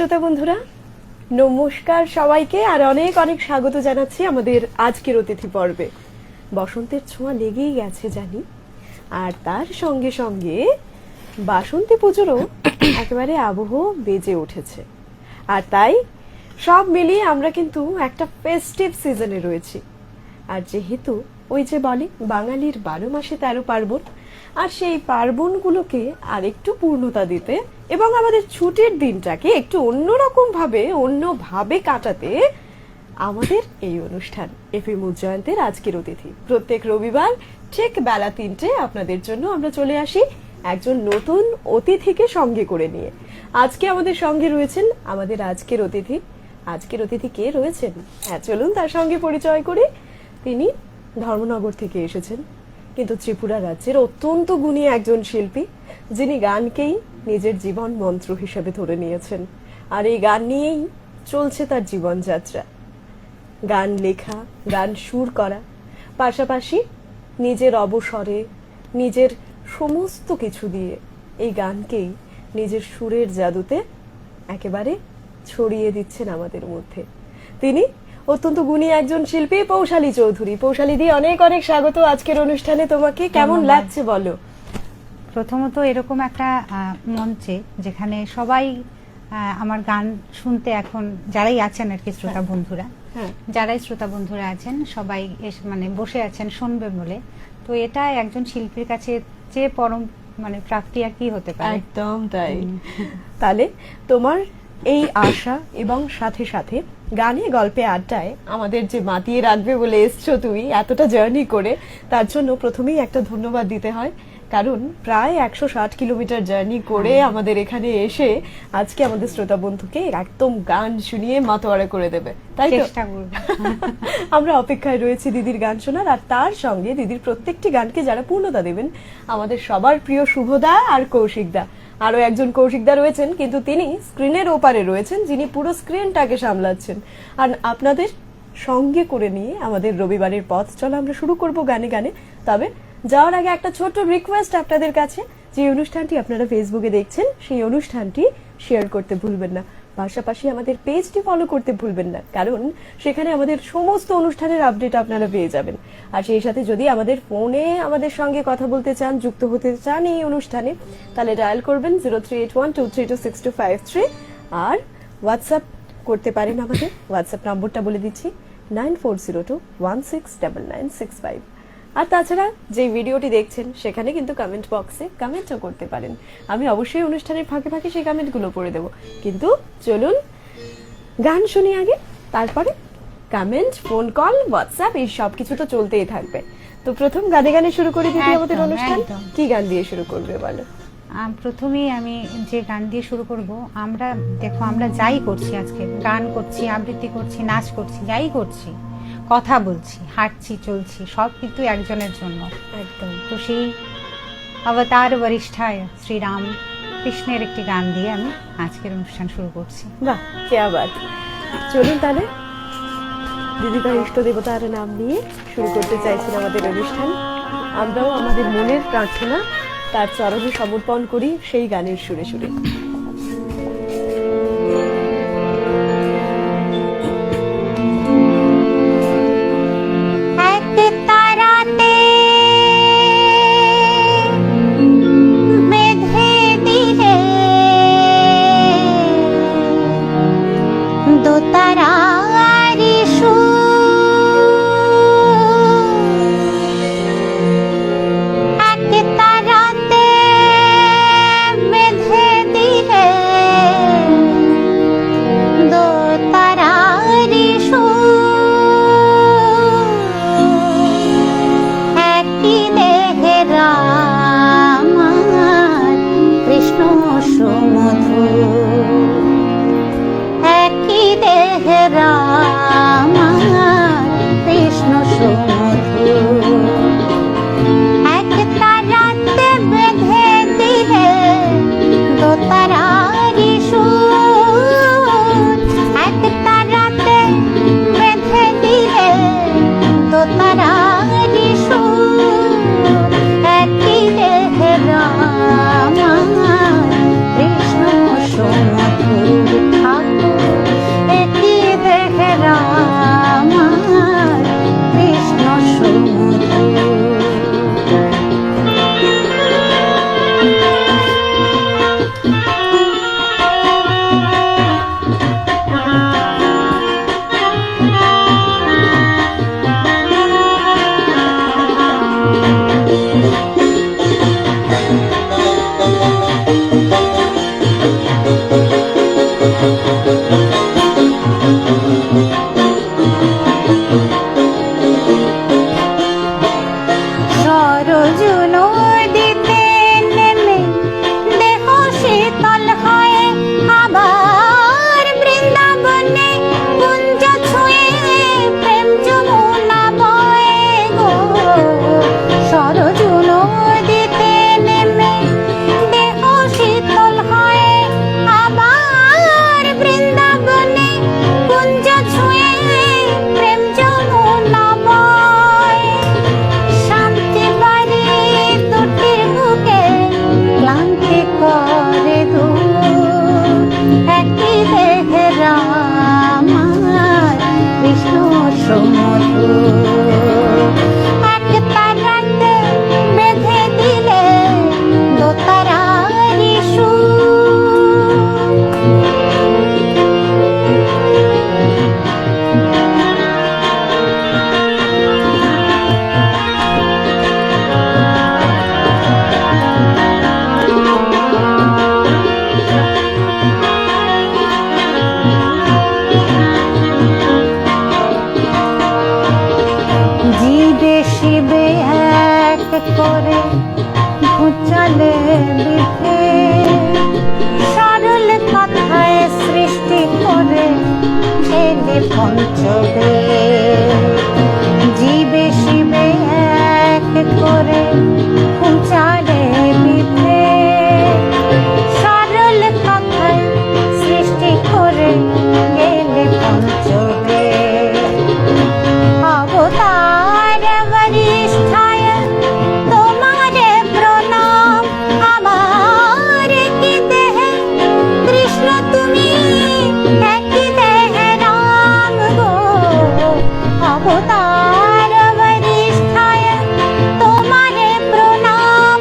শ্রোতা বন্ধুরা, নমস্কার সবাইকে, আর অনেক অনেক স্বাগত জানাচ্ছি আমাদের আজকের অতিথি পর্বে। বসন্তের ছোঁয়া লেগেই গেছে জানি, আর তার সঙ্গে সঙ্গে বাসন্তী পুজোরও একেবারে আবহ বেজে উঠেছে। আর তাই সব মিলিয়ে আমরা কিন্তু একটা ফেস্টিভ সিজনে রয়েছি। আর যেহেতু ওই যে বলে বাঙালির 12 মাসে 13 পার্বণ, আর সেই পার্বণগুলোকে আরেকটু পূর্ণতা দিতে এবং আমাদের ছুটির দিনটাকে একটু অন্যভাবে কাটাতে আমাদের এই অনুষ্ঠান এফএম উজ্জয়ন্তের আজকের অতিথি। প্রত্যেক রবিবার ঠিক বেলা 3টে আপনাদের জন্য আমরা চলে আসি একজন নতুন অতিথিকে সঙ্গে করে নিয়ে। আজকে আমাদের সঙ্গে রয়েছেন আমাদের আজকের অতিথি। আজকের অতিথি কে রয়েছেন? হ্যাঁ, চলুন তার সঙ্গে পরিচয় করি। তিনি ধর্মনগর থেকে এসেছেন, কিন্তু ত্রিপুরা রাজ্যের অত্যন্ত গুণী একজন শিল্পী, যিনি গানকেই নিজের জীবন মন্ত্র হিসেবে ধরে নিয়েছেন। আর এই গান নিয়েই চলছে তার জীবনযাত্রা। গান লেখা, গান সুর করা, পাশাপাশি নিজের অবসরে নিজের সমস্ত কিছু দিয়ে এই গানকেই নিজের সুরের জাদুতে একেবারে ছড়িয়ে দিচ্ছেন আমাদের মধ্যে। তিনি অত্যন্ত গুণী একজন শিল্পী, পৌশালী চৌধুরী। পৌশালী দি, অনেক অনেক স্বাগত আজকের অনুষ্ঠানে। তোমাকে কেমন লাগছে বলো? প্রথমত এরকম একটা মঞ্চে যেখানে সবাই আমার গান শুনতে, এখন যারাই আছেন আর কি শ্রোতা বন্ধুরা, যারাই শ্রোতা বন্ধুরা আছেন সবাই মানে বসে আছেন শুনবে বলে, তো এটা একজন শিল্পীর কাছে যে পরম মানে প্রাপ্তি আর কি হতে পারে। একদম তাই। তাহলে তোমার এই আশা এবং সাথে সাথে গানে গল্পে আড্ডায় আমাদের যে মাতিয়ে রাখবে বলে এসছো তুমি এতটা জার্নি করে, তার জন্য প্রথমেই একটা ধন্যবাদ দিতে হয়। কারণ প্রায় 160 কিলোমিটার জার্নি করে আমাদের এখানে এসে আজকে আমাদের শ্রোতা বন্ধুকে একদম গান শুনিয়ে মাতোয়ারা করে দেবে, তাই তো? চেষ্টা করব। আমরা অপেক্ষায় রয়েছি দিদির গান শোনার, আর তার সঙ্গে দিদির প্রত্যেকটি গানকে যারা পূর্ণতা দেবেন আমাদের সবার প্রিয় শুভদা আর কৌশিকদা। আরো একজন কৌশিকদা রয়েছেন, কিন্তু তিনি স্ক্রিনের ওপারে রয়েছেন, যিনি পুরো স্ক্রিনটাকে সামলাচ্ছেন। আর আপনাদের সঙ্গে করে নিয়ে আমাদের রবিবারের পথ চলা আমরা শুরু করব গানে গানে। তবে যাওয়ার আগে একটা ছোট্ট রিকোয়েস্ট আপনাদের কাছে, যে অনুষ্ঠানটি আপনারা ফেসবুকে দেখছেন সেই অনুষ্ঠানটি শেয়ার করতে ভুলবেন না, পাশাপাশি আমাদের পেজটি ফলো করতে ভুলবেন না, কারণ সেখানে আমাদের সমস্ত অনুষ্ঠানের আপডেট আপনারা পেয়ে যাবেন। আর সেই সাথে যদি আমাদের ফোনে আমাদের সঙ্গে কথা বলতে চান, যুক্ত হতে চান এই অনুষ্ঠানে, তাহলে ডায়াল করবেন 0381232625 আর হোয়াটসঅ্যাপ করতে পারেন। আমাদের হোয়াটসঅ্যাপ নম্বরটা বলে দিচ্ছি 9402169965। আর তাছাড়া যে ভিডিওটি দেখছেন সেখানে কিন্তু কমেন্ট বক্সে কমেন্টও করতে পারেন। আমি অবশ্যই অনুষ্ঠানের ফাঁকে ফাঁকে সেই কমেন্টগুলো পড়ে দেবো। কিন্তু চলুন গান শুনি আগে, তারপরে কমেন্ট, ফোন কল, হোয়াটসঅ্যাপ এই সব কিছু তো চলতেই থাকবে। তো প্রথম গানে গানে শুরু করে দিদি আমাদের অনুষ্ঠান। কি গান দিয়ে শুরু করবে বলো? প্রথমেই আমি যে গান দিয়ে শুরু করব, আমরা দেখো আমরা যাই করছি, আজকে গান করছি, আবৃত্তি করছি, নাচ করছি, যাই করছি, কথা বলছি, হাঁটছি, চলছি, সব কিন্তু একজনের জন্য। একদম। তো সেই অবতার বরিষ্ঠায় শ্রীরাম কৃষ্ণের একটি গান দিয়ে আমি আজকের অনুষ্ঠান শুরু করছি। বাহ, কেয়া বাত। চলুন তাহলে দিদি তার ইষ্ট দেবতার নাম নিয়ে শুরু করতে চাইছেন আমাদের অনুষ্ঠান। আমরাও আমাদের মনের প্রার্থনা তার চরণে সমর্পণ করি সেই গানের সুরে সুরে। Krishna পঞ্চবে জীবে শিবে এক করে উচারে বিভে সরল কথায় সৃষ্টি করে গেলে পঞ্চবে অবতার বরিষ্ঠায় তোমারে প্রণাম আমার কি দেহে কৃষ্ণ তুমি একই দেহে রাম গো অবতার বরিষ্ঠায় তোমারে প্রণাম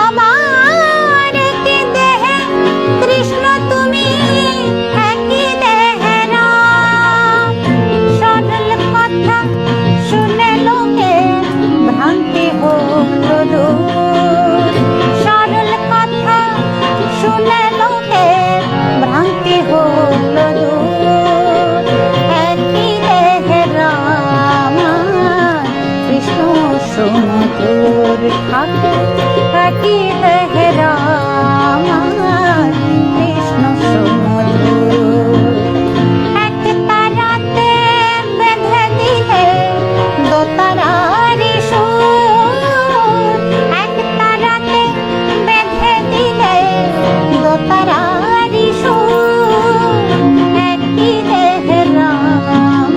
আমার কি দেহে কৃষ্ণ তুমি একই দেহে রাম সরল কথা শুনে লোকে ভ্রান্তি হলো দূর সরল কথা শুনে লোকে ভ্রান্তি হলো দূর একই দেহে রাম কৃষ্ণ সমুদ্র ঠাকুর একই দেহে রাম কৃষ্ণ সমুদ্র এক তারাতে বেঁধে দিলে দোতারারি সুর এক তারাতে বেঁধে দিলে দোতারারি সুর একই দেহে রাম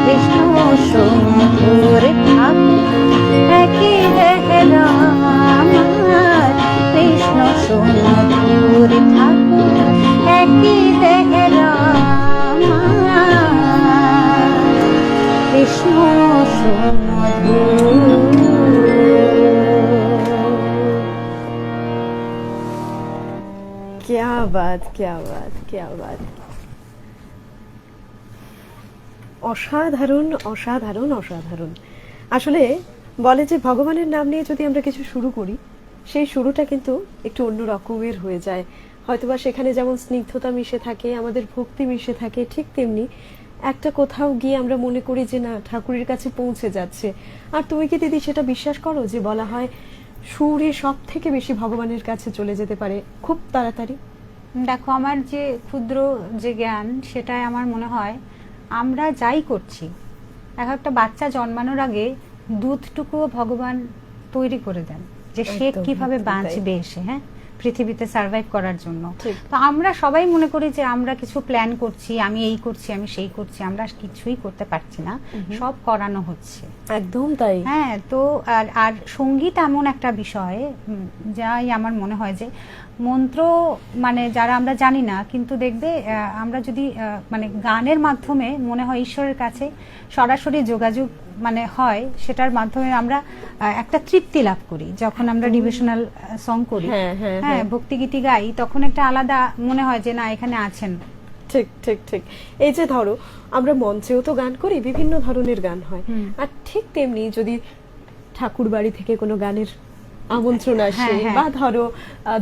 কৃষ্ণ সমুদ্র ঠাকুর একই দেহে রাম কৃষ্ণ সমুদ্র ঠাকুর একই দেহে রাম কৃষ্ণ क्या बात क्या बात क्या बात অসাধারণ অসাধারণ অসাধারণ আসলে বলে যে ভগবানের নাম নিয়ে যদি আমরা কিছু শুরু করি সেই শুরুটা কিন্তু একটু অন্য রকমের হয়ে যায় হয়তোবা সেখানে যেমন স্নিগ্ধতা মিশে থাকে আমাদের ভক্তি মিশে থাকে ঠিক তেমনি একটা কোথাও গিয়ে আমরা মনে করি যে না ঠাকুরের কাছে পৌঁছে যাচ্ছে আর তুমি কি দিদি সেটা বিশ্বাস করো যে বলা হয় সুরে সব থেকে বেশি ভগবানের কাছে চলে যেতে পারে খুব তাড়াতাড়ি দেখো আমার যে ক্ষুদ্র যে জ্ঞান সেটাই আমার মনে হয় আমরা যাই করছি এক একটা বাচ্চা জন্মানোর আগে দুধটুকুও ভগবান তৈরি করে দেন যে সে একদম, কিভাবে একদম তাই। বাঁচবে এসে হ্যাঁ পৃথিবীতে সার্ভাইভ করার জন্য ঠিক। তো আমরা সবাই মনে করি যে আমরা কিছু প্ল্যান করছি আমি এই করছি আমি সেই করছি আমরা কিছুই করতে পারছি না সব করানো হচ্ছে একদম তাই হ্যাঁ তো আর সঙ্গীত এমন একটা বিষয় যাই আমার মনে হয় যে মন্ত্র মানে যারা আমরা জানি না কিন্তু দেখবে আমরা যদি মানে গানের মাধ্যমে মনে হয় ঈশ্বরের কাছে সরাসরি যোগাযোগ মানে হয় সেটার মাধ্যমে আমরা একটা তৃপ্তি লাভ করি যখন আমরা ডিভোশনাল সং করি হ্যাঁ, হ্যাঁ, হ্যাঁ হ্যাঁ। ভক্তিগীতি গাই তখন একটা আলাদা মনে হয় যে না এখানে আছেন ঠিক ঠিক ঠিক এই যে ধরো আমরা মঞ্চেও তো গান করি বিভিন্ন ধরনের গান হয় আর ঠিক তেমনি যদি ঠাকুর বাড়ি থেকে কোনো গানের আমন্ত্রণ আসে হ্যাঁ, হ্যাঁ। বা ধরো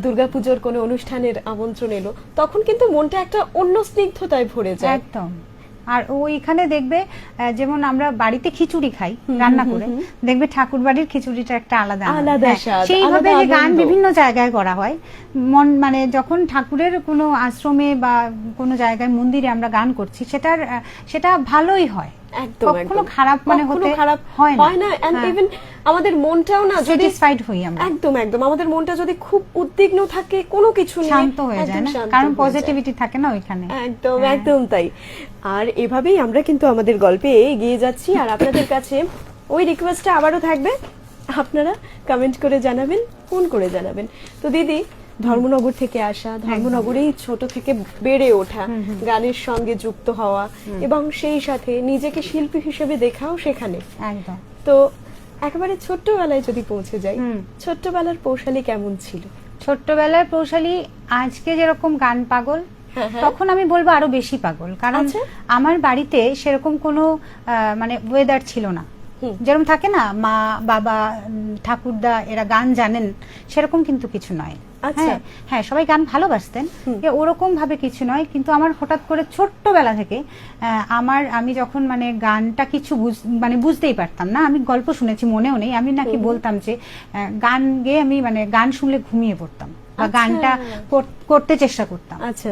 দুর্গাপুজোর কোনো অনুষ্ঠানের আমন্ত্রণ এলো তখন কিন্তু মনটা একটা অন্য স্নিগ্ধতায় ভরে যায় একদম আর ওইখানে দেখবে যেমন আমরা বাড়িতে খিচুড়ি খাই রান্না করে দেখবে ঠাকুর বাড়ির খিচুড়িটা একটা আলাদা আনন্দ। আলাদা হ্যাঁ, স্বাদ, সেইভাবে আলাদা যে গান আনন্দ। বিভিন্ন জায়গায় করা হয় মন মানে যখন ঠাকুরের কোনো আশ্রমে বা কোনো জায়গায় মন্দিরে আমরা গান করছি সেটা ভালোই হয় একদম কখনো একদম। খারাপ মানে কখনো হতে খারাপ হয় না and হ্যাঁ। even আমাদের মনটাও না যদি স্যাটিসফাইড হই আমরা একদম একদম আমাদের মনটা যদি খুব উদ্বিগ্ন থাকে কোনো কিছু নিয়ে শান্ত হয়ে যায় একদম না শান্ত কারণ হয়ে যায়। পজিটিভিটি থাকে না ওইখানে একদম হ্যাঁ। একদম তাই আর এভাবেই আমরা কিন্তু আমাদের গল্পে এগিয়ে যাচ্ছি আর আপনাদের কাছে ওই রিকোয়েস্টটা আবারও থাকবে আপনারা কমেন্ট করে জানাবেন ফোন করে জানাবেন তো দিদি ধর্মনগর থেকে আসা ধর্মনগরেই ছোট থেকে বেড়ে ওঠা গানের সঙ্গে যুক্ত হওয়া এবং সেই সাথে নিজেকে শিল্পী হিসেবে দেখাও সেখানে একদম তো একেবারে ছোট্টবেলায় যদি পৌঁছে যাই ছোট্টবেলার পৌশালী কেমন ছিল ছোট্টবেলার পৌশালী আজকে যেরকম গান পাগল হ্যাঁ, হ্যাঁ। তখন আমি বলবো আরো বেশি পাগল কারণ আচ্ছা। আমার বাড়িতে সেরকম কোনো মানে ওয়েদার ছিল না যেরকম থাকে না মা বাবা ঠাকুরদা এরা গান জানেন সেরকম কিন্তু কিছু নয় আচ্ছা। হ্যাঁ সবাই গান ভালোবাসতেন ওরকম ভাবে কিছু নয় কিন্তু আমার হঠাৎ করে ছোট্টবেলা থেকে আমি যখন মানে গানটা কিছু মানে বুঝতেই পারতাম না আমি গল্প শুনেছি মনেও নেই আমি নাকি বলতাম যে গান গেয়ে আমি মানে গান শুনলে ঘুমিয়ে পড়তাম বা আচ্ছা। গানটা করতে চেষ্টা করতাম আচ্ছা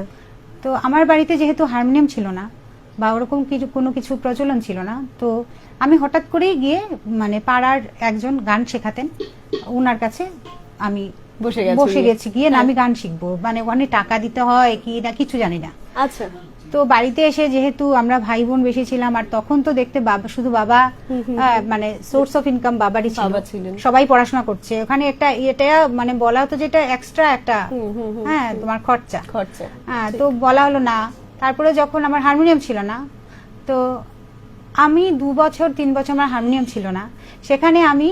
তো আমার বাড়িতে যেহেতু হারমোনিয়াম ছিল না বা ওরকম কিছু কোনো কিছু প্রচলন ছিল না। তো আমি হঠাৎ করেই গিয়ে মানে পাড়ার একজন গান শেখাতেন, ওনার কাছে আমি বসে গেছি গিয়ে না আমি গান শিখবো, মানে ওখানে টাকা দিতে হয় কি না কিছু জানি না। আচ্ছা। তো বাড়িতে এসে যেহেতু আমরা ভাই বোন বেশি ছিলাম, আর তখন তো দেখতে বাবা শুধু বাবা মানে সোর্স অফ ইনকাম বাবারই ছিল, সবাই পড়াশোনা করছে ওখানে, একটা এটা মানে বলা হতো যেটা এক্সট্রা একটা হ্যাঁ তোমার খরচা। হ্যাঁ, তো বলা হলো না। তারপরে যখন আমার হারমোনিয়াম ছিল না, তো আমি 2 বছর 3 বছর আমার হারমোনিয়াম ছিল না, সেখানে আমি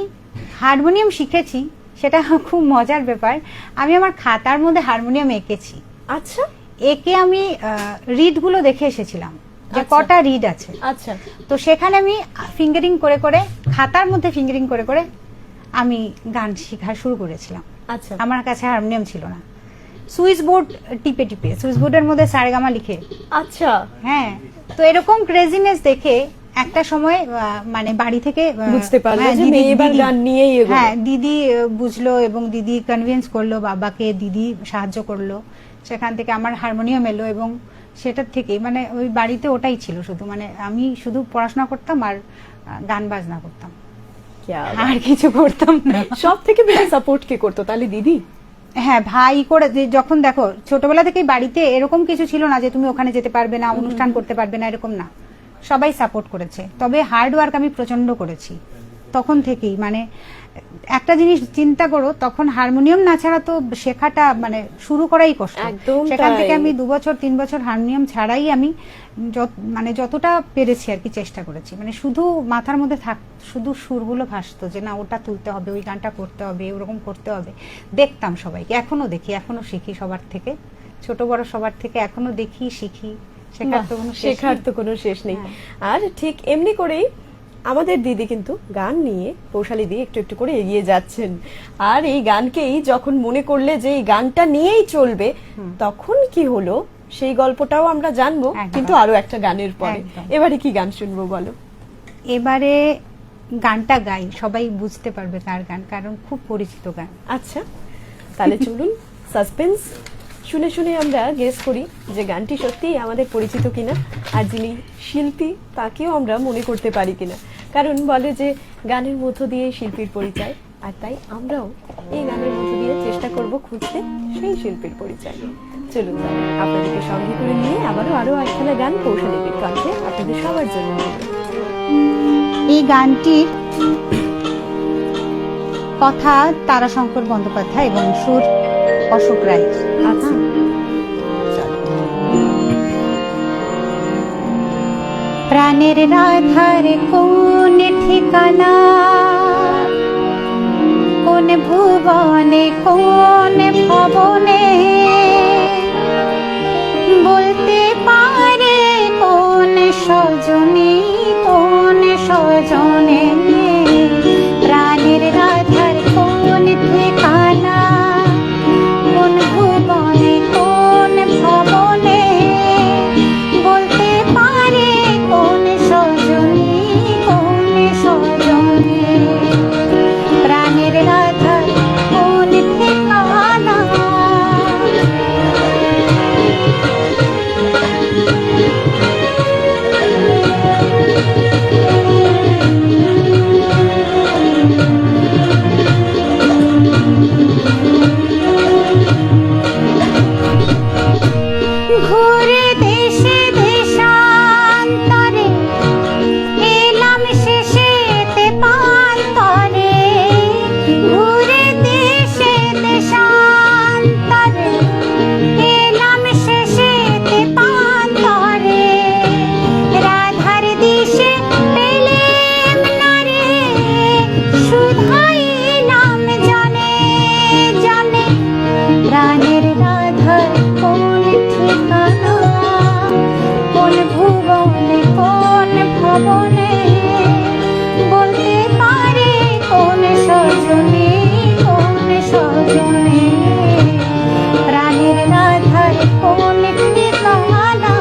হারমোনিয়াম শিখেছি। সেটা খুব মজার ব্যাপার, আমি আমার খাতার মধ্যে হারমোনিয়াম এঁকেছি। আচ্ছা। একে আমি রিড গুলো দেখে এসেছিলাম যে কটা রিড আছে। আচ্ছা। তো সেখানে আমি ফিঙ্গারিং করে করে, খাতার মধ্যে ফিঙ্গারিং করে করে আমি গান শেখা শুরু করেছিলাম। আচ্ছা। আমার কাছে হারমোনিয়াম ছিল না, সুইচ বোর্ড টিপে টিপে, সুইচ বোর্ডের মধ্যে সারেগামা লিখে। আচ্ছা। হ্যাঁ, তো এরকম ক্রেজিনেস দেখে একটা সময় মানে বাড়ি থেকে বুঝতে পারলো যে মেয়ে এবার গান নিয়েই এগোবে। হ্যাঁ, দিদি বুঝলো এবং দিদি কনভিন্স করলো বাবাকে, দিদি সাহায্য করলো, সেখান থেকে আমার হারমোনিয়াম এলো। এবং সেটার থেকে মানে ওই বাড়িতে ওটাই ছিল শুধু, মানে আমি শুধু পড়াশোনা করতাম আর গান বাজনা করতাম, আর কিছু করতাম না। সব থেকে বেশি সাপোর্ট কে করতো তাহলে? দিদি? হ্যাঁ, ভাই করে। যখন দেখো ছোটবেলা থেকে বাড়িতে এরকম কিছু ছিল না যে তুমি ওখানে যেতে পারবে না, অনুষ্ঠান করতে পারবে না, এরকম না, সবাই সাপোর্ট করেছে। তবে হার্ড ওয়ার্ক আমি প্রচন্ড করেছি তখন থেকেই। মানে একটা জিনিস চিন্তা করো, তখন হারমোনিয়াম না ছাড়া তো শেখাটা মানে শুরু করাই কষ্ট। সেখান থেকে আমি 2 বছর 3 বছর হারমোনিয়াম ছাড়াই আমি মানে যতটা পেরেছি আর কি চেষ্টা করেছি। মানে শুধু মাথার মধ্যে শুধু সুরগুলো ভাসতো যে না ওটা তুলতে হবে, ওই গানটা করতে হবে, ওরকম করতে হবে। দেখতাম সবাইকে, এখনো দেখি, এখনো শিখি সবার থেকে, ছোট বড় সবার থেকে এখনো দেখি, শিখি। শেখার তো কোনো শেষ নেই। আর ঠিক এমনি করেই আমাদের দিদি কিন্তু গান নিয়ে, পৌশালী দিয়ে একটু একটু করে এগিয়ে যাচ্ছেন। আর এই গানকেই যখন মনে করলে যে এই গানটা নিয়েই চলবে, তখন কি হলো সেই গল্পটাও আমরা জানবো, কিন্তু আরো একটা গানের পরে। এবারে কি গান শুনবো বলো? এবারে গানটা গাই, সবাই বুঝতে পারবে কার গান, কারণ খুব পরিচিত গান। আচ্ছা, তাহলে চলুন সাসপেন্স শুনে শুনে আমরা গেস করি যে গানটি সত্যিই আমাদের পরিচিত কিনা, আর যিনি শিল্পী তাকেও আমরা মনে করতে পারি কিনা। কারণ বলে যে গানের মধ্য দিয়ে শিল্পীর পরিচয়, আর তাই আমরাও এই গানের মধ্য দিয়ে চেষ্টা করব খুঁজতে সেই শিল্পীর পরিচয়। চলুন আপনাদেরকে সঙ্গে করে নিয়ে আরো একখানা গান কৌশলীর কণ্ঠে আপনাদের সবার জন্য। এই গানটির কথা তারাশঙ্কর বন্দ্যোপাধ্যায় এবং সুর অশোক রায়। আচ্ছা, প্রাণের রাধার কোন ঠিকানা, কোন ভুবনে কোন ভবনে, বলতে পারে কোন সজনী কোন সজনে। প্রাণের রাধার কোন ঠিকানা, কোন ভুবনে কোন ভবনে, বলতে পারে কোন সজনী কোন সজনে। প্রাণের রাধার কোন ঠিকানা। ঘুরে দেশে দেশান্তরে, এলাম শেষেতে পান্তরে। ঘুরে দেশে দেশান্তরে, এলাম শেষেতে পান্তরে। রাধার দিশে পেলেম না রে, শুধাই নাম জানে জানে। প্রাণের রাধার কোন ঠিকানা, কোন ভুবনে কোন ভবনে, বলতে পারে কোন সজনী কোন সজনে। প্রাণের রাধার কোন ঠিকানা।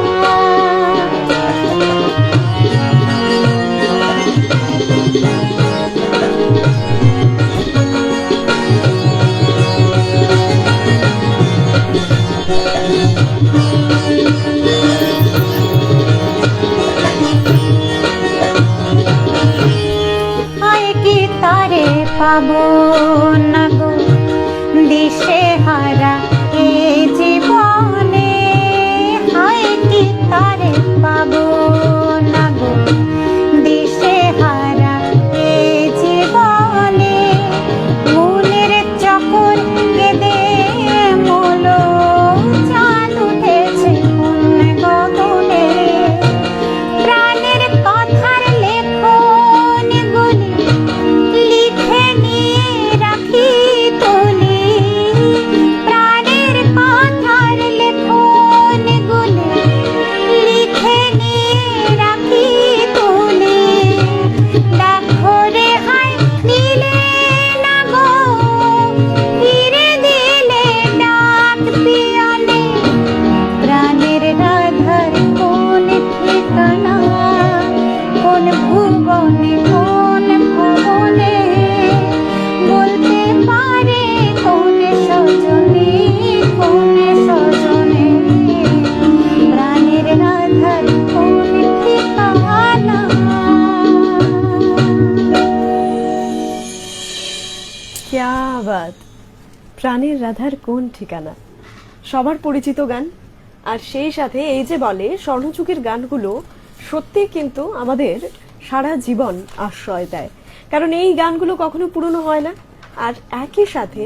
প্রাণের রাধার কোন ঠিকানা, সবার পরিচিত গান। আর সেই সাথে এই যে বলে স্বর্ণযুগের গানগুলো সত্যি কিন্তু আমাদের সারা জীবন আশ্রয় দেয়, কারণ এই গানগুলো কখনো পুরনো হয় না। আর একই সাথে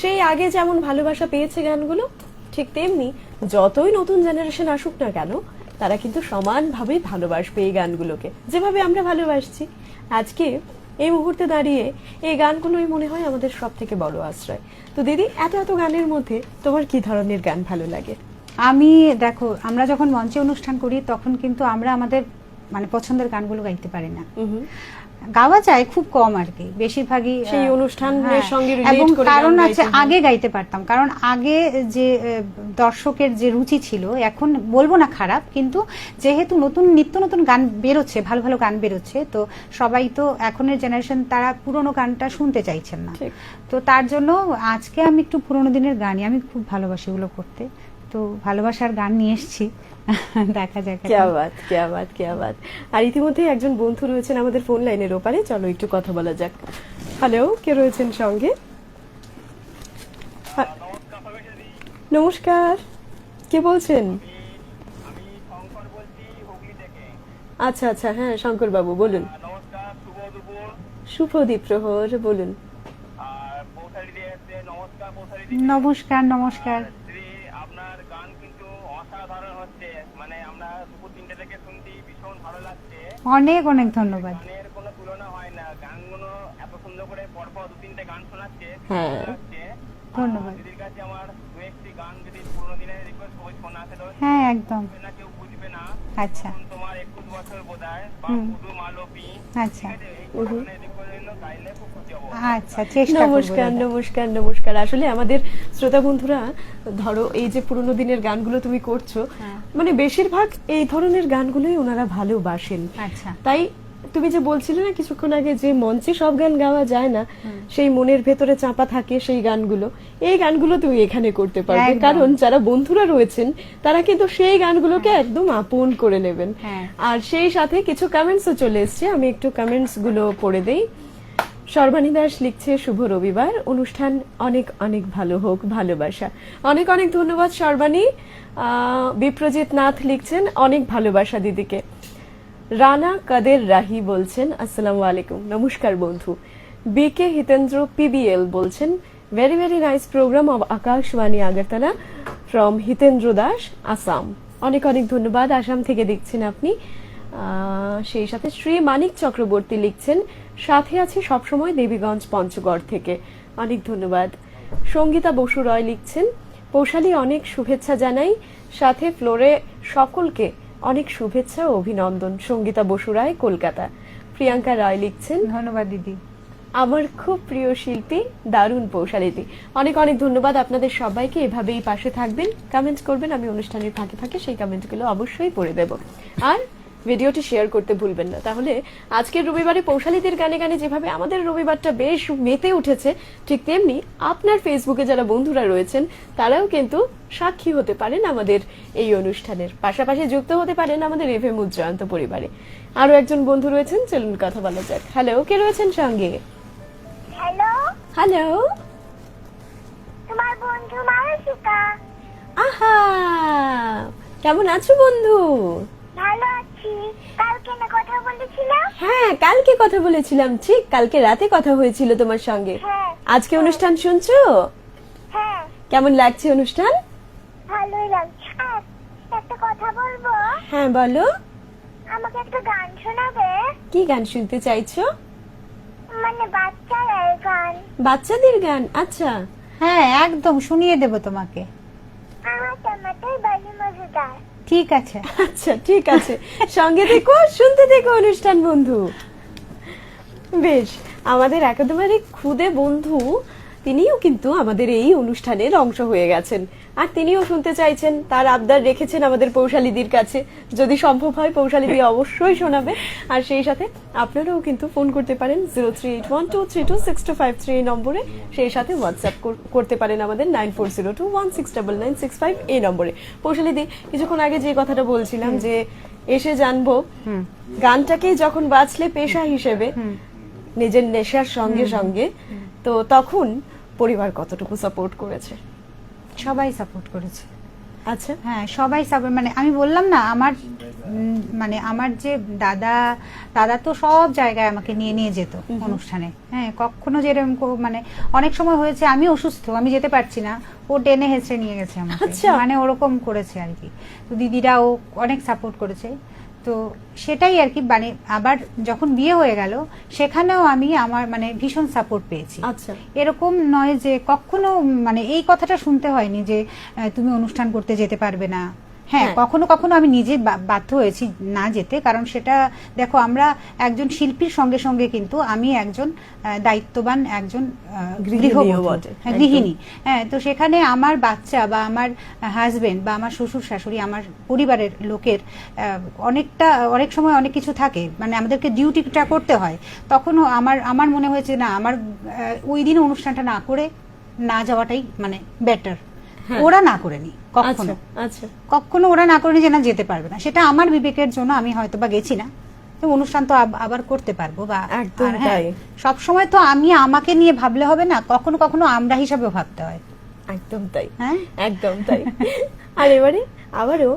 সেই আগে যেমন ভালোবাসা পেয়েছে গানগুলো, ঠিক তেমনি যতই নতুন জেনারেশন আসুক না কেন, তারা কিন্তু সমানভাবে ভালোবাসবে এই গানগুলোকে, যেভাবে আমরা ভালোবাসছি। আজকে এই মুহূর্তে দাঁড়িয়ে এই গানগুলোই মনে হয় আমাদের সব থেকে বড় আশ্রয়। তো দিদি, এত এত গানের মধ্যে তোমার কি ধরনের গান ভালো লাগে? আমি দেখো, আমরা যখন মঞ্চে অনুষ্ঠান করি তখন কিন্তু আমরা আমাদের মানে পছন্দের গানগুলো গাইতে পারি না, গাওয়া যায় খুব কম আর কি, বেশিরভাগই সেই অনুষ্ঠানের সঙ্গে এবং রিলেট করে কারণ গান আছে গাইতে হয়। আগে গাইতে পারতাম, কারণ আগে যে দর্শকের যে রুচি ছিল, এখন বলবো না খারাপ, কিন্তু যেহেতু নিত্য নতুন গান বেরোচ্ছে, ভালো ভালো গান বেরোচ্ছে, তো সবাই তো এখনের জেনারেশন তারা পুরোনো গানটা শুনতে চাইছেন না। ঠিক। তো তার জন্য আজকে আমি একটু পুরোনো দিনের গানই আমি খুব ভালোবাসি এগুলো করতে, তো ভালোবাসার গান নিয়ে এসেছি। দেখা যাক। क्या बात, क्या बात, क्या बात। আর ইতিমধ্যে একজন বন্ধু রয়েছেন আমাদের ফোন লাইনের ওপারে, চলো একটু কথা বলা যাক। হ্যালো, কে রয়েছেন সঙ্গে? নমস্কার, কে বলছেন? আমি শঙ্কর বলছি হুগলি থেকে। আচ্ছা আচ্ছা, হ্যাঁ শঙ্কর বাবু বলুন। নমস্কার, শুভ দুপুর। শুভ দ্বীপ্রহর, বলুন। আর পৌঁছালি দিয়ে নমস্কার, পৌঁছালি নমস্কার। নমস্কার। শ্রী, আপনার গান কিন্তু অসাধারণ হচ্ছে, মানে আমরা দুপুর 3টে থেকে শুনছি, ভীষণ ভালো লাগছে। অনেক অনেক ধন্যবাদ। গানের কোনো তুলনা হয় না, গানগুলো এত সুন্দর করে পরপর 2-3টে গান শোনাচ্ছে, হ্যাঁ। ভালো লাগছে। ধন্যবাদ। দিদির কাছে আমার দু একটি গান যদি পুরোনো দিনের রিকোয়েস্ট ওই শোনাতে দাও, হ্যাঁ একদম। না কেউ বুঝবে না। আচ্ছা তখন তোমার 21 বছর বোধহয়, বা পুদু মালবী, আচ্ছা ঠিক আছে, এই গানের রিকোয়েস্ট গাইলে খুব খুশি হবো। আচ্ছা, চেষ্টা করব। নমস্কার দাদা। নমস্কার নমস্কার। আসলে আমাদের শ্রোতা বন্ধুরা, ধরো এই যে পুরোনো দিনের গানগুলো তুমি করছো, হ্যাঁ। মানে বেশিরভাগ এই ধরনের গানগুলোই ওনারা ভালোবাসেন। আচ্ছা। তাই তুমি যে বলছিলে না কিছুক্ষণ আগে যে মঞ্চে সব গান গাওয়া যায় না, সেই মনের ভেতরে চাপা থাকে সেই গানগুলো, এই গানগুলো তুমি এখানে করতে পারবে, একদম। কারণ যারা বন্ধুরা রয়েছেন তারা কিন্তু সেই গানগুলোকে একদম আপন করে নেবেন। হ্যাঁ। আর সেই সাথে কিছু কমেন্টসও চলে এসছে, আমি একটু কমেন্টস গুলো পড়ে দেই। সর্বাণী দাস লিখছে, শুভ রবিবার, অনুষ্ঠান অনেক অনেক ভালো হোক, ভালোবাসা। অনেক অনেক ধন্যবাদ সর্বাণী। বিপ্রজিৎ নাথ লিখছেন, অনেক ভালোবাসা দিদিকে। রানা কাদের রাহি বলছেন, আসসালামু আলাইকুম, নমস্কার বন্ধু। বিকে হিতেন্দ্র পিবিএল বলছেন, very very nice programme of Akashvani Agartala from Hitendra Das, Assam. অনেক অনেক ধন্যবাদ, আসাম থেকে দেখছেন আপনি। সেই সাথে শ্রী মানিক চক্রবর্তী লিখছেন, সাথে আছে সবসময় দেবীগঞ্জ পঞ্চগড় থেকে। অনেক ধন্যবাদ। সঙ্গীতা বসু রয় লিখছেন, পৌশালী অনেক শুভেচ্ছা জানাই, সাথে ফ্লোরে সকলকে অনেক শুভেচ্ছা ও অভিনন্দন। সঙ্গীতা বসু রায়, কলকাতা। প্রিয়াঙ্কা রায় লিখছেন, ধন্যবাদ দিদি। আমার খুব প্রিয় শিল্পী, দারুণ পৌশালিতি। অনেক অনেক ধন্যবাদ আপনাদের সবাইকে, এভাবেই পাশে থাকবেন, কমেন্ট করবেন, আমি অনুষ্ঠানের ফাঁকে ফাঁকে সেই কমেন্টগুলো অবশ্যই পড়ে দেব। আর ভিডিওটি শেয়ার করতে ভুলবেন না। তাহলে আজকের রবিবারে পৌশালিদের গানে গানে যেভাবে আমাদের রবিবারটা বেশ মেতে উঠেছে, ঠিক তেমনি আপনার ফেসবুকে যারা বন্ধুরা রয়েছেন তারাও কিন্তু সাক্ষী হতে পারেন আমাদের এই অনুষ্ঠানের, পাশাপাশি যুক্ত হতে পারেন আমাদের এফএম উজ্জয়ন্ত পরিবারে। আরো একজন বন্ধু রয়েছেন, চলুন কথা বলা যাক। হ্যালো, কে রয়েছেন সঙ্গে? হ্যালো, হ্যালো, তোমার বন্ধু মানসিকা। আহা, কেমন আছো বন্ধু? ভালো আছি। কালকে না কথা বলেছিলাম? হ্যাঁ, কালকে কথা বলেছিলাম, ঠিক কালকে রাতে কথা হয়েছিল তোমার সঙ্গে। হ্যাঁ। আজকে অনুষ্ঠান শুনছো? হ্যাঁ, কেমন লাগছে অনুষ্ঠান? ভালোই লাগছে। আর একটা কথা বলবো? হ্যাঁ বলো, আমাকে একটা গান শোনাবে? কি গান শুনতে চাইছো? মানে বাচ্চাদের গান। বাচ্চাদের গান? আচ্ছা হ্যাঁ একদম শুনিয়ে দেব তোমাকে। আমার টমাটোর বাড়ি মজুদার। ঠিক আছে। আচ্ছা, ঠিক আছে, সঙ্গে থেকো, শুনতে থেকো অনুষ্ঠান বন্ধু। বেশ, আমাদের একেবারে খুদে বন্ধু, তিনিও কিন্তু আমাদের এই অনুষ্ঠানের অংশ হয়ে গেছেন, আর তিনিও শুনতে চাইছেন, তার আবদার রেখেছেন আমাদের পৌশালীদির কাছে, যদি সম্ভব হয় পৌশালীদি অবশ্যই শোনাবে। আর সেই সাথে আপনারাও কিন্তু ফোন করতে পারেন 0381232625 এই নম্বরে, সেই সাথে হোয়াটসঅ্যাপ করতে পারেন আমাদের 9402169965 এই নম্বরে। পৌশালীদি, কিছুক্ষণ আগে যে কথাটা বলছিলাম যে এসে জানবো গানটাকে যখন বাঁচলে পেশা হিসেবে নিজের নেশার সঙ্গে সঙ্গে, তো তখন পরিবার কতটুকু সাপোর্ট করেছে? সবাই সাপোর্ট করেছে। আচ্ছা, হ্যাঁ, সবাই সাপোর্ট, মানে আমি বললাম না, আমার মানে আমার যে দাদা তো সব জায়গায় আমাকে নিয়ে নিয়ে যেত অনুষ্ঠানে। হ্যাঁ, কখনো যেরকম মানে অনেক সময় হয়েছে আমি অসুস্থ, আমি যেতে পারছি না, ও টেনে হেঁচড়ে নিয়ে গেছে আমাকে, আচ্ছা। মানে ওরকম করেছে আর কি। তো দিদিরাও অনেক সাপোর্ট করেছে। তো সেটাই আর কি, মানে আবার যখন বিয়ে হয়ে গেল সেখানেও আমি আমার মানে ভীষণ সাপোর্ট পেয়েছি। আচ্ছা। এরকম নয় যে কখনো মানে এই কথাটা শুনতে হয়নি যে তুমি অনুষ্ঠান করতে যেতে পারবে না। হ্যাঁ, হ্যাঁ। কখনো কখনো আমি নিজে বাধ্য হয়েছি না যেতে, কারণ সেটা দেখো, আমরা একজন শিল্পীর সঙ্গে সঙ্গে কিন্তু আমি একজন দায়িত্ববান একজন গৃহিণীও বটে। হ্যাঁ, গৃহিণী। হ্যাঁ, তো সেখানে আমার বাচ্চা বা আমার হাজবেন্ড বা আমার শ্বশুর শাশুড়ি, আমার পরিবারের লোকের অনেক সময় অনেক কিছু থাকে, মানে আমাদেরকে ডিউটিটা করতে হয়। তখনও আমার মনে হয়েছে না, আমার ওই দিন অনুষ্ঠানটা না করে না যাওয়াটাই মানে বেটার। ওরা না করেনি কখনো, আচ্ছা, কখনো ওরা না করেনি যে না যেতে পারবে না, সেটা আমার বিবেকের জন্য আমি হয়তো বা গেছি না, তো অনুষ্ঠান তো আবার করতে পারবো। বা একদম আর হ্যাঁ, তাই। সব সময় তো আমি আমাকে নিয়ে ভাবলে হবে না, কখনো কখনো আমরা হিসাবে ভাবতে হয়। একদম তাই, হ্যাঁ, একদম তাই। আর এবারে আবারও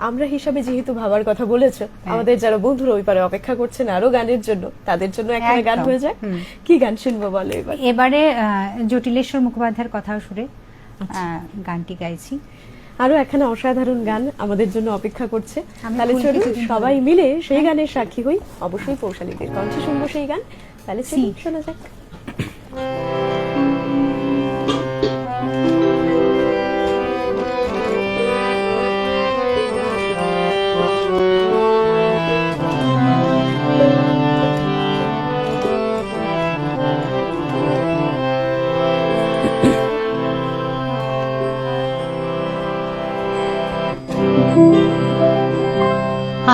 আমরা হিসাবে যেহেতু ভাবার কথা বলেছো, আমাদের যারা বন্ধুরা ওই পারে অপেক্ষা করছেন আরো গানের জন্য, তাদের জন্য একটা গান একদম। হয়ে যায়। কি গান শুনবো বলো এবার? এবারে জটিলেশ্বর মুখোপাধ্যায়ের কথাও সুরে গানটি গাইছি। আরো একখানা অসাধারণ গান আমাদের জন্য অপেক্ষা করছে। আমি তাহলে ভুল চলুন কিছুদিন সবাই মিলে সেই গানের সাক্ষী হই। অবশ্যই পৌশালীদের কণ্ঠে শুনবো সেই গান। তাহলে চলুন শোনা যাক।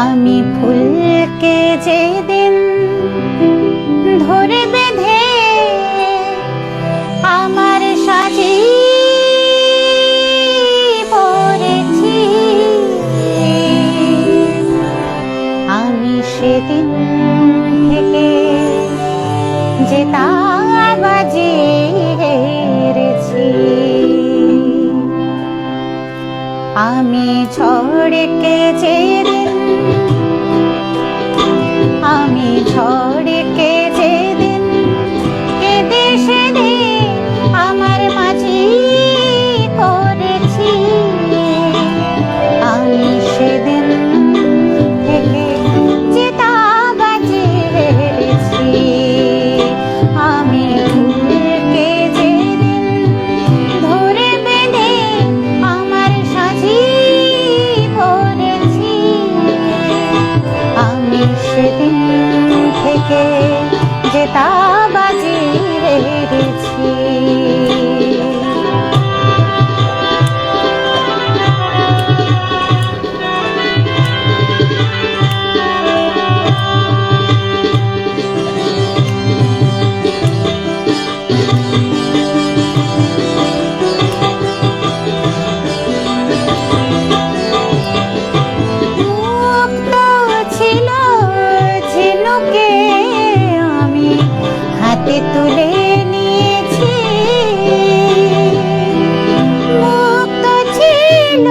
আমি ফুলকে যেদিন ধরে বেঁধে আমার সাজি পড়েছি, আমি সেদিন থেকে যে তার বাজিয়েছি। আমি ঝড়কে যেদিন, আমি ঝড়কে যেদিন কেঁদে সেদিন আমার মাঝি করেছি, আমি সেদিন থেকে যে তা বাজিয়েছি। আমি ফুলকে যেদিন ধরে বেঁধে আমার সাজি পড়েছি, আমি সেদিন থেকে যে তা বাজিয়েছি। মুক্ত ছিল ঝিনুকে আমি হাতে তুলে নিয়েছি, মুক্ত ছিল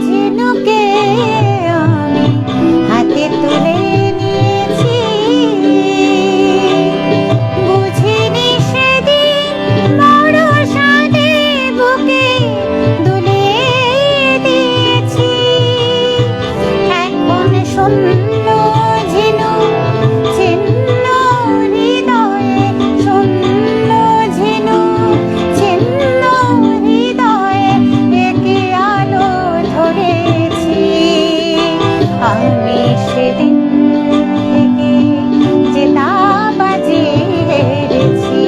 ঝিনুকে আমি হাতে তুলে নিয়েছি। বুঝিনি সেদিন বড় সাদে বুকে দুলিয়ে দিয়েছি, এখন শূন্য ঝিনুক ছিন্ন হৃদয়ে, শূন্য ঝিনুক ছিন্ন হৃদয়ে একে আলো ধরেছি। আমি সেদিন থেকে যে তা বাজিয়েছি।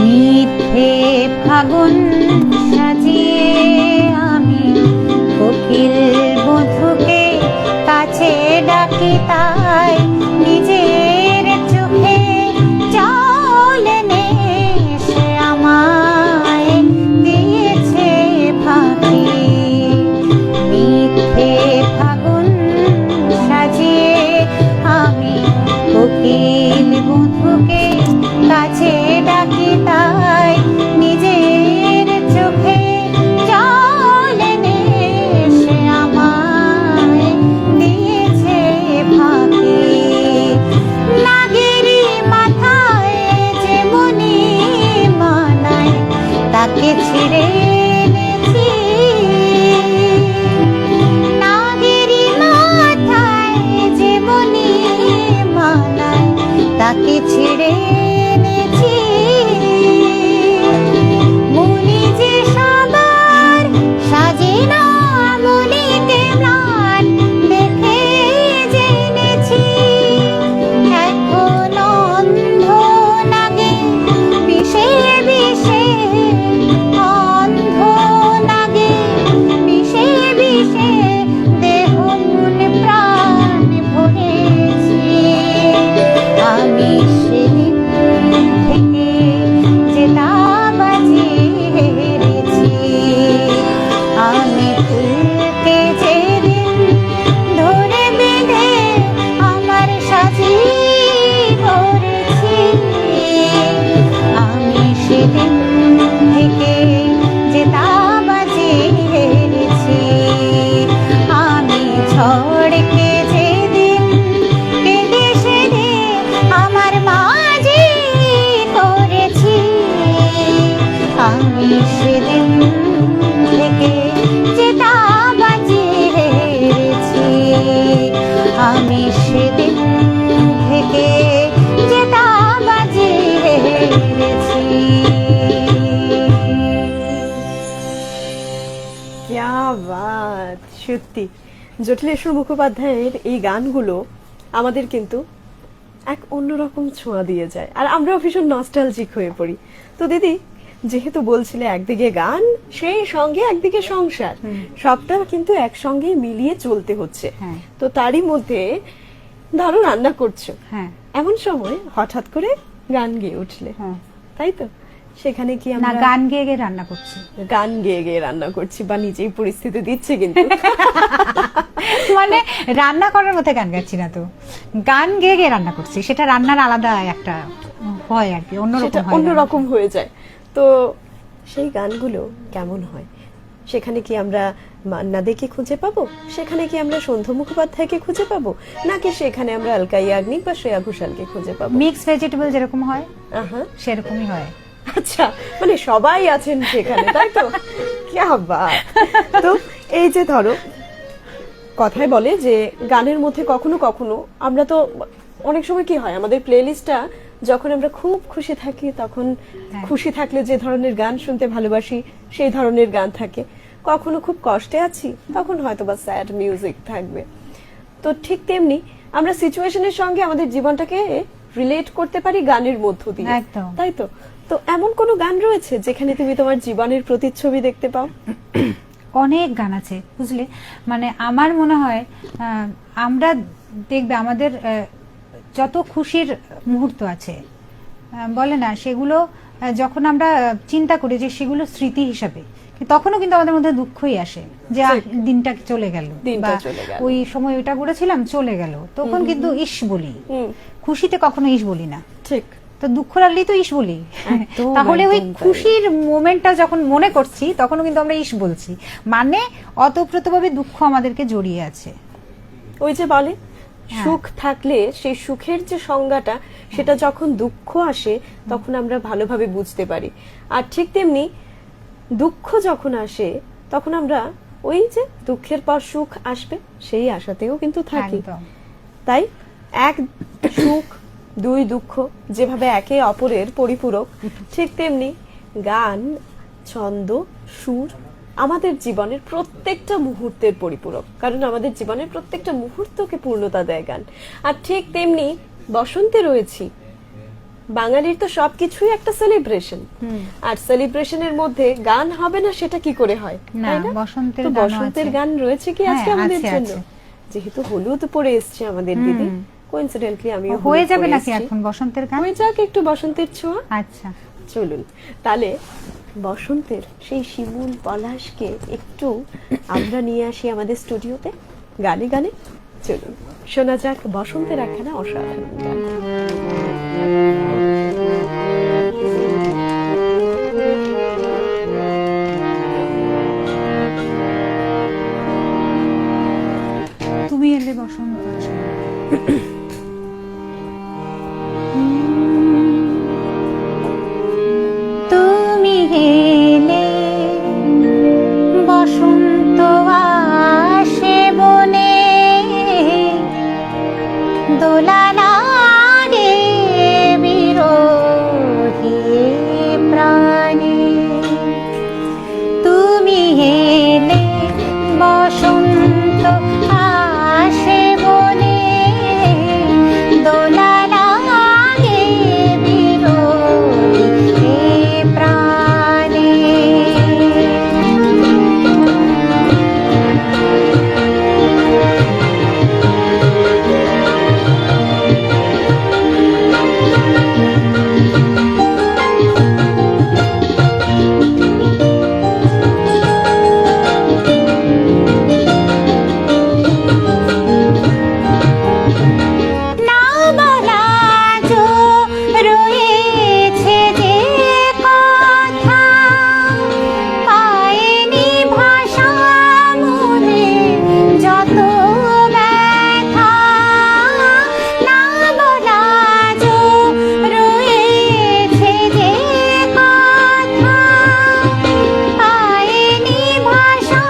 মিথ্যে ফাগুন সাজিয়ে আমি কোকিল বধূকে তাই নিজের চোখে জল এনে সে আমায় দিয়েছে ফাঁকি। নাগেরি মাথায় যেমনি মানায় তাকে ছিঁড়ে এনেছি। নাগেরি মাথায় যেমনি মানায় তাকে ছিঁড়ে এনেছি। মনি যে সবার সাজে না মনিকে ম্লান দেখে জেনেছি। এখন অন্ধ নাগে বিষে বিষে, অন্ধ নাগে বিষে বিষে দেহ মন প্রাণ ভরেছি। আমি সেদিন থেকে যে তাবাজি হেরেছি। আমি ফুলকে যেদিন ধরে বেঁধে আমার সাজি ধরেছি। আমি সেদিন থেকে যে তাবাজি হেরেছি। আমি ঝড়কে যেদিন বেঁধে সেধে আমার মাঝি করেছি। আমি সেদিন থেকে যে তাবাজি হেরেছি। আমি সেদিন থেকে যে তাবাজি হেরেছি। ক্যা বাত! সত্যি জটিলেশ্বর মুখোপাধ্যায়ের এই গানগুলো আমাদের কিন্তু এক অন্যরকম ছোঁয়া দিয়ে যায়, আর আমরাও ভীষণ নস্টালজিক হয়ে পড়ি। তো দিদি, যেহেতু বলছিলে একদিকে গান, সেই সঙ্গে একদিকে সংসার, সবটা কিন্তু একসঙ্গে মিলিয়ে চলতে হচ্ছে। হ্যাঁ। তো তারই মধ্যে ধরো রান্না করছো, হ্যাঁ। এমন সময় হঠাৎ করে গান গেয়ে উঠলে, হ্যাঁ। তাই তো? সেখানে কি না, আমরা গান গেয়ে গেয়ে রান্না করছি। গান গেয়ে গেয়ে রান্না করছি, বা নিজেই পরিস্থিতি দিচ্ছে কিন্তু মানে রান্না করার মধ্যে গান গাচ্ছি না তো, গান গেয়ে গেয়ে রান্না করছি। সেটা রান্নার আলাদা একটা হয় আর কি, সেটা অন্যরকম হয়। অন্যরকম হয়ে যায়। তো সেই গানগুলো কেমন হয়? সেখানে কি আমরা মান্নাদেকে খুঁজে পাবো? সেখানে কি আমরা সন্ধ্যা মুখোপাধ্যায়কে খুঁজে পাবো? নাকি সেখানে আমরা আলকা ইয়াগনিক বা শ্রেয়া ঘোষালকে খুঁজে পাবো? মিক্স ভেজিটেবল যেরকম হয় আহা, সেরকমই হয়। আচ্ছা, মানে সবাই আছেন সেখানে, তাই তো? ক্যা বাত! তো এই যে ধরো, কথায় বলে যে গানের মধ্যে কখনো কখনো আমরা তো অনেক সময় কি হয়, আমাদের প্লেলিস্টটা যখন আমরা খুব খুশি থাকি তখন খুশি থাকলে যে ধরনের গান শুনতে ভালোবাসি সেই ধরনের গান থাকে। কখনো খুব কষ্টে আছি তখন হয়তো বা স্যাড মিউজিক থাকবে। তো ঠিক তেমনি আমরা সিচুয়েশনের সঙ্গে আমাদের জীবনটাকে রিলেট করতে পারি গানের মধ্য দিয়ে, একদম। তাই তো? তো এমন কোন গান রয়েছে যেখানে তুমি তোমার জীবনের প্রতিচ্ছবি দেখতে পাও? অনেক গান আছে বুঝলে, মানে আমার মনে হয় আমরা দেখবে আমাদের যত খুশির মুহূর্ত আছে বলে না, সেগুলো যখন আমরা চিন্তা করি যে সেগুলো স্মৃতি হিসাবে, তখনও কিন্তু আমাদের মধ্যে দুঃখই আসে যে দিনটা চলে গেল, বা ওই সময় ওইটা করেছিলাম চলে গেল, তখন কিন্তু ইস বলি। খুশিতে কখনো ইস বলি না, ঠিক। তো দুঃখ লাগলেই তো ইস বলি। তাহলে ওই খুশির মোমেন্টটা যখন মনে করছি তখনও কিন্তু আমরা ইস বলছি, মানে অতপ্রতভাবে দুঃখ আমাদেরকে জড়িয়ে আছে। ওই যে বলে সুখ থাকলে সেই সুখের যে সংজ্ঞাটা, সেটা যখন দুঃখ আসে তখন আমরা ভালোভাবে বুঝতে পারি। আর ঠিক তেমনি দুঃখ যখন আসে তখন আমরা ওই যে দুঃখের পর সুখ আসবে সেই আশাতেও কিন্তু থাকি। তাই এক সুখ দুই দুঃখ যেভাবে একে অপরের পরিপূরক, ঠিক তেমনি গান, ছন্দ, সুর আমাদের জীবনের প্রত্যেকটা মুহূর্তের পরিপূরক, কারণ আমাদের জীবনের প্রত্যেকটা মুহূর্তকে পূর্ণতা দেয় গান। আর ঠিক তেমনি বসন্তে রয়েছি, বাঙালির তো সবকিছুই একটা সেলিব্রেশন, আর সেলিব্রেশনের মধ্যে গান হবে না সেটা কি করে হয়? তাই না? তো বসন্তের গান রয়েছে কি আজকে আমাদের জন্য? যেহেতু হলুদ পরে এসছে আমাদের দিদি, কোইন্সিডেন্টলি আমি হয়ে যাবে নাকি এখন বসন্তের গান? হয়ে যাক একটু বসন্তের ছোঁয়া। আচ্ছা চলুন তাহলে বসন্তের সেই শিমুল পলাশকে একটু আমরা নিয়ে আসি আমাদের স্টুডিওতে গানে গানে। চলুন শোনা যাক বসন্তের একখানা অসাধারণ গান। এলে বসন্ত আসে বনে, দোলা লাগে বিরোহী প্রাণে। তুমি এলে বসন্ত আসে বনে, দোলা লাগে বিরোহী প্রাণে। না বলা যো রয়েছে যে কথা, পায়নি ভাষা মনে যত ব্যথা। না বলা যো রয়েছে যে কথা, পায়নি ভাষা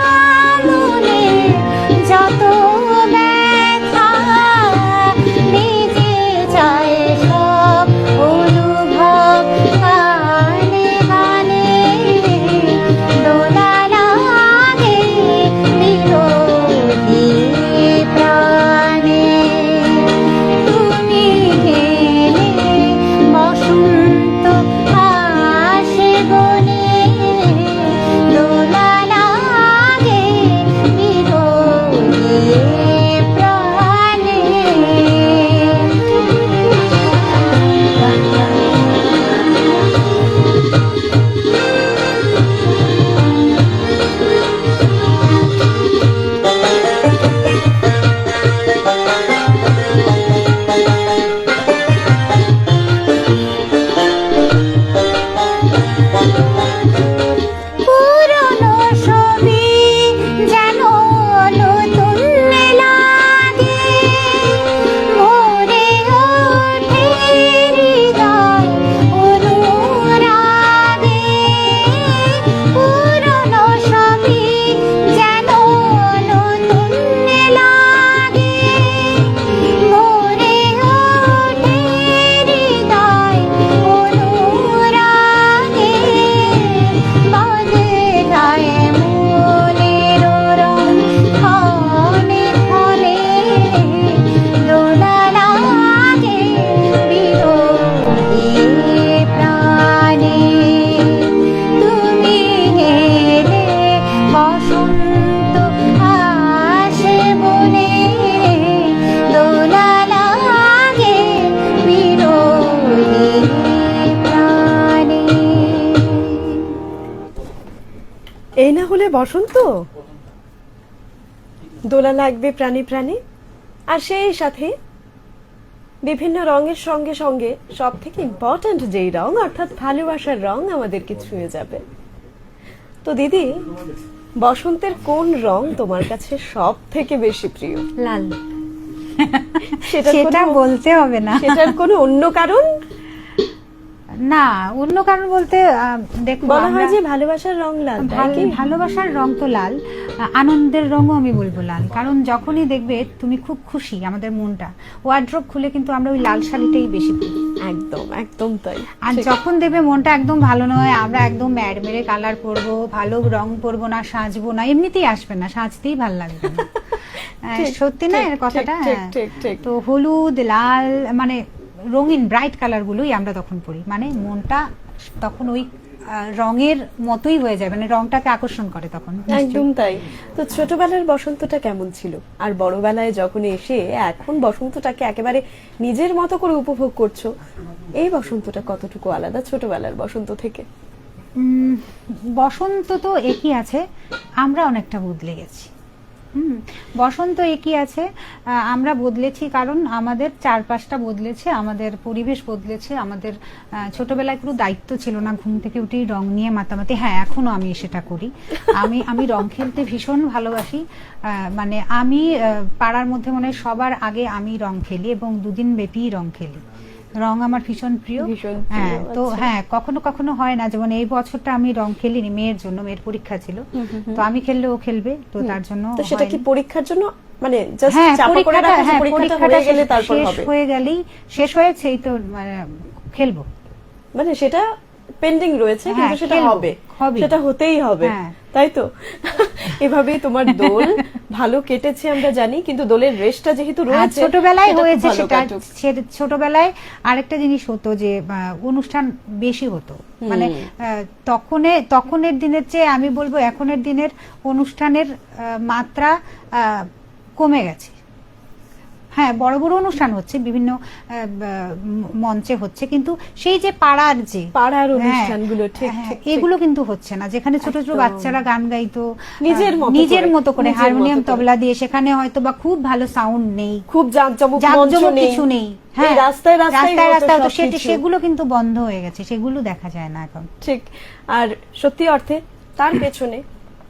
মনে যত ব্যথা। নিজে চায় সব অনুভব গানে গানে, দোলা লাগে বিরোহী প্রাণে। তুমি গেলে বসন্ত আসে বনে, দোলা লাগে বিরোহী প্রাণে। পুরনো ছবি যেন নতুন লাগে, ভরে ওঠে হৃদয় অনুরাগে। পুরনো ছবি যেন নতুন লাগে, ভরে ওঠে হৃদয় অনুরাগে। বদলায় মনের রং ক্ষণে ক্ষণে, দোলা লাগে বিরোহী প্রাণে। তুমি এলে বসন্ত আসে বনে, দোলা লাগে বিরোহী প্রাণে। এই না হলে বসন্ত, দোলা লাগবে প্রাণে প্রাণে। আর সেই সাথে বিভিন্ন রঙের সঙ্গে সঙ্গে সব থেকে ইম্পর্ট্যান্ট যেই রং, অর্থাৎ ভালোবাসার রং আমাদেরকে ছুঁয়ে যাবে। তো দিদি, বসন্তের কোন রং তোমার কাছে সব থেকে বেশি প্রিয়? লাল। সেটার সেটা কোনো- বলতে হবে না। সেটার কোনো অন্য কারণ? না, অন্য কারণ বলতে দেখো, বলা হয় আমরা- যে ভালোবাসার রং লাল, তাই কি? ভালোবাসার রং তো লাল, আনন্দের রঙও আমি বলবো লাল। কারণ যখনই দেখবে তুমি খুব খুশি, আমাদের মনটা ওয়ার্ড্রোব খুলে কিন্তু আমরা ওই লাল শাড়িটাই বেশি পরি। একদম একদম তাই। আর ঠিক। যখন দেখবে মনটা একদম ভালো নয়, আমরা একদম ম্যাড মেরে কালার পরবো, ভালো রং পরবো না, সাজবো না, এমনিতেই আসবে না, সাজতেই ভালো লাগবে না। ঠিক, সত্যি না ঠিক, এর কথাটা? ঠিক, হ্যাঁ। ঠিক, ঠিক। তো হলুদ, লাল, মানে রঙিন ব্রাইট কালার গুলোই আমরা তখন পরি, মানে মনটা তখন ওই রঙের মতোই হয়ে যায়, মানে রংটাকে আকর্ষণ করে তখন। একদম তাই। তো ছোটবেলার বসন্তটা কেমন ছিল, আর বড়বেলায় যখন এসে এখন বসন্তটাকে একেবারে নিজের মতো করে উপভোগ করছো, এই বসন্তটা কতটুকু আলাদা ছোটবেলার বসন্ত থেকে? বসন্ত তো একই আছে, আমরা অনেকটা বদলে গেছি। বসন্ত একই আছে, আমরা বদলেছি কারণ আমাদের চারপাশটা বদলেছে, আমাদের পরিবেশ বদলেছে। আমাদের ছোটবেলায় কোনো দায়িত্ব ছিল না, ঘুম থেকে উঠেই রং নিয়ে মাতামাতি। হ্যাঁ, এখনো আমি সেটা করি। আমি রং খেলতে ভীষণ ভালোবাসি। মানে আমি পাড়ার মধ্যে মনে হয় সবার আগে আমি রং খেলি এবং দুদিন ব্যাপী রং খেলি। রং আমার ভীষণ প্রিয়। ভীষণ হ্যাঁ, প্রিয়, তো আচ্ছা। হ্যাঁ, কখনো কখনো হয় না, যেমন এই বছরটা আমি রং খেলিনি মেয়ের জন্য, মেয়ের পরীক্ষা ছিল, তো আমি খেললে ও খেলবে, তো তার জন্য তো সেটা কি হয়নি। পরীক্ষার জন্য মানে জাস্ট হ্যাঁ, চাপা করে রাখা যে হ্যাঁ, পরীক্ষাটা হয়ে গেলে তারপর শেষ হবে, হয়ে গেলেই, শেষ হয়েছেই তো মানে খেলবো। মানে সেটা পেন্ডিং রয়েছে হ্যাঁ, কিন্তু সেটা খেলবো, হবে, হবে। সেটা হতেই হবে, হ্যাঁ। তাই তো? এভাবেই তোমার দোল ভালো কেটেছে আমরা জানি, কিন্তু দোলের রেশটা যেহেতু আর রয়েছে ছোটবেলায় সেটা খুব হয়েছে ভালো সেটা, কাটুক। ছোটবেলায় আরেকটা জিনিস হতো যে অনুষ্ঠান বেশি হতো, মানে তখনের দিনের চেয়ে আমি বলবো এখনের দিনের অনুষ্ঠানের মাত্রা কমে গেছে। হ্যাঁ, বড় বড় অনুষ্ঠান হচ্ছে, বিভিন্ন মঞ্চে হচ্ছে, কিন্তু সেই যে পাড়ার পাড়ার অনুষ্ঠানগুলো, ঠিক, হ্যাঁ, ঠিক, এগুলো কিন্তু হচ্ছে না, যেখানে ছোট ছোট একদম। বাচ্চারা গান গাইতো নিজের মতো করে, হারমোনিয়াম নিজের মতো করে। তবলা দিয়ে, সেখানে হয়তো বা খুব ভালো সাউন্ড নেই, খুব জাঁকজমক মঞ্চ জাঁকজমক নেই, কিছু নেই। এই হ্যাঁ, রাস্তায় রাস্তায় রাস্তায় হতো তো সবকিছু। সেগুলো কিন্তু বন্ধ হয়ে গেছে, সেগুলো দেখা যায় না এখন। ঠিক। আর সত্যি অর্থে তার পেছনে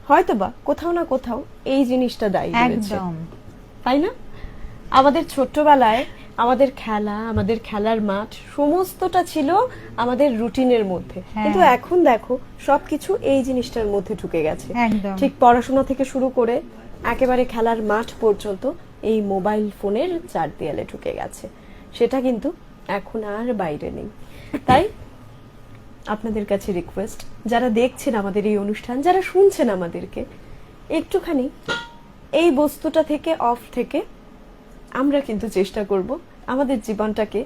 হয়তোবা কোথাও না কোথাও এই জিনিসটা দায়ী রয়েছে, একদম তাই না? আমাদের ছোট্টবেলায় আমাদের খেলা, আমাদের খেলার মাঠ সমস্তটা ছিল আমাদের রুটিনের মধ্যে, হ্যাঁ। কিন্তু এখন দেখো সবকিছু এই জিনিসটার মধ্যে ঢুকে গেছে। একদম। ঠিক পড়াশোনা থেকে শুরু করে একেবারে খেলার মাঠ পর্যন্ত এই মোবাইল ফোনের চার দেয়ালে ঢুকে গেছে, সেটা কিন্তু এখন আর বাইরে নেই। তাই আপনাদের কাছে রিকোয়েস্ট, যারা দেখছেন আমাদের এই অনুষ্ঠান, যারা শুনছেন আমাদেরকে, একটুখানি এই বস্তুটা থেকে অফ থেকে আমরা কিন্তু চেষ্টা করব আমাদের জীবনটাকে,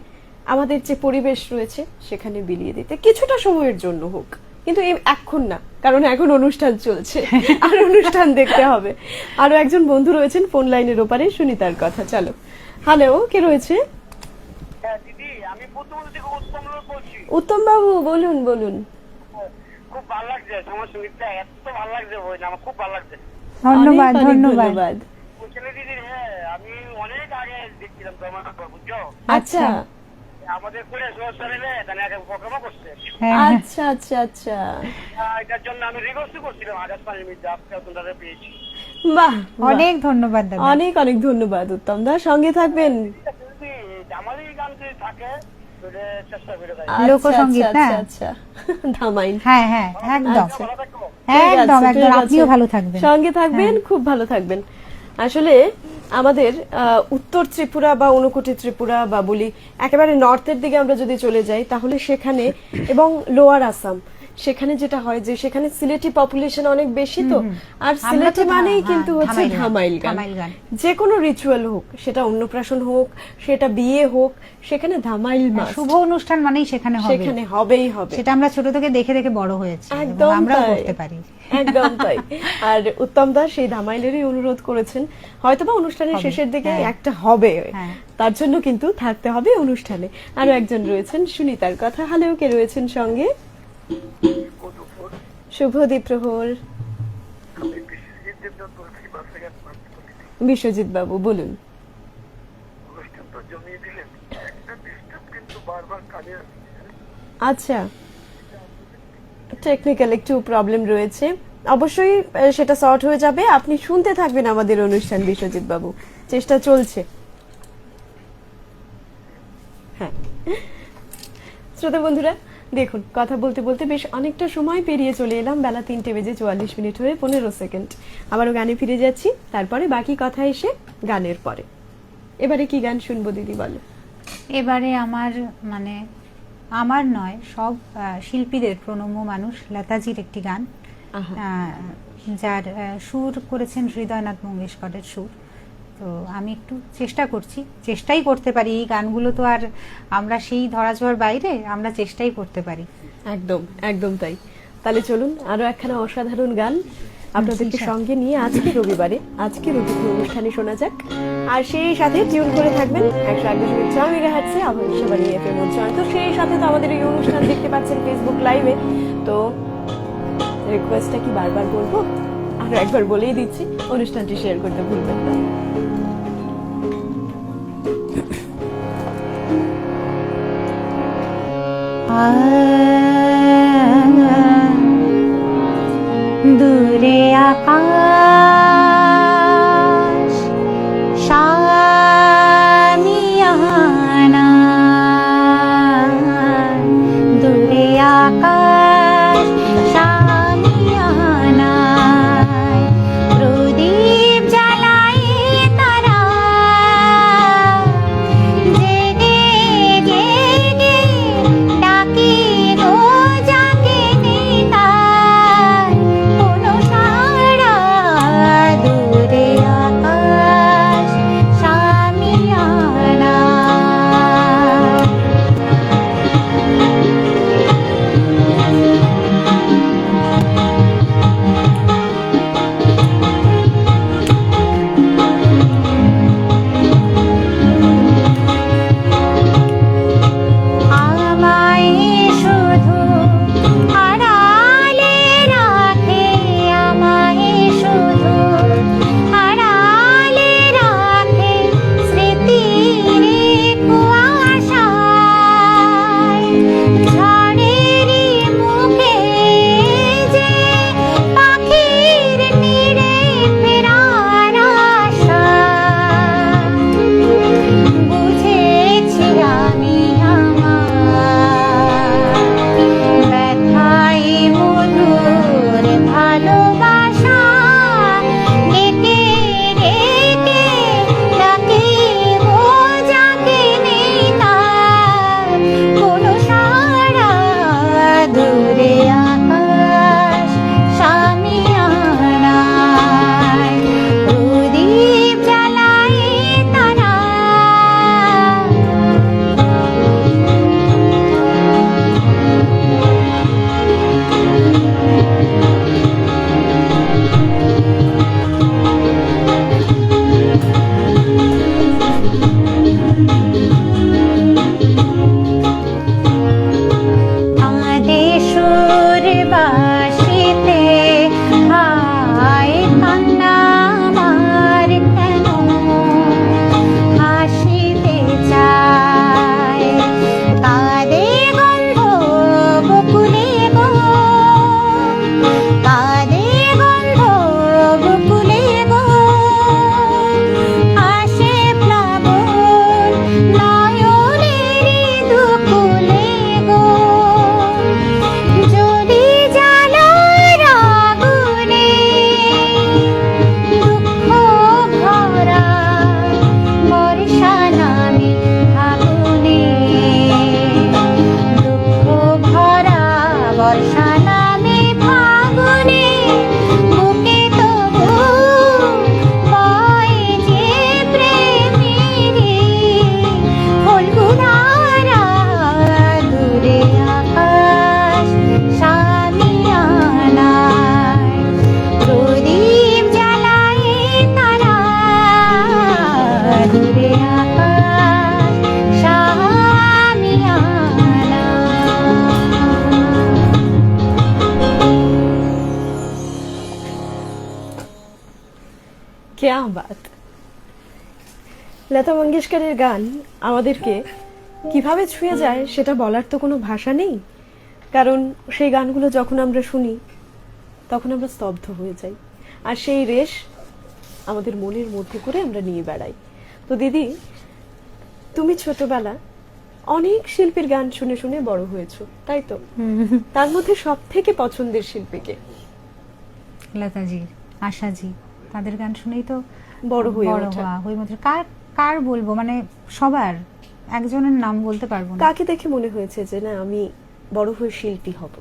আমাদের যে পরিবেশ রয়েছে সেখানে বিলিয়ে দিতে, কিছুটা সময়ের জন্য হোক, কিন্তু এখন না, কারণ এখন অনুষ্ঠান চলছে আর অনুষ্ঠান দেখতে হবে। আরো একজন বন্ধু রয়েছেন ফোন লাইনের ওপারে, শুনি তার কথা। চলো, হ্যালো, কে রয়েছে? হ্যাঁ দিদি, আমি পুতুল থেকে উত্তম লোক বলছি। উত্তম বাবু, বলুন বলুন। খুব ভালো লাগছে তোমার সঙ্গীতটা, এত ভালো লাগছে বই না, আমার খুব ভালো লাগছে। ধন্যবাদ, অনেক অনেক ধন্যবাদ। বুঝলে দিদি, হ্যাঁ আমি অনেক আগে দেখছিলাম তোমার নাটক, বুঝছো? আচ্ছা আমাদের করে চ্যানেলে তাহলে আগে প্রোগ্রামও করছে। হ্যাঁ, আচ্ছা আচ্ছা আচ্ছা, এটার জন্য আমি রিকোয়েস্ট করছিলাম আগাজ পানির মধ্যে, আজকে আপনারা পেয়েছি। বাহ, অনেক ধন্যবাদ দাদা। অনেক অনেক ধন্যবাদ উত্তম দা, সঙ্গে থাকবেন। যদি জামালি গান যদি থাকে তাহলে চেষ্টা করে দেয়। আচ্ছা, লোকসঙ্গীত, আচ্ছা, না? আচ্ছা, ধামাইল। হ্যাঁ হ্যাঁ, একদম আচ্ছা। ভালো থাকো। ঠিক একদম আছে, একদম, ঠিক আছে। আপনিও ভালো থাকবেন। সঙ্গে থাকবেন, খুব ভালো থাকবেন। আসলে আমাদের উত্তর ত্রিপুরা বা ঊনকোটি ত্রিপুরা বা বলি একেবারে নর্থের দিকে আমরা যদি চলে যাই, তাহলে সেখানে এবং লোয়ার আসাম, সেখানে যেটা হয় যে সেখানে সিলেটি পপুলেশন অনেক বেশি, তো আর আমরা সিলেটি তো মানেই হ্যাঁ, কিন্তু হচ্ছে ধামাইল গান। ধামাইল গান। যে কোনো রিচুয়াল হোক, সেটা অন্নপ্রাশন হোক, সেটা বিয়ে হোক, সেখানে ধামাইল মাস্ট, শুভ অনুষ্ঠান মানেই সেখানে হবে, সেখানে হবেই হবে। সেটা আমরা ছোট থেকে দেখে দেখে বড় হয়েছি, এবং একদম আমরাও তাই। করতে পারি। একদম তাই। আর উত্তম দা সেই ধামাইলেরই অনুরোধ করেছেন, হয়তোবা অনুষ্ঠানের হবে, শেষের দিকে হ্যাঁ। একটা হবে, হ্যাঁ। তার জন্য কিন্তু থাকতে হবে অনুষ্ঠানে। আরো একজন রয়েছেন, শুনি তার কথা। হ্যালো, কে রয়েছেন সঙ্গে? শুভ দ্বীপ্রহর। বিশ্বজিৎ বাবু, বলুন। আচ্ছা, টেকনিক্যাল একটু প্রবলেম রয়েছে, অবশ্যই সেটা সর্ট হয়ে যাবে। আপনি শুনতে থাকবেন আমাদের অনুষ্ঠান বিশ্বজিৎ বাবু, চেষ্টা চলছে। হ্যাঁ, শ্রোতা বন্ধুরা, দেখুন কথা বলতে বলতে বেশ অনেকটা সময় পেরিয়ে চলে এলাম, বেলা 3:44 হয়ে 15 সেকেন্ড। আবারও গানে ফিরে যাচ্ছি, তারপরে বাকি কথা এসে গানের পরে। এবারে কি গান শুনবো দিদি, বলো। এবারে মানে আমার নয়, সব শিল্পীদের প্রণম্য মানুষ লতাজির একটি গান, আহা। যার সুর করেছেন হৃদয়নাথ মঙ্গেশকরের সুর। তো আমি একটু চেষ্টাই করতে পারি, এই গানগুলো তো আর আমরা সেই ধরাছোঁয়ার বাইরে, আমরা চেষ্টাই করতে পারি। একদম একদম তাই। তাহলে চলুন আরো একখানা অসাধারণ গান আপনাদেরকে সঙ্গে নিয়ে আজকে রবিবারে, আজকের অতিথি অনুষ্ঠানে শোনা যাক। আর সেই সাথে টিউন করে থাকবেন 101.4 মেগাহার্টজে আবহাওয়া এফএম উচ্চারণ। তো সেই সাথে তো আমাদের এই অনুষ্ঠান দেখতে পাচ্ছেন ফেসবুক লাইভে। তো রিকোয়েস্টটা কি বারবার বলবো? আরো একবার বলেই দিচ্ছি, অনুষ্ঠানটি শেয়ার করতে ভুলবেন না। দূরে আকাশ শামিয়ানা শামিয়ানায় প্রদীপ জ্বালায় তারা জেগে জেগে ডাকে গো জাগে নিতাই কোনো সারা দূরে আকাশ শামিয়ানা। আমায় শুধু আড়ালে রাখে, আমায় শুধু আড়ালে রাখে স্মৃতির কুয়াশায়। ঝড়ের মুখে যে পাখির নিরে ফেরার আশা বুঝেছি আমি ব্যথায় মধুর ভালোবাসা ডেকে ডেকে ডাকে গো জাগে নিতাই কোনো সারা দূরে আকাশ শামিয়ানায় প্রদীপ জ্বালায় তারা আদেশুর বাসিতে হায় কান্না আমার কেন হাসিতে চায় কাঁদে গন্ধ বকুলে গো কাঁদে গন্ধ বকুলে গো আসে প্লাবন নয়নের দুকুলে গো যদি জানার আগুনে দুঃখ ভরা বর্ষা নামে ফাগুনে দুঃখ ভরা বর্ষা নামে ফাগুনে বুকে তবু বয় যে প্রেমেরই ফল্গুধারা দূরে আকাশ শামিয়ানায় প্রদীপ জ্বালায় তারা দূরে আকাশ শামিয়ানা। क्या बात। লতা মঙ্গেশকরের গান আমাদেরকে কিভাবে ছুঁয়ে যায় সেটা বলার তো কোনো ভাষা নেই, কারণ সেই গানগুলো যখন আমরা শুনি তখন আমরা স্তব্ধ হয়ে যাই, আর সেই রেশ আমাদের মনের মধ্যে করে আমরা নিয়ে বেড়াই। তো দিদি, তুমি ছোটবেলা অনেক শিল্পীর গান শুনে শুনে বড় হয়েছো, তাই তো? তার মধ্যে সব থেকে পছন্দের শিল্পীকে? লতাজি, আশাজি, তাদের গান শুনেই তো বড় হয়ে বড় ওঠা। হওয়া হয়ে ওঠা। কার কার বলবো, মানে সবার, একজনের নাম বলতে পারবো না। কাকে দেখে মনে হয়েছে যে না আমি বড় হয়ে শিল্পী হব?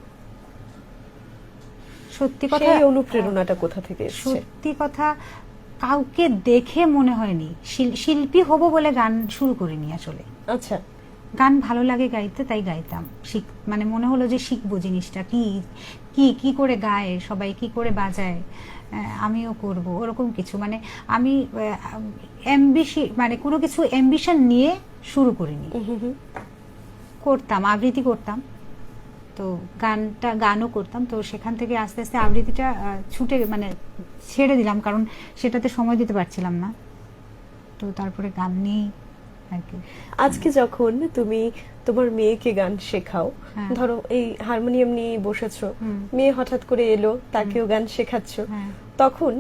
সত্যি কথা, সেই অনুপ্রেরণাটা কোথা থেকে এসেছে? সত্যি কথা, কাউকে দেখে মনে হয়নি শিল্পী হব বলে গান শুরু করিনি আসলে। আচ্ছা, গান ভালো লাগে গাইতে, তাই গাইতাম। মানে মনে হলো যে শিখবো জিনিসটা কি কি কি করে গায় সবাই, কি করে বাজায়, আমিও করব ওরকম কিছু। মানে আমি মানে কোনো কিছু অ্যাম্বিশন নিয়ে শুরু করিনি। করতাম, আবৃত্তি করতাম, তো গানও করতাম। তো সেখান থেকে আস্তে আস্তে আবৃত্তিটা ছুটে মানে ছেড়ে দিলাম, কারণ সেটাতে সময় দিতে পারছিলাম না। তো তারপরে গান নিয়েই আর কি। আজকে যখন তুমি তোমার মেয়েকে গান শেখাও, ধরো এই হারমোনিয়াম নিয়ে বসেছো, মেয়ে হঠাৎ করে এলো, তাকেও গান শেখাচ্ছ, তখন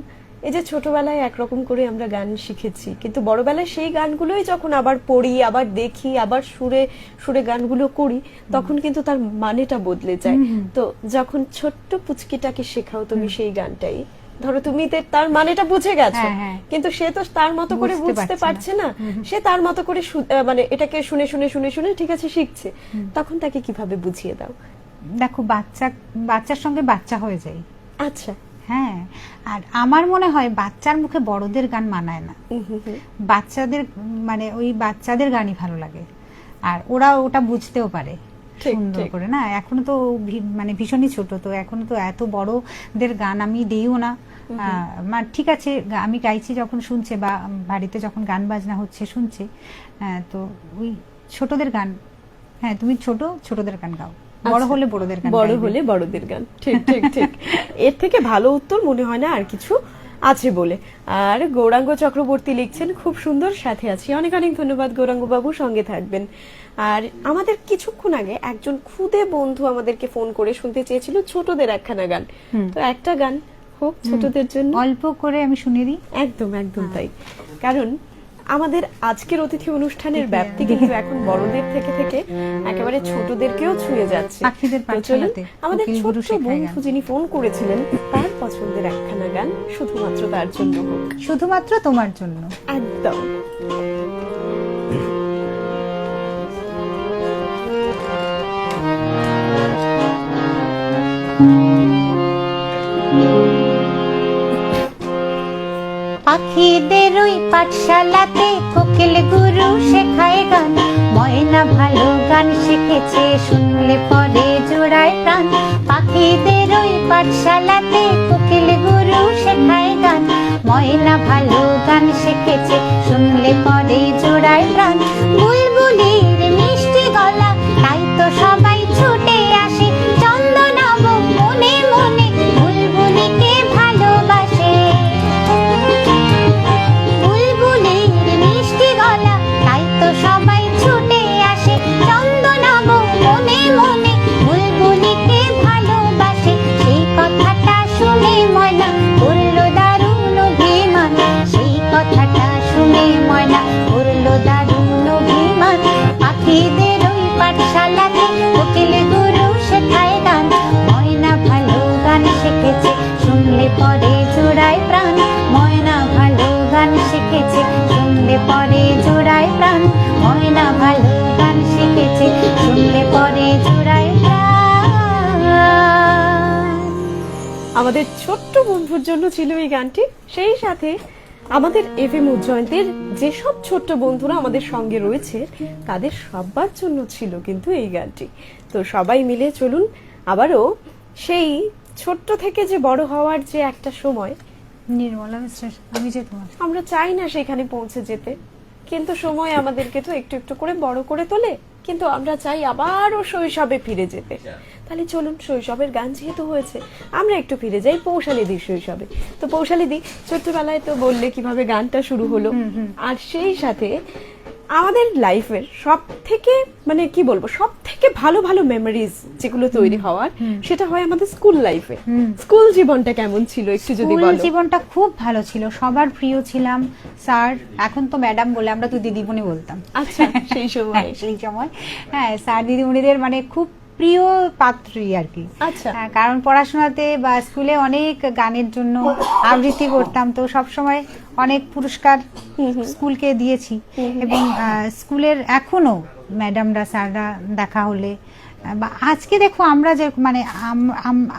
এই যে ছোটবেলায় একরকম করে আমরা গান শিখেছি, কিন্তু বড়বেলায় সেই গানগুলোই যখন আবার পড়ি, আবার দেখি, আবার সুরে সুরে গানগুলো করি, তখন কিন্তু তার মানেটা বদলে যায়। তো যখন ছোট্ট পুচকিটাকে শেখাও তুমি সেই গানটাই, ধরো তুমি তার মানেটা বুঝে গেছো, কিন্তু সে তো তার মতো করে বুঝতে পারছে না, সে তার মতো করে মানে এটাকে শুনে শুনে শুনে শুনে ঠিক আছে শিখছে, তখন তাকে কিভাবে বুঝিয়ে দাও? দেখো, বাচ্চার সঙ্গে বাচ্চা হয়ে যায়। আচ্ছা। হ্যাঁ, আর আমার মনে হয় বাচ্চার মুখে বড়দের গান মানায় না, বাচ্চাদের মানে ওই বাচ্চাদের গানই ভালো লাগে, আর ওরা ওটা বুঝতেও পারে সুন্দর করে। না এখনো তো মানে ভীষণই ছোট, তো এখনো তো এত বড়দের গান আমি দিইও না। ঠিক আছে, আমি গাইছি যখন শুনছে, বা বাড়িতে যখন গান বাজনা হচ্ছে শুনছে, তো ওই ছোটদের গান, হ্যাঁ তুমি ছোটদের গান গাও, বড় হলে বড়দের গান, বড় হলে বড়দের গান। ঠিক ঠিক ঠিক। এর থেকে ভালো উত্তর মনে হয় না আর কিছু আছে বলে। আর গৌরাঙ্গ চক্রবর্তী লিখছেন, খুব সুন্দর, সাথে আছি। অনেক অনেক ধন্যবাদ গৌরাঙ্গ বাবু, সঙ্গে থাকবেন। আর আমাদের কিছুক্ষণ আগে একজন খুদে বন্ধু আমাদেরকে ফোন করে শুনতে চেয়েছিল ছোটদের একখানা গান, তো একটা গান হোক ছোটদের জন্য, অল্প করে আমি শুনিয়ে দিই। একদম একদম তাই, কারণ আমাদের আজকের অতিথি অনুষ্ঠানের ব্যাপ্তি কিন্তু এখন বড়দের থেকে থেকে একেবারে ছোটদেরকেও ছুঁয়ে যাচ্ছে। আমাদের ছোট্ট বন্ধু যিনি ফোন করেছিলেন, তার পছন্দের একখানা গান শুধুমাত্র তার জন্য হোক, শুধুমাত্র তোমার জন্য। একদম। পাখিদের ওই পাঠশালাতে কোকিল গুরু শেখায় গান, ময়না ভালো গান শিখেছে, শুনলে পরে জোড়ায় প্রাণ। পাখিদের ওই পাঠশালাতে কোকিল গুরু শেখায় গান, ময়না ভালো গান শিখেছে, শুনলে পরে জোড়ায় প্রাণ। বুলবুলির মিষ্টি গলা, তাই তো সবাই ছুটে আসে, চন্দনাব মনে মনে বুলবুলিকে ভালোবাসে। বুলবুলির মিষ্টি গলা, তাই তো সবাই ছুটে আসে, চন্দনাব মনে মনে বুলবুলিকে ভালোবাসে। সেই কথাটা শুনে ময়না করলো দারুণ অভিমান, সেই কথাটা শুনে ময়না করলো দারুণ অভিমান। পাখিদের ওই পাঠশালাতে কোকিল গুরু শেখায় গান, ময়না ভালো গান শিখেছে, শুনলে পরে জোড়ায় প্রাণ। ময়না ভালো গান শিখেছে, শুনলে পরে জোড়ায় প্রাণ। ময়না ভালো গান শিখেছে, শুনলে পরে জোড়ায় প্রাণ। আমাদের ছোট্ট বন্ধুর জন্য ছিল এই গানটি, সেই সাথে আমাদের এফএম উজ্জয়ন্তের যেসব ছোট্ট বন্ধুরা আমাদের সঙ্গে রয়েছে তাদের সবার জন্য ছিল কিন্তু এই গানটি। তো সবাই মিলে চলুন আবারও সেই ছোট্ট থেকে যে বড় হওয়ার যে একটা সময়, নির্মলা মিশ্র, আমি যে তোমার, আমরা চাই না সেখানে পৌঁছে যেতে, কিন্তু সময় আমাদেরকে তো একটু একটু করে বড় করে তোলে, কিন্তু আমরা চাই আবারও শৈশবে ফিরে যেতে। তাহলে চলুন, শৈশবের গান যেহেতু হয়েছে, আমরা একটু ফিরে যাই পৌশালীদির শৈশবে। তো পৌশালীদি, ছোট্টবেলায় তো বললে কিভাবে গানটা শুরু হলো, আর সেই সাথে আমাদের লাইফের সব থেকে মানে কি বলবো, সব থেকে ভালো ভালো মেমোরিজ যেগুলো তৈরি হওয়ার, সেটা হয় আমাদের স্কুল লাইফে। স্কুল জীবনটা কেমন ছিল একটু যদি বলো। স্কুল জীবনটা খুব ভালো ছিল, সবার প্রিয় ছিলাম। স্যার, এখন তো ম্যাডাম বলে, আমরা তো দিদিমণি বলতাম। আচ্ছা, সেই সময় সেই সময় হ্যাঁ, স্যার দিদিমণিদের মানে খুব প্রিয় পাত্রী আর কি। আচ্ছা, কারণ পড়াশোনাতে বা স্কুলে অনেক গানের জন্য আবৃত্তি করতাম, তো সব সময় অনেক পুরস্কার স্কুলকে দিয়েছি। এবং স্কুলের এখনো ম্যাডামরা স্যাররা দেখা হলে বা আজকে দেখো আমরা যে মানে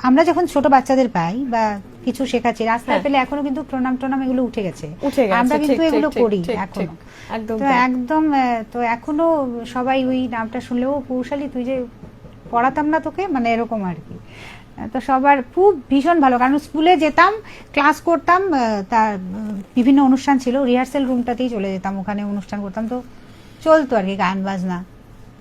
আমরা যখন ছোট বাচ্চাদের পাই বা কিছু শেখাচ্ছি রাস্তায় পেলে, এখনো কিন্তু প্রণাম টনাম এগুলো উঠে গেছে, আমরা কিন্তু এগুলো করি এখনো। তো একদম, তো এখনো সবাই ওই নামটা শুনলেও, কৌশালী তুই যে পড়াতাম না তোকে, মানে এরকম আর কি। তো সবার খুব ভীষণ ভালো, কারণ স্কুলে যেতাম, ক্লাস করতাম, তার বিভিন্ন অনুষ্ঠান ছিল, রিহার্সেল রুমটাতেই চলে যেতাম, ওখানে অনুষ্ঠান করতাম, তো চলতো আর কি গান বাজনা,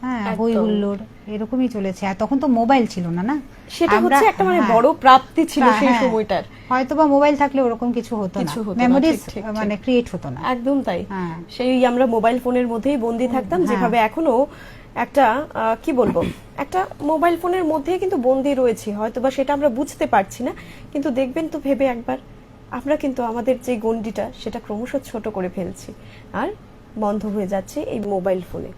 হ্যাঁ, হই হুল্লোড় এরকমই চলেছে। আর তখন তো মোবাইল ছিল না, না সেটা হচ্ছে একটা মানে বড় প্রাপ্তি ছিল সেই সময়টার। হয়তো বা মোবাইল থাকলে ওরকম কিছু হতো না, মেমোরিজ মানে ক্রিয়েট হতো না। একদম তাই, সেই আমরা মোবাইল ফোনের মধ্যেই বন্দি থাকতাম, যেভাবে এখনো একটা কি বলবো, একটা মোবাইল ফোনের মধ্যে কিন্তু বন্দি রয়েছে, হয়তো বা সেটা আমরা বুঝতে পারছি না, কিন্তু দেখবেন তো ভেবে একবার আমরা কিন্তু আমাদের যে গণ্ডিটা সেটা ক্রমশ ছোট করে ফেলছি, আর বন্ধ হয়ে যাচ্ছে এই মোবাইল ফোনে।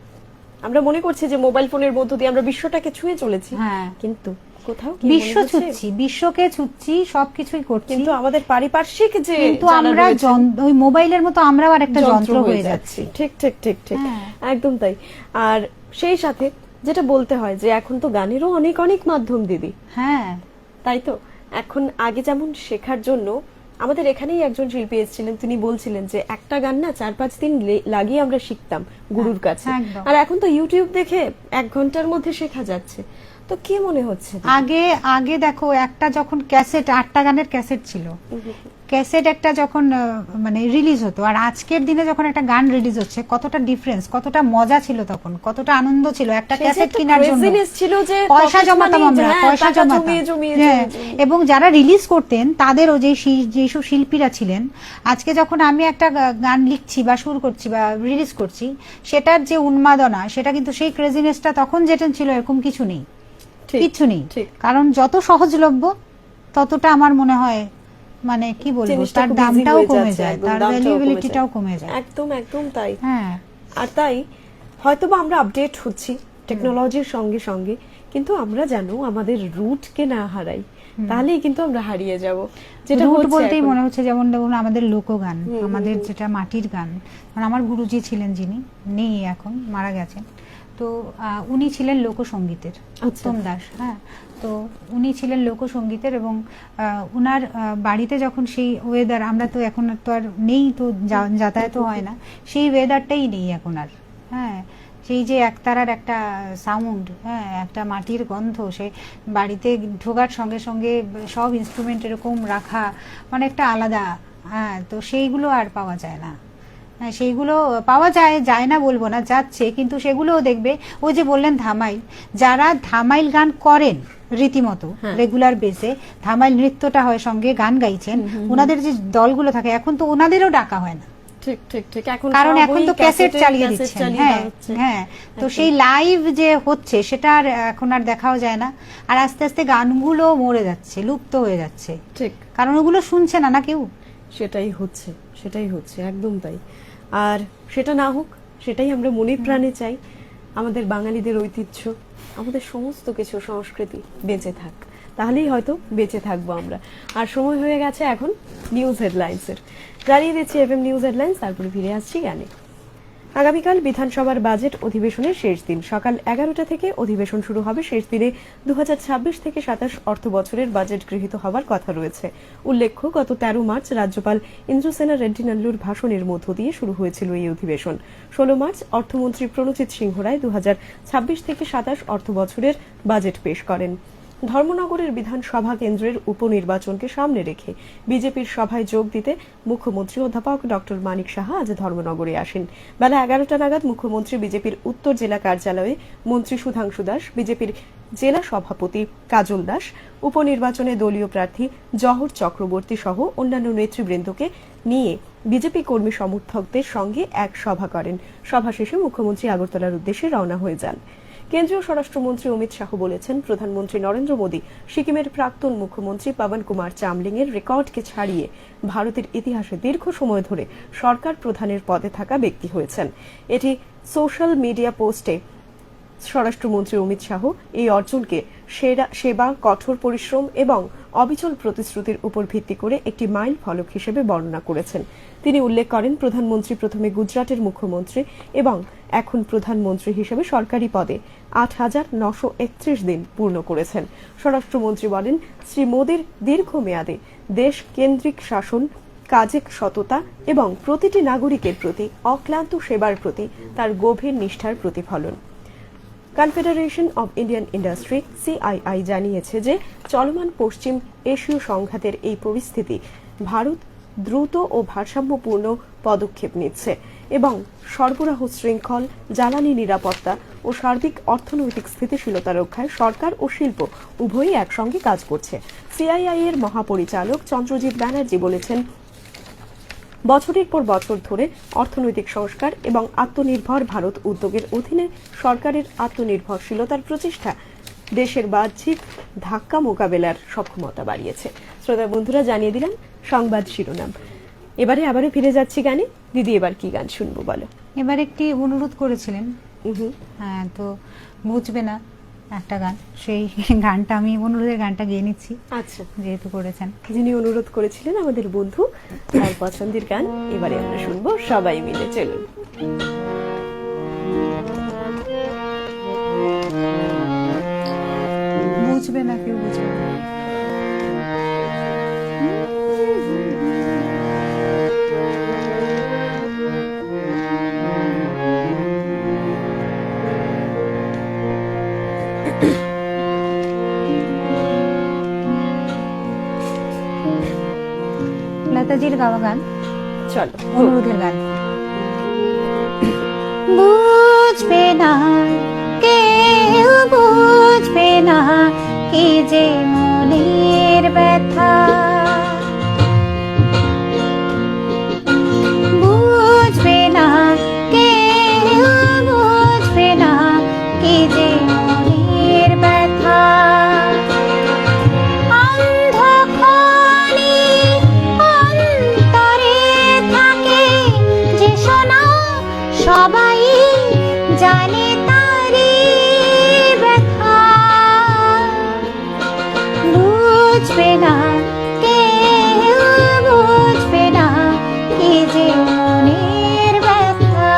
আমরা মনে করছি যে মোবাইল ফোনের মধ্য দিয়ে আমরা বিশ্বটাকে ছুঁয়ে চলেছি, হ্যাঁ। কিন্তু কোথাও কি বিশ্ব মনে হচ্ছে? ছুটছি, বিশ্বকে ছুটছি, সবকিছুই করছি, কিন্তু আমাদের পারিপার্শ্বিক যে কিন্তু যারা আমরা রয়েছেন, ওই মোবাইলের মতো আমরাও আর একটা যন্ত্র হয়ে যাচ্ছি। ঠিক ঠিক ঠিক ঠিক, হ্যাঁ। একদম তাই। আর সেই সাথে যেটা বলতে হয় যে এখন তো গানেরও অনেক অনেক মাধ্যম দিদি, হ্যাঁ, তাই তো। এখন আগে যেমন শেখার জন্য আমাদের এখানেই একজন শিল্পী এসেছিলেন, তিনি বলছিলেন যে একটা গান না 4-5 দিন লাগিয়ে আমরা শিখতাম গুরুর কাছে, একদম। আর এখন তো ইউটিউব দেখে 1 ঘন্টার মধ্যে শেখা যাচ্ছে। তো কি মনে হচ্ছে? আগে আগে দেখো, একটা যখন ক্যাসেট, 8টা গানের ক্যাসেট ছিল, ক্যাসেট একটা যখন মানে রিলিজ হতো, আর আজকের দিনে যখন একটা গান রিলিজ হচ্ছে, কতটা ডিফারেন্স, কতটা মজা ছিল তখন, কতটা আনন্দ ছিল একটা সেই যে ক্যাসেট একটা কেনার জন্য। craziness ছিল যে পয়সা pocket জমাতাম money, আমরা, হ্যাঁ, পয়সা টাকা জমাতাম, জমিয়ে জমিয়ে হ্যাঁ। জমিয়ে। এবং যারা রিলিজ করতেন তাদেরও যেসব শিল্পীরা ছিলেন, আজকে যখন আমি একটা গান লিখছি বা সুর করছি বা রিলিজ করছি, সেটার যে উন্মাদনা, সেটা কিন্তু সেই ক্রেজিনেসটা তখন যেটা ছিল এরকম কিছু নেই, ঠিক, কিছু নেই। ঠিক। কারণ যত সহজলভ্য ততটা আমার মনে হয়, মানে কি বলবো, জিনিসটা তার খুব দামটাও easy হয়ে কমে যাচ্ছে, যায়, একদম তার দামটাও কমে ভ্যালুয়েবিলিটিটাও যায়। কমে যায়। একদম একদম তাই। হ্যাঁ, আর তাই হয়তোবা আমরা আপডেট হচ্ছি টেকনোলজির সঙ্গে সঙ্গে, কিন্তু আমরা যেন আমাদের রুটকে না হারাই, তাহলেই কিন্তু আমরা হারিয়ে যাব। যেটা রুট হচ্ছে বলতেই এখন। মনে হচ্ছে যেমন ধরুন আমাদের লোকগান, আমাদের যেটা মাটির গান, মানে আমার গুরুজি ছিলেন, যিনি নেই এখন, মারা গেছেন, তো উনি ছিলেন লোকসঙ্গীতের, উত্তম দাস। হ্যাঁ, তো উনি ছিলেন লোকসঙ্গীতের, এবং উনার বাড়িতে যখন সেই ওয়েদার, আমরা তো এখন তো আর নেই, তো যাতায়াতও হয় না, সেই ওয়েদারটাই নেই এখন আর। হ্যাঁ, সেই যে একতারার একটা সাউন্ড, হ্যাঁ, একটা মাটির গন্ধ, সে বাড়িতে ঢোকার সঙ্গে সঙ্গে সব ইনস্ট্রুমেন্ট এরকম রাখা, মানে একটা আলাদা। হ্যাঁ, তো সেইগুলো আর পাওয়া যায় না। হ্যাঁ, সেইগুলো পাওয়া যায় না বলবো না, যাচ্ছে, কিন্তু সেগুলোও দেখবে, ওই যে বললেন ধামাইল, যারা ধামাইল গান করেন রীতিমতো রেগুলার বেসে, ধামাইল নৃত্যটা হয়, সঙ্গে গান গাইছেন, ওনাদের যে দলগুলো থাকে, এখন তো ওনাদেরও ডাকা হয় না, ঠিক ঠিক ঠিক। এখন কারণ সবই এখন তো ক্যাসেট চালিয়ে ক্যাসেট দিচ্ছেন। চালিয়ে হ্যাঁ, দেওয়া হচ্ছে। হ্যাঁ, তো সেই লাইভ যে হচ্ছে সেটা আর এখন আর দেখাও যায় না, আর আস্তে আস্তে গানগুলো মরে যাচ্ছে, লুপ্ত হয়ে যাচ্ছে, ঠিক, কারণ ওগুলো শুনছে না না কেউ। সেটাই হচ্ছে একদম তাই। আর সেটা না হোক, সেটাই আমরা মনে প্রাণে চাই। আমাদের বাঙালিদের ঐতিহ্য, আমাদের সমস্ত কিছু সংস্কৃতি বেঁচে থাক, তাহলেই হয়তো বেঁচে থাকবো আমরা। আর সময় হয়ে গেছে এখন নিউজ হেডলাইন্সের। জানিয়ে দিচ্ছি এফএম নিউজ হেডলাইন্স, তারপরে ফিরে আসছি গানে। আগামীকাল বিধানসভার বাজেট অধিবেশনের শেষ দিন, সকাল 11টা থেকে অধিবেশন শুরু হবে। শেষ দিনে 2026 থেকে 27 অর্থ বছরের বাজেট গৃহীত হবার কথা রয়েছে। উল্লেখ্য, গত 13 মার্চ রাজ্যপাল ইন্দ্রসেনা রেড্ডি নাল্লুর ভাষণের মধ্য দিয়ে শুরু হয়েছিল এই অধিবেশন। 16 মার্চ অর্থমন্ত্রী প্রণজিৎ সিংহ রায় 2026 থেকে 27 অর্থ বছরের বাজেট পেশ করেন। ধর্মনগরের বিধানসভা কেন্দ্রের উপনির্বাচনকে সামনে রেখে বিজেপির সভায় যোগ দিতে মুখ্যমন্ত্রী অধ্যাপক ডক্টর মানিক সাহা আজ ধর্মনগরে আসেন। বেলা 11টা নাগাদ মুখ্যমন্ত্রী বিজেপির উত্তর জেলা কার্যালয়ে মন্ত্রী সুধাংশু দাস, বিজেপির জেলা সভাপতি কাজল দাস, উপনির্বাচনে দলীয় প্রার্থী জহর চক্রবর্তী সহ অন্যান্য নেতৃবৃন্দকে নিয়ে বিজেপি কর্মী সমর্থকদের সঙ্গে এক সভা করেন। সভা শেষে মুখ্যমন্ত্রী আগরতলার উদ্দেশ্যে রওনা হয়ে যান। কেন্দ্রীয় স্বরাষ্ট্রমন্ত্রী অমিত শাহ বলেছেন, প্রধানমন্ত্রী নরেন্দ্র মোদী সিকিমের প্রাক্তন মুখ্যমন্ত্রী পবন কুমার চামলিং এর রেকর্ডকে ছাড়িয়ে ভারতের ইতিহাসে দীর্ঘ সময় ধরে সরকার প্রধানের পদে থাকা ব্যক্তি হয়েছেন। এটি সোশ্যাল মিডিয়া পোস্টে স্বরাষ্ট্রমন্ত্রী অমিত শাহ এই অর্জনকে সেবা, কঠোর পরিশ্রম এবং অবিচল প্রতিশ্রুতির উপর ভিত্তি করে একটি মাইল ফলক হিসেবে বর্ণনা করেছেন। তিনি উল্লেখ করেন, প্রধানমন্ত্রী প্রথমে গুজরাটের মুখ্যমন্ত্রী এবং এখন প্রধানমন্ত্রী হিসেবে সরকারি পদে 8,931 দিন পূর্ণ করেছেন। স্বরাষ্ট্রমন্ত্রী বলেন, শ্রী মোদীর দীর্ঘমেয়াদে দেশ কেন্দ্রিক শাসন, কাজে সততা এবং প্রতিটি নাগরিকের প্রতি অক্লান্ত সেবার প্রতি তার গভীর নিষ্ঠার প্রতিফলন। Confederation of Indian industry CII জানিয়েছে যে চলমান পশ্চিম এশীয় সংঘাতের এই পরিস্থিতি ভারত দ্রুত ও ভারসাম্যপূর্ণ পদক্ষেপ নিচ্ছে এবং সরবরাহ শৃঙ্খল, জ্বালানি নিরাপত্তা ও সার্বিক অর্থনৈতিক স্থিতিশীলতা রক্ষায় সরকার ও শিল্প উভয়ই একসঙ্গে কাজ করছে। সিআইআই এর মহাপরিচালক চন্দ্রজিৎ ব্যানার্জি বলেছেন, বছরের পর বছর ধরে অর্থনৈতিক সংস্কার এবং আত্মনির্ভর ভারত উদ্যোগের অধীনে সরকারের আত্মনির্ভরশীলতার প্রচেষ্টা দেশের বাহ্যিক ধাক্কা মোকাবেলার সক্ষমতা বাড়িয়েছে। শ্রোতা বন্ধুরা, জানিয়ে দিলাম সংবাদ শিরোনাম। এবারে আবারও ফিরে যাচ্ছি গানে। দিদি এবার কি গান শুনবো বলো? এবার একটি অনুরোধ করেছিলেন, হুম। হ্যাঁ, তো বুঝবে না একটা গান, সেই গানটা আমি অনুরোধের গানটা গেয়ে নিচ্ছি আচ্ছা, যেহেতু করেছেন। যিনি অনুরোধ করেছিলেন আমাদের বন্ধু, তার পছন্দের গান এবারে আমরা শুনবো সবাই মিলে। চলুন। বুঝবে না, কেউ বুঝবে না। লতাজির গাওয়া গান, চলো। অনুরোধের গান। বুঝবে না, কেউ বুঝবে না, কি যে মনের ব্যথা। বুঝবে না, কেউ বুঝবে না, কি যে মনের ব্যথা। অন্ধকারে অন্তরে থাকে যে সোনা, সবাই জানে তারি ব্যথা। বুঝবে না, কেউ বুঝবে না, কি যে মনের ব্যথা।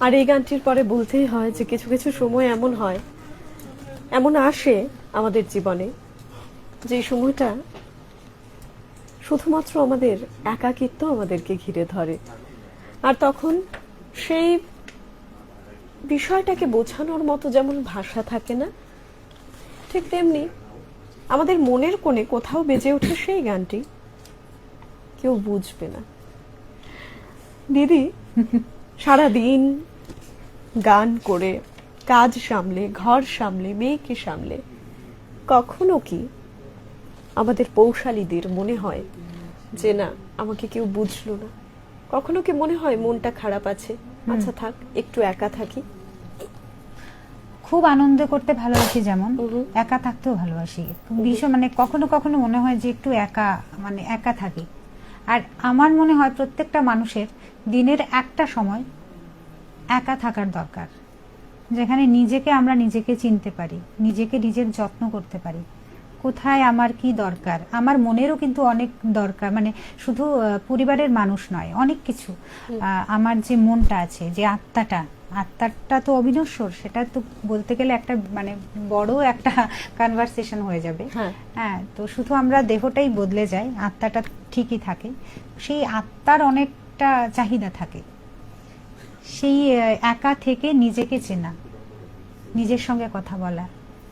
আর এই গানটির পরে বলতেই হয় যে কিছু কিছু সময় এমন হয়, এমন আসে আমাদের জীবনে, যে সময়টা শুধুমাত্র আমাদের একাকিত্ব আমাদেরকে ঘিরে ধরে। আর তখন সেই বিষয়টাকে বোঝানোর মতো যেমন ভাষা থাকে না, ঠিক তেমনি আমাদের মনের কোণে কোথাও বেজে ওঠে সেই গানটি, কেউ বুঝবে না। দিদি সারাদিন গান করে, কাজ সামলে, ঘর সামলে, মেয়েকে সামলে, কখনো কি আমাদের পৌশালীদের মনে হয় যে না, আমাকে কেউ বুঝলো না? কখনো কি মনে হয় মনটা খারাপ আছে, আচ্ছা থাক, একটু একা থাকি? খুব আনন্দ করতে ভালোবাসি, যেমন একা থাকতেও ভালোবাসি ভীষণ। মানে কখনো কখনো মনে হয় যে একটু একা, মানে একা থাকি। আর আমার মনে হয় প্রত্যেকটা মানুষের দিনের একটা সময় একা থাকার দরকার, যেখানে নিজেকে আমরা নিজেকে চিনতে পারি, নিজেকে নিজের যত্ন করতে পারি, কোথায় আমার কি দরকার। আমার মনেরও কিন্তু অনেক দরকার, মানে শুধু পরিবারের মানুষ নয়, অনেক কিছু। আমার যে মনটা আছে, যে আত্মাটা তো অবিনশ্বর, সেটা তো বলতে গেলে একটা মানে বড় একটা কনভারসেশন হয়ে যাবে। হ্যাঁ, তো শুধু আমরা দেহটাই বদলে যাই, আত্মাটা ঠিকই থাকে। সেই আত্মার অনেকটা চাহিদা থাকে, সেই একা থেকে নিজেকে চেনা, নিজের সঙ্গে কথা বলা,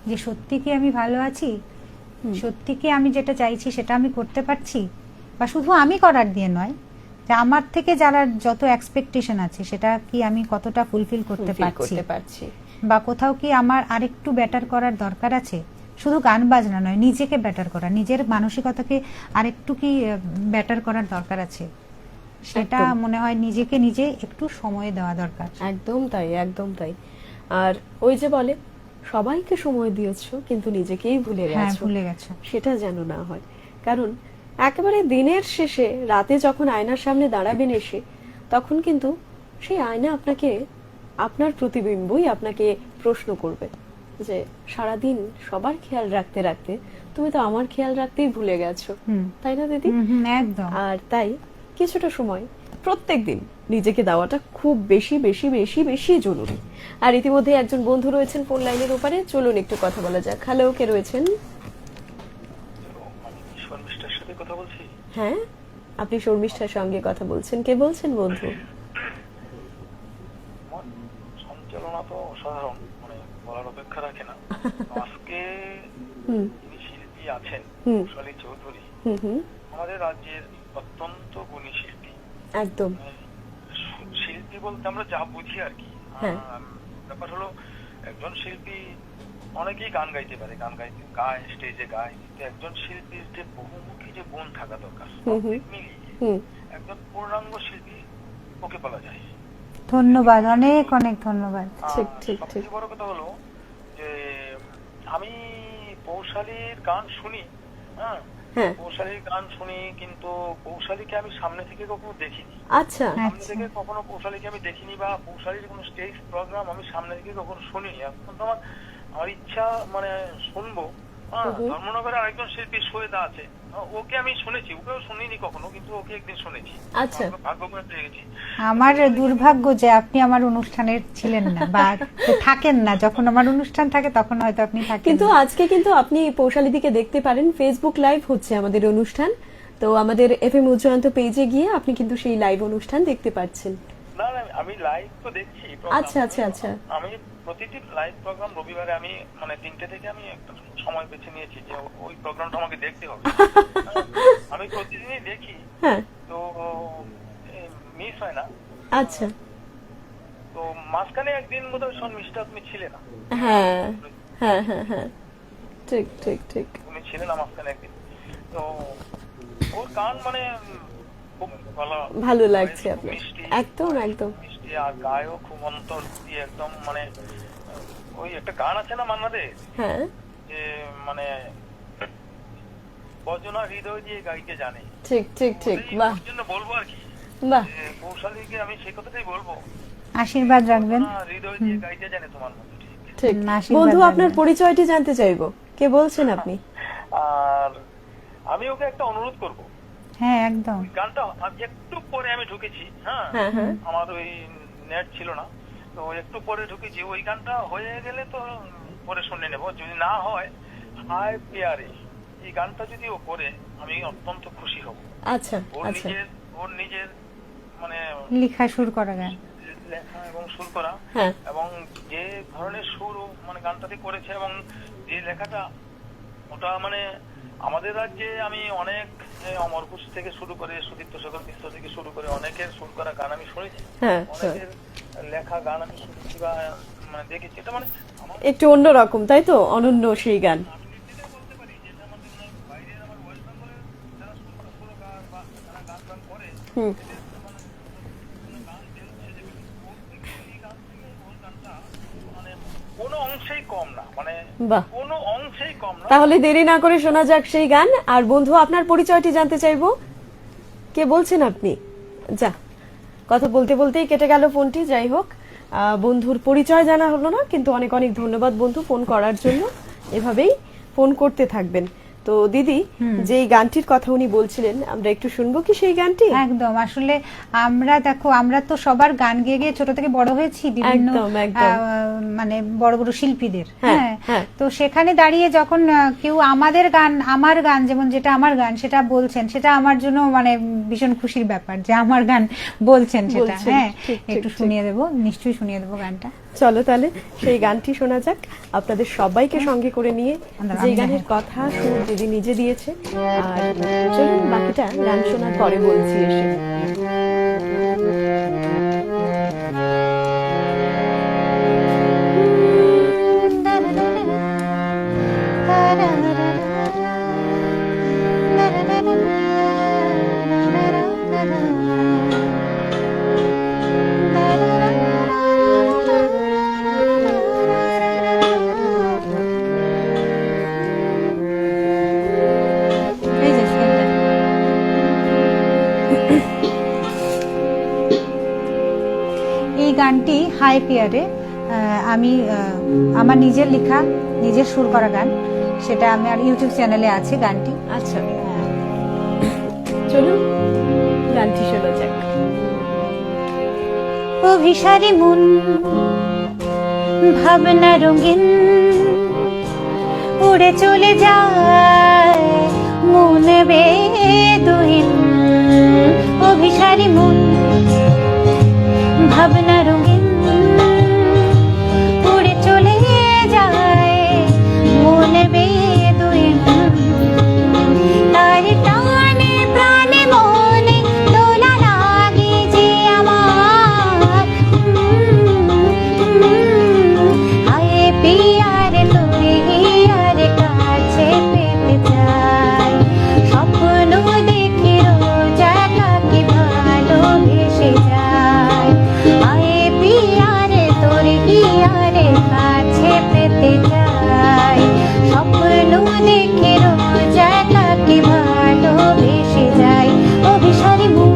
যে সত্যি কি আমি ভালো আছি, সত্যি কি আমি যেটা চাইছি সেটা আমি করতে পারছি, বা শুধু আমি করার দিয়ে নয়, যে আমার থেকে যারা যত এক্সপেকটেশন আছে সেটা কি আমি কতটা ফুলফিল করতে পারছি, বা কোথাও কি আমার আরেকটু বেটার করার দরকার আছে। শুধু গান বাজনা নয়, নিজেকে বেটার করা, নিজের মানসিকতাকে আরেকটু কি বেটার করার দরকার আছে, সেটা মনে হয় নিজেকে নিজে একটু সময় দেওয়া দরকার। একদম তাই, একদম তাই। আর ওই যে বলে, সবাইকে সময় দিয়েছো কিন্তু নিজেকেই ভুলে গেছো, সেটা যেন না হয়। কারণ একেবারে দিনের শেষে রাতে যখন আয়নার সামনে দাঁড়াবেন এসে, তখন কিন্তু সেই আয়না আপনাকে, আপনার প্রতিবিম্বই আপনাকে প্রশ্ন করবে যে সারাদিন সবার খেয়াল রাখতে রাখতে তুমি তো আমার খেয়াল রাখতেই ভুলে গেছো, তাই না দিদি? একদম। আর তাই কিছুটা সময় প্রত্যেকদিন নিজেকে দেওয়াটা খুব বেশি বেশি বেশি বেশি জরুরি। আর ইতিমধ্যে একজন বন্ধু রয়েছেন ফোন লাইনের ওপারে, চলুন একটু কথা বলা যাক। হ্যালো, কে রয়েছেন? শর্মিষ্ঠার সাথে কথা বলছি। হ্যাঁ, আপনি শর্মিষ্ঠার সঙ্গে কথা বলছেন। কে বলছেন বন্ধু? সঞ্চালনা তো অসাধারণ, মানে বলার অপেক্ষা রাখে না। আজকে যিনি শিল্পী আছেন, কুশলী চৌধুরী, আমাদের রাজ্যের অত্যন্ত গুণী শিল্পী। একদম। শিল্পী বলতে আমরা যা বুঝি আর কি, ব্যাপার হলো একজন শিল্পী অনেকেই গান গাইতে পারে, গায়, স্টেজে গায়, কিন্তু একজন শিল্পীর যে বহুমুখী যে গুণ থাকা দরকার, মিলিয়ে একজন পূর্ণাঙ্গ শিল্পী ওকে বলা যায়। ধন্যবাদ, অনেক অনেক ধন্যবাদ। ঠিক ঠিক ঠিক। সবচেয়ে বড় কথা হলো যে আমি পৌশালীর গান শুনি, পৌশালীর গান শুনি, কিন্তু পৌশালীকে আমি সামনে থেকে কখনো দেখিনি। আচ্ছা, সামনে থেকে কখনো পৌশালীকে আমি দেখিনি, বা পৌশালীর কোনো স্টেজ প্রোগ্রাম আমি সামনে থেকে কখনো শুনিনি। এখন তো আমার ইচ্ছা, মানে শুনবো। ধর্মনগরে আরেকজন শিল্পী সৈয়দা আছে, ওকে আমি শুনেছি, ওকেও শুনিনি কখনো, কিন্তু ওকে একদিন শুনেছি। আচ্ছা, ভাগ্য করে পেয়ে গেছি। আমার দুর্ভাগ্য যে আপনি আমার অনুষ্ঠানের ছিলেন না, বা থাকেন না। যখন আমার অনুষ্ঠান থাকে তখন হয়তো আপনি থাকেন। কিন্তু আজকে কিন্তু আপনি পৌশালীদিকে দেখতে পারেন, ফেসবুক লাইভ হচ্ছে আমাদের অনুষ্ঠান, তো আমাদের এফএম উজ্জয়ন্ত পেজে গিয়ে আপনি কিন্তু সেই লাইভ অনুষ্ঠান দেখতে পাচ্ছেন। না না, আমি লাইভ তো দেখছি। আচ্ছা আচ্ছা আচ্ছা। আমি প্রতিটি লাইভ প্রোগ্রাম রবিবারে আমি মানে 3টে থেকে আমি একটা সময় বেছে নিয়েছি যে ওই প্রোগ্রামটা আমাকে দেখতে হবে। আমি প্রতিদিনই দেখি, তো মিস হয় না। আচ্ছা, তো মাঝখানে একদিন বোধহয় শর্মিষ্ঠা তুমি ছিলে না। হ্যাঁ হ্যাঁ হ্যাঁ হ্যাঁ, ঠিক ঠিক ঠিক, তুমি ছিলে না মাঝখানে একদিন। তো ওর গান মানে খুব ভালো লাগছে আপনার, একদম একদম মিষ্টি, আর গায়ও খুব অন্তর দিয়ে একদম, মানে ওই একটা গান আছে না মান্নাদে, হ্যাঁ, যে মানে বজনা হৃদয় দিয়ে গাইতে জানে। ঠিক ঠিক ঠিক, বাহ, ওর জন্য বলবো আর কি, বাহ, কৌশলীকে আমি সেই কথাটাই বলবো, আশীর্বাদ রাখবেন। হৃদয় দিয়ে গাইতে জানে তোমার মতো। ঠিক। বন্ধু, আপনার পরিচয়টি জানতে চাইবো, কে বলছেন আপনি? আর আমি ওকে একটা অনুরোধ করবো। হ্যাঁ, একদম। গানটা একটু পরে আমি ঢুকেছি, হ্যাঁ, আমার ওই নেট ছিল না, তো একটু পরে ঢুকেছি, ওই গানটা হয়ে গেলে তো পরে শুনে নেব, যদি না হয় হায় পেয়ারে এই গানটা যদি ও করে আমি অত্যন্ত খুশি হব। আচ্ছা আচ্ছা, ওর নিজের মানে লেখা সুর করা গান, লেখা এবং সুর করা, হ্যাঁ এবং যে ধরনের সুর ও মানে গানটাতে করেছে এবং যে লেখাটা, ওটা মানে আমাদের রাজ্যে আমি অনেক অমর ঘোষ থেকে শুরু করে সুদীপ্ত শেখর মিশ্র থেকে শুরু করে অনেকের সুর করা গান আমি শুনেছি, হ্যাঁ, অনেকের লেখা গান আমি শুনেছি বা মানে দেখেছি। এটা মানে আমার একটু অন্যরকম, তাই তো, অনন্য সেই গান। আমি নিজেরাই বলতে পারি যে এটা আমাদের মানে বাইরের আমার ওয়েস্ট বেঙ্গলের যারা সুরকার বা যারা গান গান করে, হুম, এদের মানে কোনো গান বেরোচ্ছে যে ওর থেকে এই গান থেকে ওর গানটা মানে কোনো অংশেই কম না, মানে বাহ। কোনো অংশেই কম না। তাহলে দেরি না করে শোনা যাক সেই গান। আর বন্ধু, আপনার পরিচয়টি জানতে চাইবো, কে বলছেন আপনি? যা, কথা বলতে বলতেই কেটে গেল ফোনটি। যাই হোক, বন্ধুর পরিচয় জানা হলো না, কিন্তু অনেক অনেক ধন্যবাদ বন্ধু ফোন করার জন্য। এভাবেই ফোন করতে থাকবেন। তো দিদি, যেই গানটির কথা উনি বলছিলেন, আমরা একটু শুনবো কি সেই গানটি? একদম। আসলে আমরা তো সবার গান গেয়ে গিয়ে ছোট থেকে বড় হয়েছি বিভিন্ন একদম, একদম। মানে বড় বড় শিল্পীদের। হ্যাঁ, হ্যাঁ, হ্যাঁ। তো সেখানে দাঁড়িয়ে যখন কেউ আমার গান যেমন যেটা আমার গান সেটা বলছেন, সেটা আমার জন্য মানে ভীষণ খুশির ব্যাপার যে আমার গান বলছেন সেটা। বলছেন, হ্যাঁ, ঠিক, ঠিক, একটু ঠিক। শুনিয়ে দেবো, নিশ্চয়ই শুনিয়ে দেবো গানটা। চলো তাহলে সেই গানটি শোনা যাক, আপনাদের সবাইকে সঙ্গে করে নিয়ে। যে গানের কথা সুর দিদি নিজে দিয়েছে। আর চলুন বাকিটা গান শোনার পরে বলছি এসে। এই যে স্কেলটা। এই গানটি হাই পিয়ারে আমি আমার নিজের লেখা, নিজের সুর করা গান, সেটা আমার ইউটিউব চ্যানেলে আছে গানটি। আচ্ছা, চলুন গানটি শোনা যাক। অভিসারী মন ভাবনা রঙিন উড়ে চলে যায় মন বেদুহীন। অভিসারী মন ভাবনা রঙিন উড়ে চলে যায় মন বেদুহীন। তার টানে প্রাণে মনে দোলা লাগে যে আমার। হায় পিয়ারে তোরে হিয়ারে কাছে পেতে চাই। স্বপ্ন দেখি রোজ একাকী ভালোবেসে যাই। হায় পিয়ারে তোরে হিয়ারে কাছে পেতে চাই। স্বপ্ন দেখি রোজ একাকী ভালোবেসে যাই। অভিসারী মন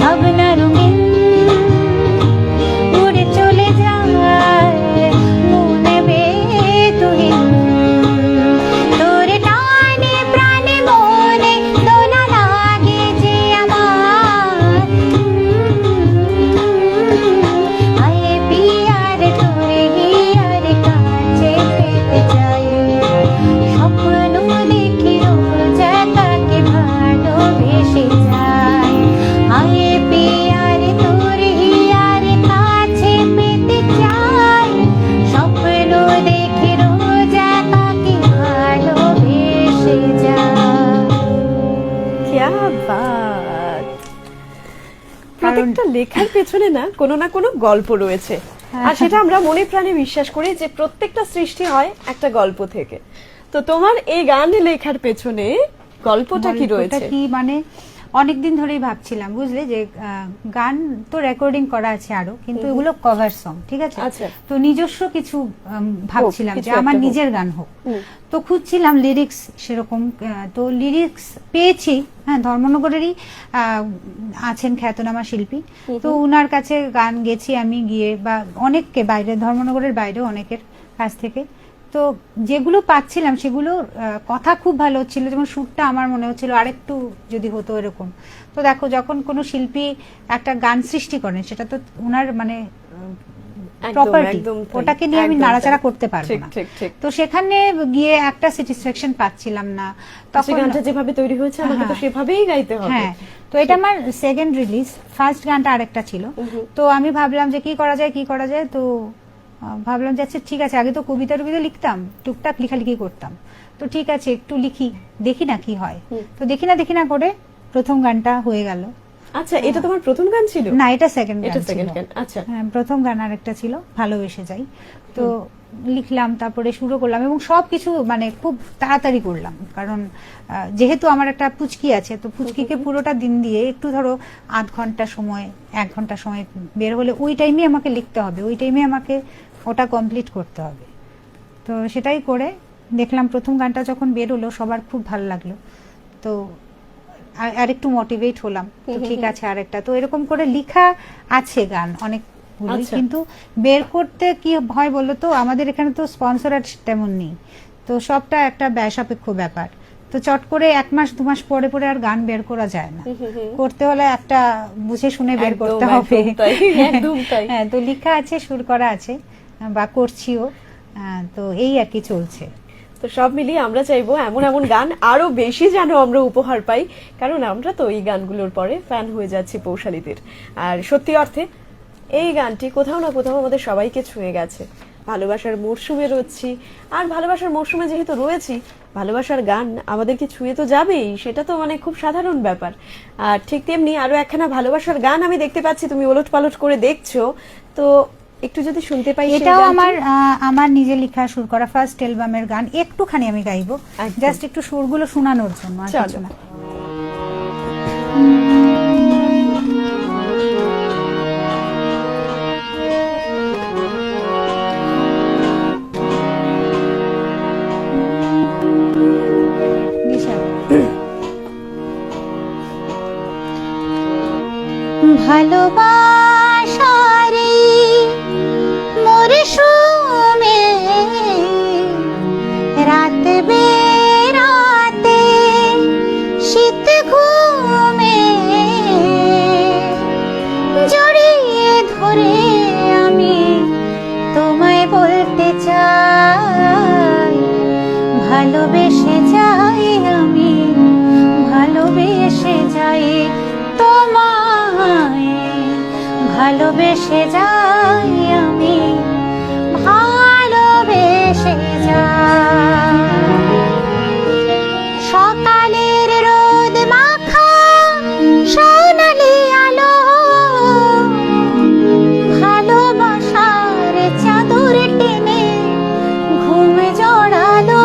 ভাবনা রঙিন উড়ে চলে যায় মনে বেদুহীন। তোরে টানে প্রাণে মনে দোলা লাগে যে আমার। হায় পিয়ারে তোরে হিয়ারে কাছে পেতে চাই। স্বপ্ন দেখি রোজ একাকী ভালোবেসে যাই। হায় পিয়ারে তোরে হিয়ারে কাছে পেতে চাই। স্বপ্ন দেখি রোজ একাকী ভালোবেসে যাই। ক্যা বাত! প্রত্যেকটা লেখার পেছনে না কোনো গল্প রয়েছে, আর সেটা আমরা মনে প্রাণে বিশ্বাস করি যে প্রত্যেকটা সৃষ্টি হয় একটা গল্প থেকে। তো তোমার এই গান লেখার পেছনে গল্পটা কি রয়েছে? কি মানে অনেকদিন ধরেই ভাবছিলাম, বুঝলে, যে গান তো রেকর্ডিং করা আছে আরো, কিন্তু এগুলো কভার সং, ঠিক আছে? আচ্ছা। তো নিজস্ব কিছু ভাবছিলাম কিছু যে আমার একটা হোক। নিজের গান হোক। তো খুঁজছিলাম লিরিক্স সেরকম, তো লিরিক্স পেয়েছি। হ্যাঁ, ধর্মনগরেরই আছেন খ্যাতনামা শিল্পী, তো উনার কাছে গান গেছি আমি, গিয়ে বা অনেককে বাইরে, ধর্মনগরের বাইরেও অনেকের কাছ থেকে। তো যেগুলো পাচ্ছিলাম সেগুলো কথা খুব ভালো হচ্ছিল, যেমন সুরটা আমার মনে হচ্ছিল আরেকটু যদি হতো এরকম। তো দেখো, যখন কোনো শিল্পী একটা গান সৃষ্টি করেন সেটা তো ওনার মানে প্রপার্টি, ওটাকে নিয়ে আমি নাড়াচাড়া করতে পারবো না। তো সেখানে গিয়ে একটা স্যাটিসফ্যাকশন পাচ্ছিলাম না। তখন গানটা যেভাবে তৈরি হয়েছে আমাকে তো সেভাবেই গাইতে হবে। হ্যাঁ, তো এটা আমার সেকেন্ড রিলিজ, ফার্স্ট গানটা আরেকটা ছিল। তো আমি ভাবলাম যে কি করা যায়, তো ভাবলাম যে আচ্ছা ঠিক আছে, আগে তো কবিতা লিখতাম, টুকটাক লেখালেখি করতাম, তো ঠিক আছে একটু লিখি, দেখি না কি হয়। তো দেখি না করে প্রথম গানটা হয়ে গেল। আচ্ছা, এটা তোমার প্রথম গান ছিল? না, এটা সেকেন্ড গান। আচ্ছা, হ্যাঁ, প্রথম গান আরেকটা ছিল ভালোবেসে যাই। তো লিখলাম, তারপরে শুরু করলাম এবং সবকিছু মানে খুব তাড়াতাড়ি করলাম, কারণ যেহেতু আমার একটা পুচকি আছে, তো পুচকিকে পুরোটা দিন দিয়ে একটু ধরো আধ ঘন্টা সময় 1 ঘন্টা সময় বের হলে ওই টাইমে আমাকে লিখতে হবে, ওই টাইমে আমাকে ওটা কমপ্লিট করতে হবে। তো সেটাই করে দেখলাম প্রথম গানটা যখন বের হলো সবার খুব ভালো লাগলো। তো আর একটু মোটিভেট হলাম, তো ঠিক আছে আরেকটা। তো এরকম করে লেখা আছে গান অনেকগুলি, কিন্তু বের করতে কি হয় বলো তো, আমাদের এখানে তো স্পন্সর তেমন নেই, তো সবটা একটা ব্যয় সাপেক্ষ ব্যাপার। তো চট করে 1 মাস 2 মাস পরে আর গান বের করা যায় না, করতে হলে একটা বুঝে শুনে বের করতে হবে। হ্যাঁ, তো লেখা আছে, সুর করা আছে বা করছিও, তো এই আর কি চলছে। তো সব মিলিয়ে আমরা চাইবো এমন এমন গান আরো বেশি যেন আমরা উপহার পাই, কারণ আমরা তো এই গানগুলোর পরে ফ্যান হয়ে যাচ্ছি পৌশালীদের। আর সত্যি অর্থে এই গানটি কোথাও না কোথাও আমাদের সবাইকে ছুঁয়ে গেছে। ভালোবাসার মরশুমে রয়েছি, আর ভালোবাসার মরশুমে যেহেতু রয়েছি, ভালোবাসার গান আমাদেরকে ছুঁয়ে তো যাবেই, সেটা তো মানে খুব সাধারণ ব্যাপার। আর ঠিক তেমনি আরো একখানা ভালোবাসার গান আমি দেখতে পাচ্ছি তুমি ওলট পালট করে দেখছো, তো একটু যদি শুনতে পাই। এটাও আমার নিজে লেখা সুর করা ফার্স্ট অ্যালবামের গান, একটুখানি আমি গাইবো, জাস্ট একটু সুরগুলো শোনানোর জন্য। চলো। ভালোবাসারে মরশুমে রাত বেরাতে শীত ঘুমে জড়িয়ে ধরে আমি তোমায় বলতে চাই, ভালোবেসে যাই আমি, ভালোবেসে যাই তোমায়, ভালোবেসে যাই আমি, ভালোবেসে যাই। সকালের রোদ মাখা সোনালি আলো, ভালোবাসার চাদর টেনে ঘুম জড়ালো,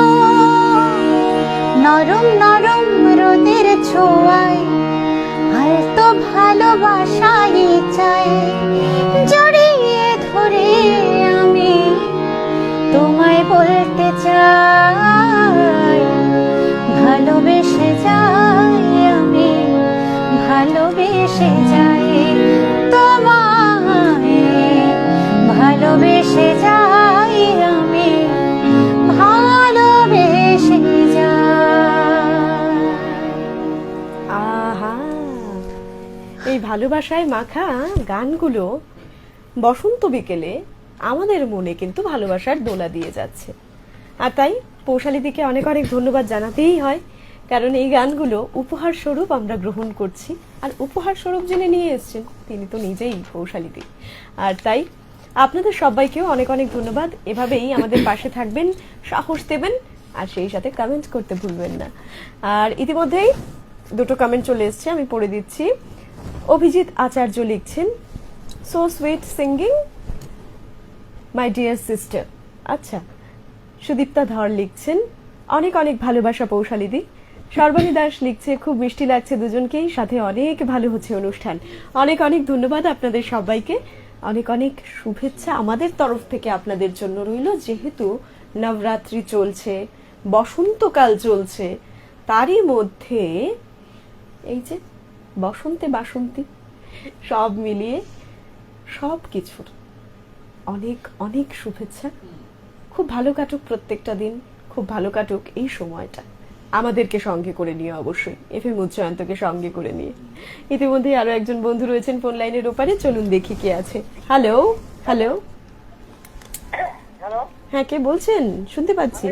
নরম নরম রোদের ছোঁয়ায় আর তো ভালোবাসাই চাই, জড়িয়ে ধরে আমি তোমায় বলতে চাই, ভালোবেসে যাই আমি, ভালোবেসে যাই তোমায়, ভালোবেসে যাই আমি, ভালোবেসে যাই। আহা, এই ভালোবাসায় মাখা গানগুলো বসন্ত বিকেলে আমাদের মনে কিন্তু ভালোবাসার দোলা দিয়ে যাচ্ছে। আর তাই পৌশালীদিকে অনেক অনেক ধন্যবাদ জানাতেই হয়, কারণ এই গানগুলো উপহার স্বরূপ আমরা গ্রহণ করছি, আর উপহার স্বরূপ যিনি নিয়ে এসেছেন তিনি তো নিজেই পৌশালীদি। আর তাই আপনাদের সবাইকেও অনেক অনেক ধন্যবাদ। এভাবেই আমাদের পাশে থাকবেন, সাহস দেবেন, আর সেই সাথে কমেন্ট করতে ভুলবেন না। আর ইতিমধ্যেই 2টো কমেন্ট চলে এসছে, আমি পড়ে দিচ্ছি। অভিজিৎ আচার্য লিখছেন, so sweet singing my dear sister. আচ্ছা, সুদীপ্তা ধর লিখছেন, অনেক অনেক ভালোবাসা পৌশালীদি। সর্বাণী দাস লিখছে, খুব মিষ্টি লাগছে দুজনকেই, সাথে অনেক ভালো হচ্ছে অনুষ্ঠান। অনেক অনেক ধন্যবাদ আপনাদের সবাইকে, অনেক অনেক শুভেচ্ছা আমাদের তরফ থেকে আপনাদের জন্য রইল। যেহেতু নবরাত্রি চলছে, বসন্তকাল চলছে, তারই মধ্যে এই যে বসন্তে বাসন্তী, সব মিলিয়ে সব কিছুর অনেক অনেক শুভেচ্ছা। খুব ভালো কাটুক প্রত্যেকটা দিন, খুব ভালো কাটুক এই সময়টা আমাদেরকে সঙ্গে করে নিয়ে, অবশ্যই এফএম উচ্চায়ন্তকে সঙ্গে করে নিয়ে। ইতিমধ্যে আরো একজন বন্ধু রয়েছেন ফোন লাইনের ওপারে, চলুন দেখি কে আছে। হ্যালো হ্যালো, হ্যালো, হ্যাঁ কে বলছেন? শুনতে পাচ্ছি।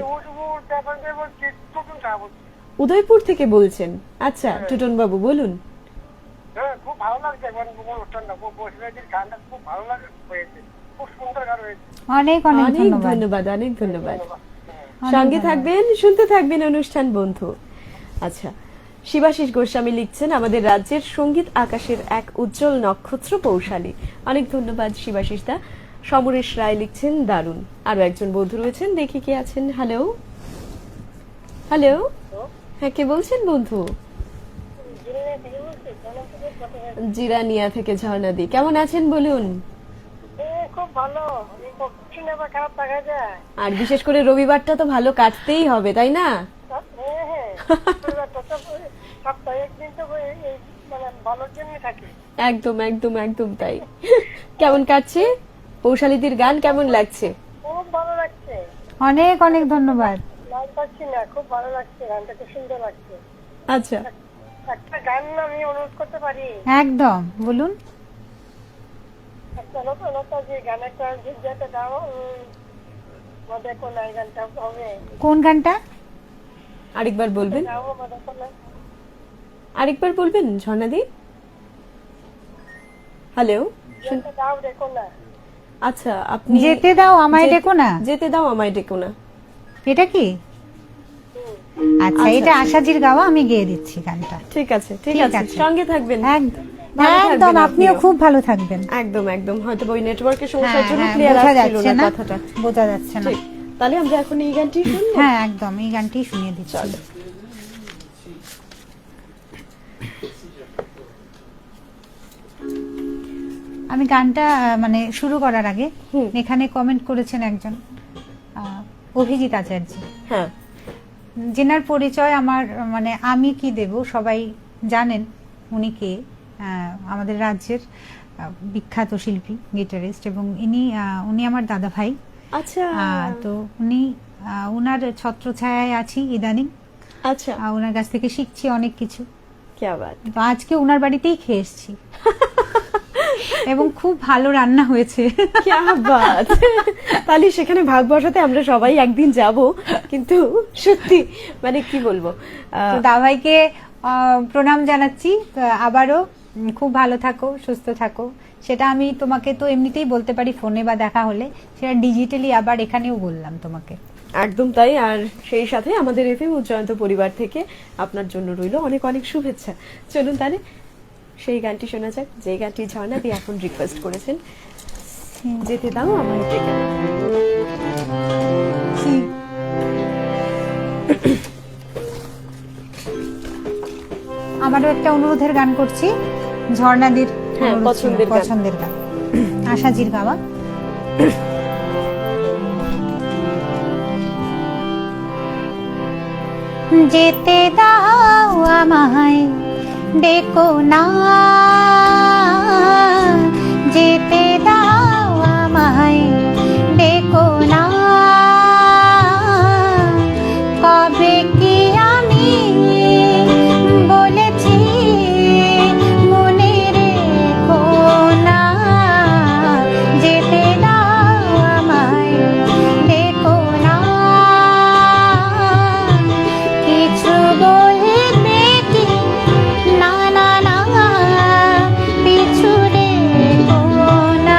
বলছি টুটুন সাহা বলছি। উদয়পুর থেকে বলছেন? আচ্ছা টুটন বাবু বলুন। হ্যাঁ, খুব ভালো লাগছে অনুষ্ঠানটা, বসিরাজির গানটা খুব ভালো লাগে হয়েছে, খুব সুন্দর গান হয়েছে। অনেক অনেক অনেক ধন্যবাদ। ধন্যবাদ, অনেক ধন্যবাদ। অনেক সঙ্গে ধন্যবাদ। থাকবেন, শুনতে থাকবেন অনুষ্ঠান বন্ধু। আচ্ছা, শিবাশিস গোস্বামী লিখছেন, আমাদের রাজ্যের সঙ্গীত আকাশের এক উজ্জ্বল নক্ষত্র পৌশালী। অনেক ধন্যবাদ শিবাশিস দা। সমরেশ রায় লিখছেন, দারুণ। আরো একজন বন্ধু রয়েছেন, দেখি কে আছেন। হ্যালো হ্যালো, হ্যাঁ কে বলছেন বন্ধু? জিরানিয়া থেকে ঝর্ণাদি, কেমন আছেন বলুন? খুব ভালো, সিনেমা খারাপ দেখা যায়। আর বিশেষ করে রবিবারটা তো ভালো কাটতেই হবে, তাই না? হ্যাঁ, সপ্তাহে একদিন তো মানে ভালোর জন্য থাকে। একদম একদম একদম তাই। কেমন কাটছে? পৌশালীদির গান কেমন লাগছে? খুব ভালো লাগছে। অনেক অনেক ধন্যবাদ। লাল পাচ্ছি না, খুব ভালো লাগছে, গানটা খুব সুন্দর লাগছে। আচ্ছা, একটা গান আমি অনুরোধ করতে পারি? একদম বলুন। একটা নতুন যে গানটা যেটা গাও, দেখো না, এই গানটা হবে। কোন গানটা? আরেকবার বলবেন, গাও দেখো না। আরেকবার বলবেন ঝর্ণাদি। হ্যালো, গানটা গাও দেখো না। আচ্ছা আপনি যেতে দাও আমায় ডেকো না, যেতে দাও আমায় ডেকো না। এটা কি? আচ্ছা, এটা আশাজির গাওয়া, আমি গেয়ে দিচ্ছি গানটা। ঠিক আছে ঠিক ঠিক আছে, আছে। সঙ্গে থাকবেন। একদম ভালো থাকবেন একদম, আপনিও আপনিও। খুব ভালো থাকবেন। একদম একদম, হয়তো ওই নেটওয়ার্কের সমস্যার হ্যাঁ জন্য হ্যাঁ, ক্লিয়ার বোঝা আসছিল যাচ্ছে না না, কথাটা। বোঝা যাচ্ছে না। ঠিক, তাহলে আমরা এখন এই গানটি শুনবো। হ্যাঁ একদম, এই গানটি শুনিয়ে দিচ্ছি। চলো। আমি গানটা মানে শুরু করার আগে হুম। এখানে কমেন্ট করেছেন একজন অভিজিৎ আচার্য, হ্যাঁ যেনার পরিচয় আমার মানে আমি কি দেব, সবাই জানেন উনি কে। আমাদের রাজ্যের বিখ্যাত শিল্পী, গিটারিস্ট, এবং উনি আমার দাদা ভাই। আচ্ছা তো উনি উনার ছত্রছায়ায় আছি ইদানিং। আচ্ছা, ওনার কাছ থেকে শিখছি অনেক কিছু। क्या बात। তো আজকে ওনার বাড়িতেই খেয়ে এসেছি এবং খুব ভালো রান্না হয়েছে। क्या बात। তাহলে সেখানে ভাগ বসাতে আমরা সবাই একদিন যাব, কিন্তু সত্যি মানে কি বলবো, তো দাভাইকে প্রণাম জানাচ্ছি। তো আবারও খুব ভালো থাকো, সুস্থ থাকো। সেটা আমি তোমাকে তো এমনিতেই বলতে পারি ফোনে বা দেখা হলে, সেটা ডিজিটালি আবার এখানেও বললাম তোমাকে। একদম তাই। আর সেই সাথে আমাদের এফএম উচ্চায়ন্ত পরিবার থেকে আপনার জন্য রইল অনেক অনেক শুভেচ্ছা। চলুন তাহলে সেই গানটি শোনা যাক, যে গানটি ঝর্ণা দিয়ে এখন রিকোয়েস্ট করেছেন, যেতে দাও আমার ডেকে। আমারও একটা অনুরোধের গান করছি, ঝর্ণাদির হ্যাঁ, অনুরোধ ছিল, পছন্দের গান। পছন্দের গান, আশাজির গাওয়া। যেতে দাও আমায় ডেকো না, যেতে দাও আমায় ডেকো না, কবে কি আমি বলেছি মনে রেখো না, যেতে দাও আমায় ডেকো না, কিছু বলবে কি না না না, পিছু রেখো না,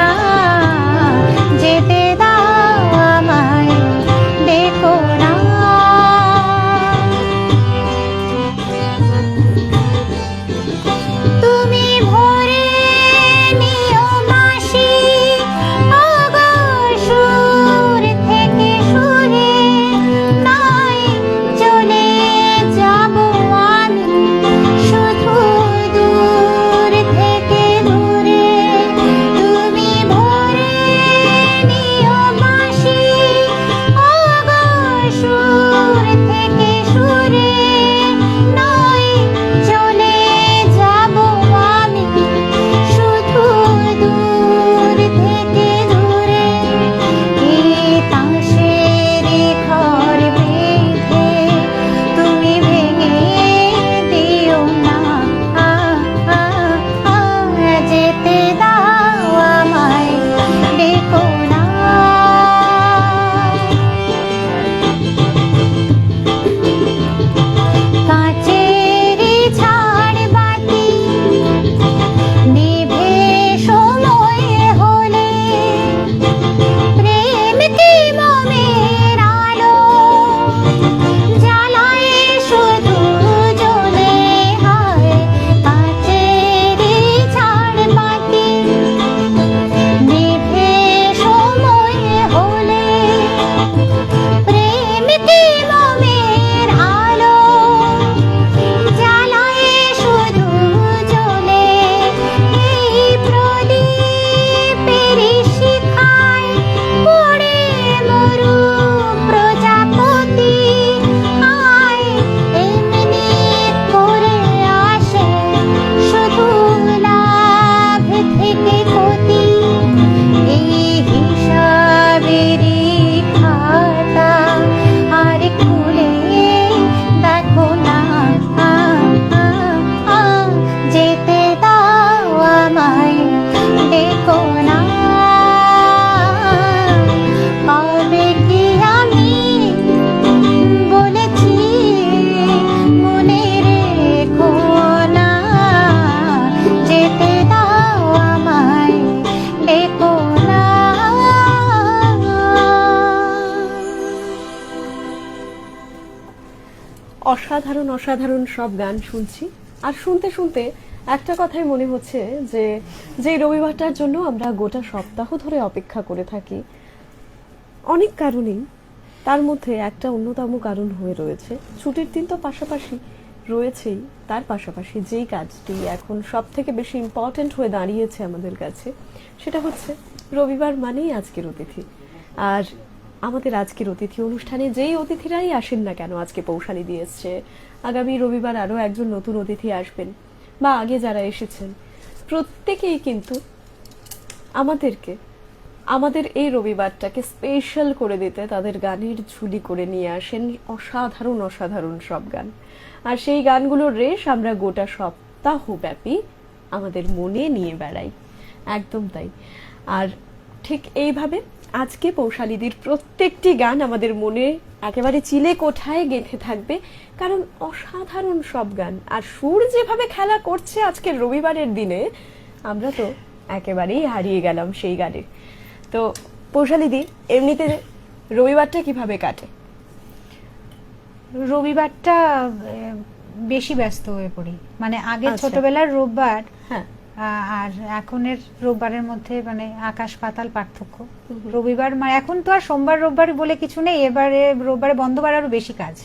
অসাধারণ অসাধারণ সব গান শুনছি, আর শুনতে শুনতে একটা কথাই মনে হচ্ছে যে যে রবিবারটার জন্য আমরা গোটা সপ্তাহ ধরে অপেক্ষা করে থাকি, অনেক কারণেই, তার মধ্যে একটা অন্যতম কারণ হয়ে রয়েছে ছুটির দিন তো পাশাপাশি রয়েছেই, তার পাশাপাশি যেই কাজটি এখন সব থেকে বেশি ইম্পর্ট্যান্ট হয়ে দাঁড়িয়েছে আমাদের কাছে, সেটা হচ্ছে রবিবার মানেই আজকের অতিথি। আর আমাদের আজকের অতিথি অনুষ্ঠানে যেই অতিথিরাই আসেন না কেন, আজকে পৌষালি দিয়ে এসছে, আগামী রবিবার আরো একজন নতুন অতিথি আসবেন, বা আগে যারা এসেছেন, প্রত্যেকেই কিন্তু আমাদেরকে আমাদের এই রবিবারটাকে স্পেশাল করে দিতে তাদের গানের ঝুলি করে নিয়ে আসেন অসাধারণ অসাধারণ সব গান। আর সেই গানগুলোর রেশ আমরা গোটা সপ্তাহ ব্যাপী আমাদের মনে নিয়ে বেড়াই, একদম তাই। আর ঠিক এইভাবে আজকে পৌষালিদির প্রত্যেকটি গান আমাদের মনে একেবারে চিলে কোঠায় গেঁথে থাকবে, কারণ অসাধারণ সব গান। আর সুর যেভাবে খেলা করছে আজকের রবিবারের দিনে, আমরা তো একেবারেই হারিয়ে গেলাম সেই গানে। তো পৌষালিদি, এমনিতে রবিবারটা কিভাবে কাটে? রবিবারটা বেশি ব্যস্ত হয়ে পড়ি, মানে আগে আচ্ছা। ছোটবেলার রোববার হ্যাঁ, আর এখনের রোববারের মধ্যে মানে আকাশ পাতাল পার্থক্য। রবিবার মানে এখন তো আর সোমবার রোববার বলে কিছু নেই, এবারে রোববারে বন্ধবার আরো বেশি কাজ।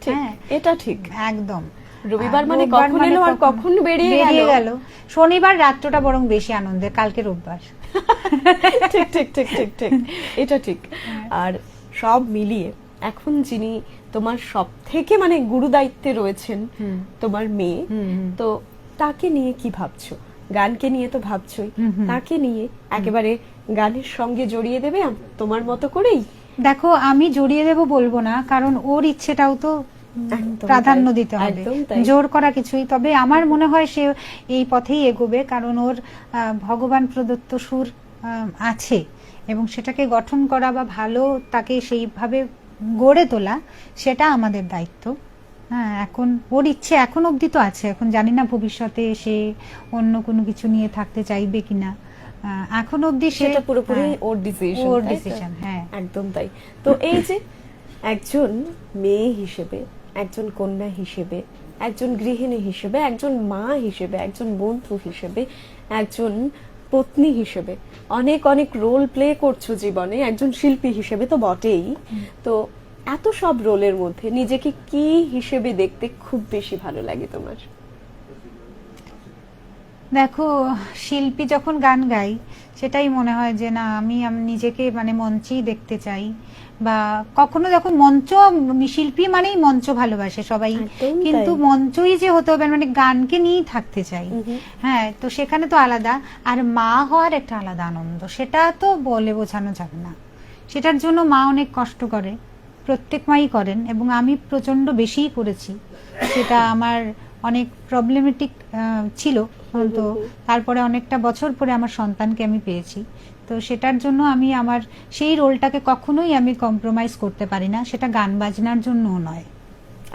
ঠিক, হ্যাঁ, এটা ঠিক। একদম। রবিবার মানে রোববার কখন মানে এলো আর কখন বেরিয়ে গেল। শনিবার রাত্রটা বরং বেশি আনন্দের, কালকে রোববার। ঠিক ঠিক ঠিক ঠিক ঠিক, এটা ঠিক। আর সব মিলিয়ে এখন যিনি তোমার সব থেকে মানে গুরু দায়িত্বে রয়েছেন, তোমার মেয়ে, তো তাকে নিয়ে কি ভাবছো? গানকে নিয়ে তো ভাবছোই, তাকে নিয়ে একেবারে গানের সঙ্গে জড়িয়ে দেবে তোমার মতো করেই? দেখো, আমি জড়িয়ে দেব বলবো না, কারণ ওর ইচ্ছেটাও তো একদম প্রাধান্য তাই, দিতে হবে, একদম তাই। জোর করা কিছুই। তবে আমার মনে হয় সে এই পথেই এগোবে, কারণ ওর ভগবান প্রদত্ত সুর আছে, এবং সেটাকে গঠন করা বা ভালো তাকে সেইভাবে গড়ে তোলা, সেটা আমাদের দায়িত্ব। হ্যাঁ, এখন ওর ইচ্ছে এখন অবধি তো আছে, এখন জানি না ভবিষ্যতে সে অন্য কোনো কিছু নিয়ে থাকতে চাইবে কিনা। এখন অবধি সেটা পুরোপুরি ওর ডিসিশন, ওর ডিসিশন। হ্যাঁ, একদম তাই। তো এই যে একজন মেয়ে হিসেবে, একজন কন্যা হিসেবে, একজন গৃহিণী হিসেবে, একজন মা হিসেবে, একজন বন্ধু হিসেবে, একজন পত্নী হিসেবে অনেক অনেক রোল প্লে করছো জীবনে, একজন শিল্পী হিসেবে তো বটেই। তো এত সব রোলের মধ্যে নিজেকে কি হিসেবে দেখতে খুব বেশি ভালো লাগে তোমার? দেখো, শিল্পী যখন গান গাই, সেটাই মনে হয় যে না, আমি নিজেকে মানে মঞ্চেই দেখতে চাই। বা কখনো যখন মঞ্চ, শিল্পী মানেই মঞ্চ ভালোবাসে সবাই, একদম কিন্তু তাই। মঞ্চই যে হতে হবে মানে গানকে নিয়েই থাকতে চাই। হ্যাঁ, তো সেখানে তো আলাদা। আর মা হওয়ার একটা আলাদা আনন্দ, সেটা তো বলে বোঝানো যাবে না। সেটার জন্য মা অনেক কষ্ট করে, প্রত্যেক মাই করেন, এবং আমি প্রচন্ড বেশিই করেছি। সেটা আমার অনেক প্রবলেমেটিক ছিল, তো তারপরে অনেকটা বছর পরে আমার সন্তানকে আমি পেয়েছি। তো সেটার জন্য আমি আমার সেই রোলটাকে কখনোই আমি কম্প্রোমাইজ করতে পারি না, সেটা গান বাজনার জন্যও নয়।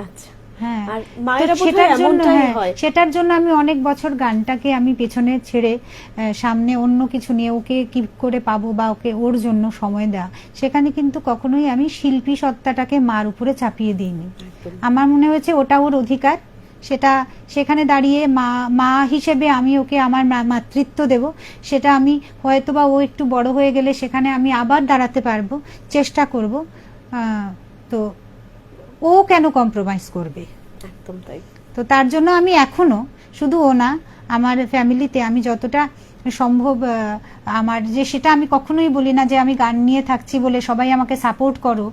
আচ্ছা, হ্যাঁ, আর তো মায়েরা বোধহয় সেটার জন্য, এমনটাই হ্যাঁ, হয়। সেটার জন্য আমি অনেক বছর গানটাকে আমি পেছনে ছেড়ে সামনে অন্য কিছু নিয়ে ওকে কি করে পাবো বা ওকে ওর জন্য সময় দেওয়া, সেখানে কিন্তু কখনোই আমি শিল্পী সত্তাটাকে মার উপরে চাপিয়ে দিইনি। আমার মনে হয়েছে ওটা ওর অধিকার, সেটা সেখানে দাঁড়িয়ে মা হিসেবে আমি ওকে আমার মাতৃত্ব দেব, সেটা আমি হয়তো বা ও একটু বড় হয়ে গেলে সেখানে আমি আবার দাঁড়াতে পারবো, চেষ্টা করব। তো ও কেন কম্প্রোমাইজ করবে? একদম তাই। তো তার জন্য আমি এখনো, শুধু ও না, আমার ফ্যামিলিতে আমি যতটা সম্ভব আমার যে, সেটা আমি কখনোই বলি না যে আমি গান নিয়ে থাকছি বলে সবাই আমাকে সাপোর্ট করো,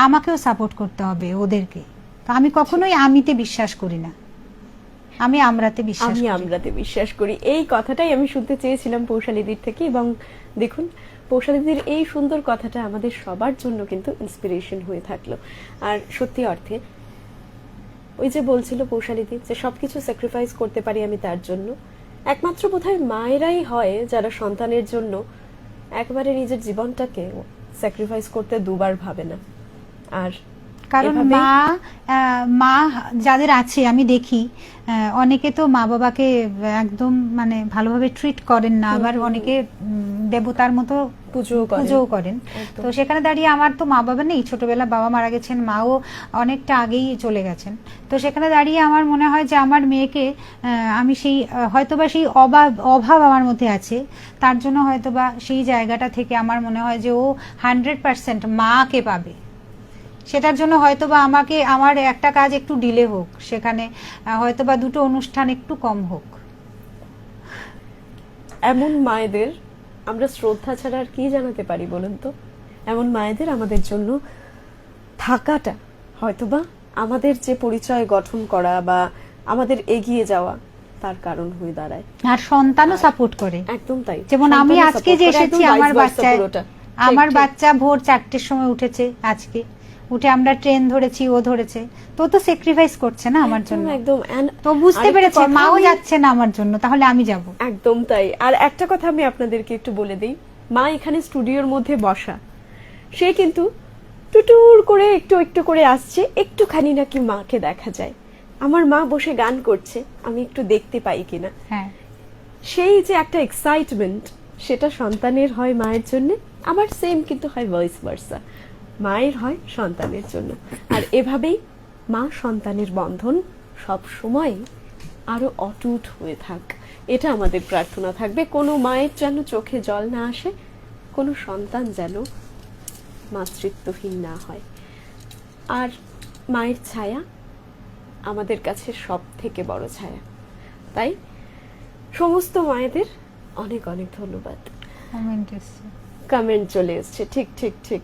আমাকেও সাপোর্ট করতে হবে ওদেরকে। তো আমি কখনোই আমিতে বিশ্বাস করি না, আমি আমরাতে বিশ্বাস আমি করি। আমরাতে বিশ্বাস করি, এই কথাটাই আমি শুনতে চেয়েছিলাম পৌষালিদির থেকে। এবং দেখুন, পৌষালিদির এই সুন্দর কথাটা আমাদের সবার জন্য কিন্তু ইন্সপিরেশন হয়ে থাকলো। আর সত্যি অর্থে ওই যে বলছিল পৌষালিদি যে সবকিছু স্যাক্রিফাইস করতে পারি আমি তার জন্য, একমাত্র বোধহয় মায়েরাই হয় যারা সন্তানের জন্য একবারে নিজের জীবনটাকে স্যাক্রিফাইস করতে দুবার ভাবে না। আর কারণ এভাবেই- মা যাদের আছে আমি দেখি অনেকে তো মা বাবাকে একদম মানে ভালোভাবে ট্রিট করেন না, আবার অনেকে দেবতার মতো পুজোও করেন। একদম। তো সেখানে দাঁড়িয়ে আমার তো মা বাবা নেই, ছোটবেলা বাবা মারা গেছেন, মাও অনেকটা আগেই চলে গেছেন। তো সেখানে দাঁড়িয়ে আমার মনে হয় যে আমার মেয়েকে আমি সেই হয়তোবা সেই অভাব আমার মধ্যে আছে, তার জন্য হয়তোবা সেই জায়গাটা থেকে আমার মনে হয় যে ও 100% মাকে পাবে। সেটার জন্য হয়তোবা আমাকে আমার একটা কাজ একটু ডিলে হোক, সেখানে হয়তোবা দুটো অনুষ্ঠান একটু কম হোক। এমন মায়েদের আমরা শ্রদ্ধা ছাড়া আর কি জানাতে পারি বলুন তো? এমন মায়েদের আমাদের জন্য থাকাটা হয়তোবা আমাদের যে পরিচয় গঠন করা বা আমাদের এগিয়ে যাওয়া তার কারণ হয়ে দাঁড়ায়। আর সন্তানও সাপোর্ট করে, একদম তাই। যেমন আমি সন্তানও আজকে support যে করে, এসেছি একদম আমার vice versa বাচ্চা পুরোটা। আমার ঠিক, ঠিক। বাচ্চা ভোর 4টের সময় উঠেছে, আজকে উঠে আমরা ট্রেন ধরেছি, ও ধরেছে, তো স্যাক্রিফাইস করছে না আমার জন্য। একদম। And তো বুঝতে আরেকটা পেরেছে কথা মাও আমি- যাচ্ছে না আমার জন্য, তাহলে আমি যাব। একদম তাই। আর একটা কথা আমি আপনাদেরকে একটু বলে দিই, মা এখানে স্টুডিওর মধ্যে বসা, সে কিন্তু টুটুর করে একটু একটু করে আসছে, একটুখানি নাকি মাকে দেখা যায়। আমার মা বসে গান করছে, আমি একটু দেখতে পাই কিনা। হ্যাঁ, সেই যে একটা এক্সাইটমেন্ট, সেটা সন্তানের হয় মায়ের জন্য, আবার সেম কিন্তু হয় ভাইস ভার্সা, মায়ের হয় সন্তানের জন্য। আর এভাবেই মা সন্তানের বন্ধন সব সময় আরো অটুট হয়ে থাক, এটা আমাদের প্রার্থনা থাকবে। কোনো মায়ের যেন চোখে জল না আসে, কোনো সন্তান যেন মাতৃত্বহীন না হয়। আর মায়ের ছায়া আমাদের কাছে সব থেকে বড় ছায়া। তাই সমস্ত মায়েদের অনেক অনেক ধন্যবাদ। কমেন্ট এসছে। কমেন্ট চলে এসছে, ঠিক ঠিক ঠিক,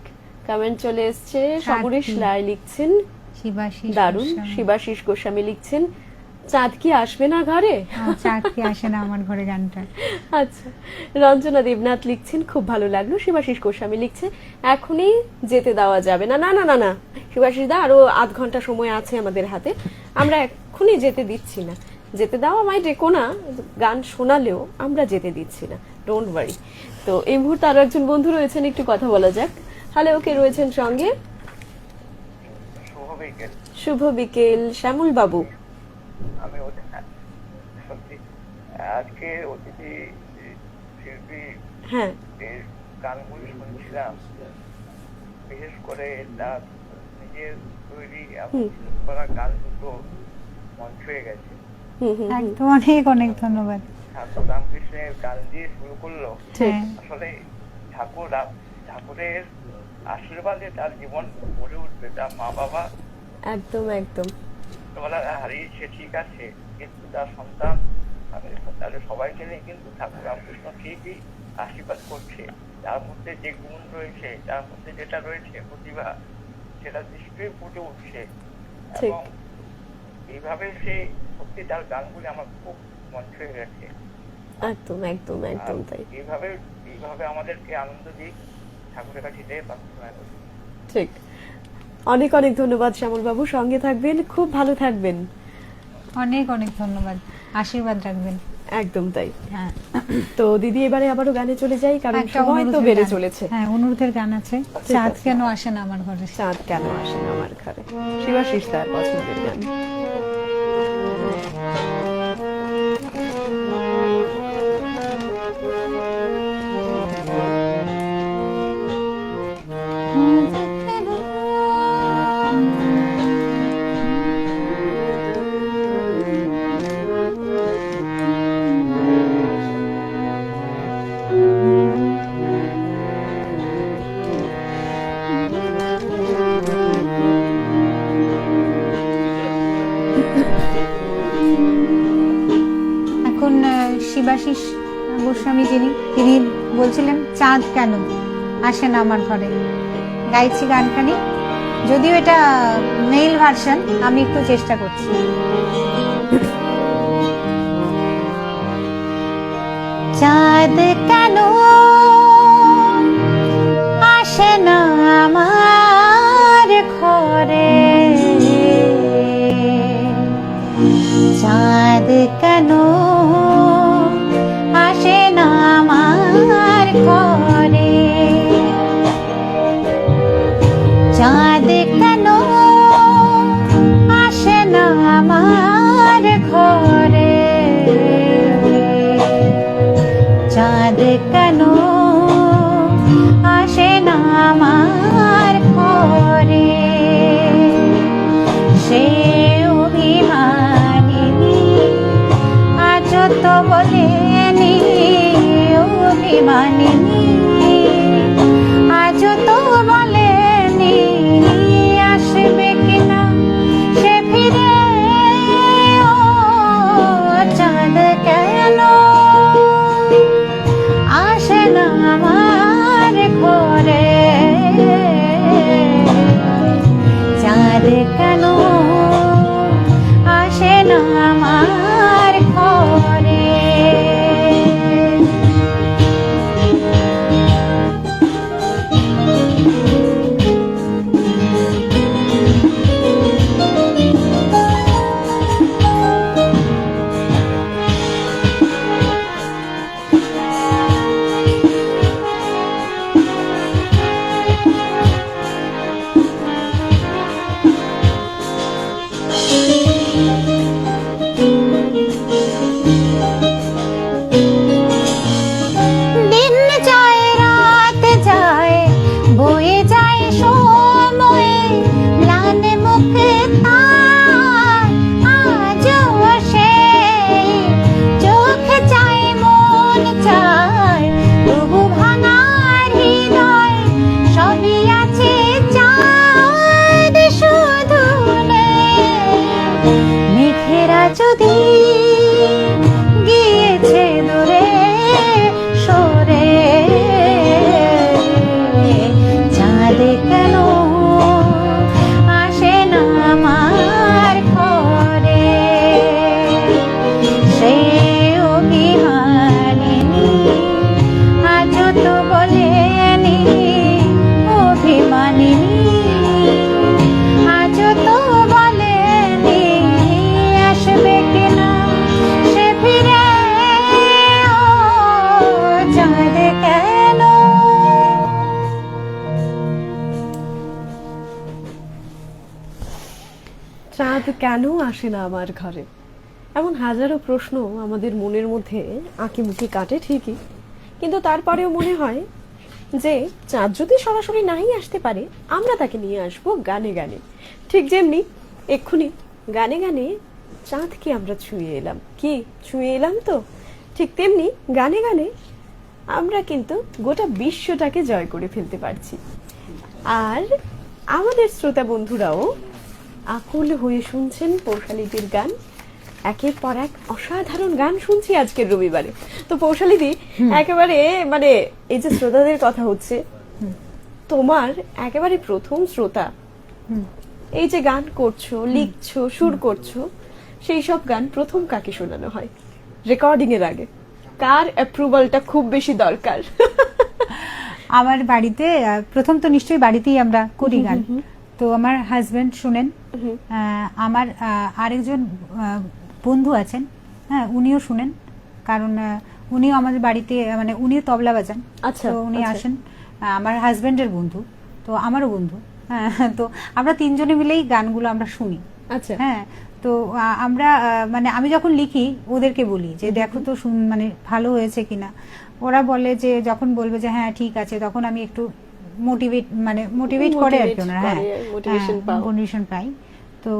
কমেন্ট চলে এসছে। সমরেশ চাঁদকি। রায় লিখছেন শিবাশিস দারুণ। গোস্বামী। শিবাশিস গোস্বামী লিখছেন চাঁদ কি আসবে না ঘরে? চাঁদ কি আসে না আমার ঘরে গানটা। আচ্ছা। রঞ্জনা দেবনাথ লিখছেন খুব ভালো লাগলো। শিবাশিস গোস্বামী লিখছে এখনই যেতে দেওয়া যাবে না। না না না না শিবাশিস দা, আরো আধ ঘন্টা সময় আছে আমাদের হাতে, আমরা এখনই যেতে দিচ্ছি না। যেতে দাও, আমায় ডেকো না, গান শোনালেও আমরা যেতে দিচ্ছি না, ডোন্ট ওয়ারি। তো এই মুহূর্তে আরো একজন বন্ধু রয়েছেন, একটু কথা বলা যাক। হ্যালো, কে রয়েছেন সঙ্গে? শুভ বিকেল। শুভ বিকেল, শ্যামল বাবু। আমি সত্যি আজকে অতিথি শিল্পী হ্যাঁ, এর গানগুলি শুনছিলাম, বিশেষ করে তার নিজের তৈরি করা গান দুটো মন ছুঁয়ে গেছে। হুম হুম হুম, একদম, অনেক অনেক ধন্যবাদ। ঠাকুর রামকৃষ্ণের গান দিয়ে শুরু করলো। হ্যাঁ, আসলে ঠাকুরের আশীর্বাদে তার জীবন গড়ে উঠবে। তার মা বাবা একদম একদম। ছোটবেলা হারিয়েছে ঠিক আছে, কিন্তু তার সন্তান তাদের সবাইকে নিয়ে কিন্তু ঠাকুর রামকৃষ্ণ ঠিকই আশীর্বাদ করছে। তার মধ্যে যে গুণ রয়েছে, তার মধ্যে যেটা রয়েছে প্রতিভা, সেটা নিশ্চয়ই ফুটে উঠছে। ঠিক। এবং এইভাবে সে সত্যি তার গানগুলি আমার খুব মন ছুঁয়ে গেছে। একদম একদম একদম তাই। এইভাবে আমাদেরকে আনন্দ দিক, ঠাকুরের কাছে এটাই প্রার্থনা করি। ঠিক। অনেক অনেক ধন্যবাদ শ্যামল বাবু, সঙ্গে থাকবেন, খুব ভালো থাকবেন। অনেক অনেক ধন্যবাদ, আশীর্বাদ রাখবেন। একদম তাই। হ্যাঁ, তো দিদি এবারে আবারও গানে চলে যাই, কারণ একটা সময় তো অনুরোধের বেড়ে গান। চলেছে। হ্যাঁ, অনুরোধের গান আছে, ঠিক চাঁদ আছে। কেন আসে না আমার ঘরে। চাঁদ কেন আসে না আমার ঘরে, শিবাশিস তার পছন্দের গান। এখন শিবাশিস গোস্বামী তিনি বলছিলেন চাঁদ কেন আসে না আমার ঘরে। গাইছি গানখানি, যদিও এটা মেল ভার্সন, আমি একটু চেষ্টা করছি। চাঁদ কেন আসে না আমার ঘরে, চাঁদ কেন আসে না আমার ঘরে, চাঁদ কেন চাঁদ কেন আসে না আমার ঘরে, এমন হাজারো প্রশ্ন আমাদের মনের মধ্যে আঁকিমুখি কাটে ঠিকই, কিন্তু তারপরেও মনে হয় যে চাঁদ যদি সরাসরি নাই আসতে পারে, আমরা তাকে নিয়ে আসবো গানে গানে। ঠিক যেমনি এক্ষুনি গানে গানে চাঁদকে আমরা ছুঁয়ে এলাম, কি ছুঁয়ে এলাম তো, ঠিক তেমনি গানে গানে আমরা কিন্তু গোটা বিশ্বটাকে জয় করে ফেলতে পারছি। আর আমাদের শ্রোতা বন্ধুরাও আকুল হয়ে শুনছেন পৌশালীদের গান, একের পর এক অসাধারণ গান শুনছি আজকের রবিবারে। তো পৌশালীদি, একেবারে মানে এই যে শ্রোতাদের কথা হচ্ছে, তোমার একেবারে প্রথম শ্রোতা, এই যে গান করছো, লিখছো, সুর করছো, সেই সব গান প্রথম কাকে শোনানো হয় রেকর্ডিং এর আগে? কার অ্যাপ্রুভালটা খুব বেশি দরকার? আমার বাড়িতে প্রথম তো নিশ্চয়ই বাড়িতেই আমরা করি গান, তো আমার হাজবেন্ড শুনেন, আমার আরেকজন বন্ধু আছেন, হ্যাঁ উনিও শুনেন, কারণ উনিও আমাদের বাড়িতে মানে উনিও তবলা বাজান। আচ্ছা, তো উনি আসেন, আমার হাজবেন্ডের বন্ধু, তো আমারও বন্ধু, হ্যাঁ, তো আমরা তিনজনে মিলেই গানগুলো আমরা শুনি। আচ্ছা, হ্যাঁ, তো আমরা মানে আমি যখন লিখি ওদেরকে বলি যে দেখো তো মানে ভালো হয়েছে কিনা, ওরা বলে যে যখন বলবে যে হ্যাঁ ঠিক আছে, তখন আমি একটু মোটিভেট করে আর কি ওনারা, হ্যাঁ মোটিভেশন পাই। তো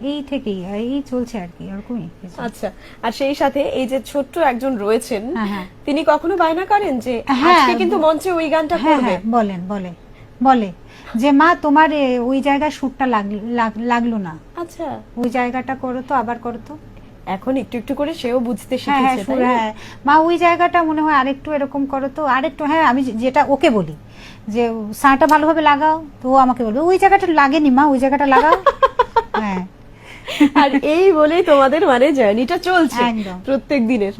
এই থেকেই এই চলছে আর কি, এরকমই। আচ্ছা, আর সেই সাথে এই যে ছোট্ট একজন রয়েছেন, হ্যাঁ। তিনি কখনো বায়না করেন যে হ্যাঁ, আজকে কিন্তু মঞ্চে ওই গানটা হ্যাঁ করবে? হ্যাঁ বলে যে মা তোমার ওই জায়গায় সুরটা লাগলো না, আচ্ছা, ওই জায়গাটা করো তো, আবার করো তো। এখন একটু একটু করে সেও বুঝতে হ্যাঁ হ্যাঁ শিখেছে, তাই না? হ্যাঁ, মা ওই জায়গাটা মনে হয় আরেকটু এরকম করো তো, আরেকটু, হ্যাঁ আমি যেটা ওকে বলি যে সাটা ভালোভাবে লাগাও, তো ও আমাকে বলবে ওই জায়গাটা লাগেনি মা, ওই জায়গাটা লাগাও। হ্যাঁ, আর এই বলেই তোমাদের মানে জার্নিটা চলছে একদম। প্রত্যেক দিনের।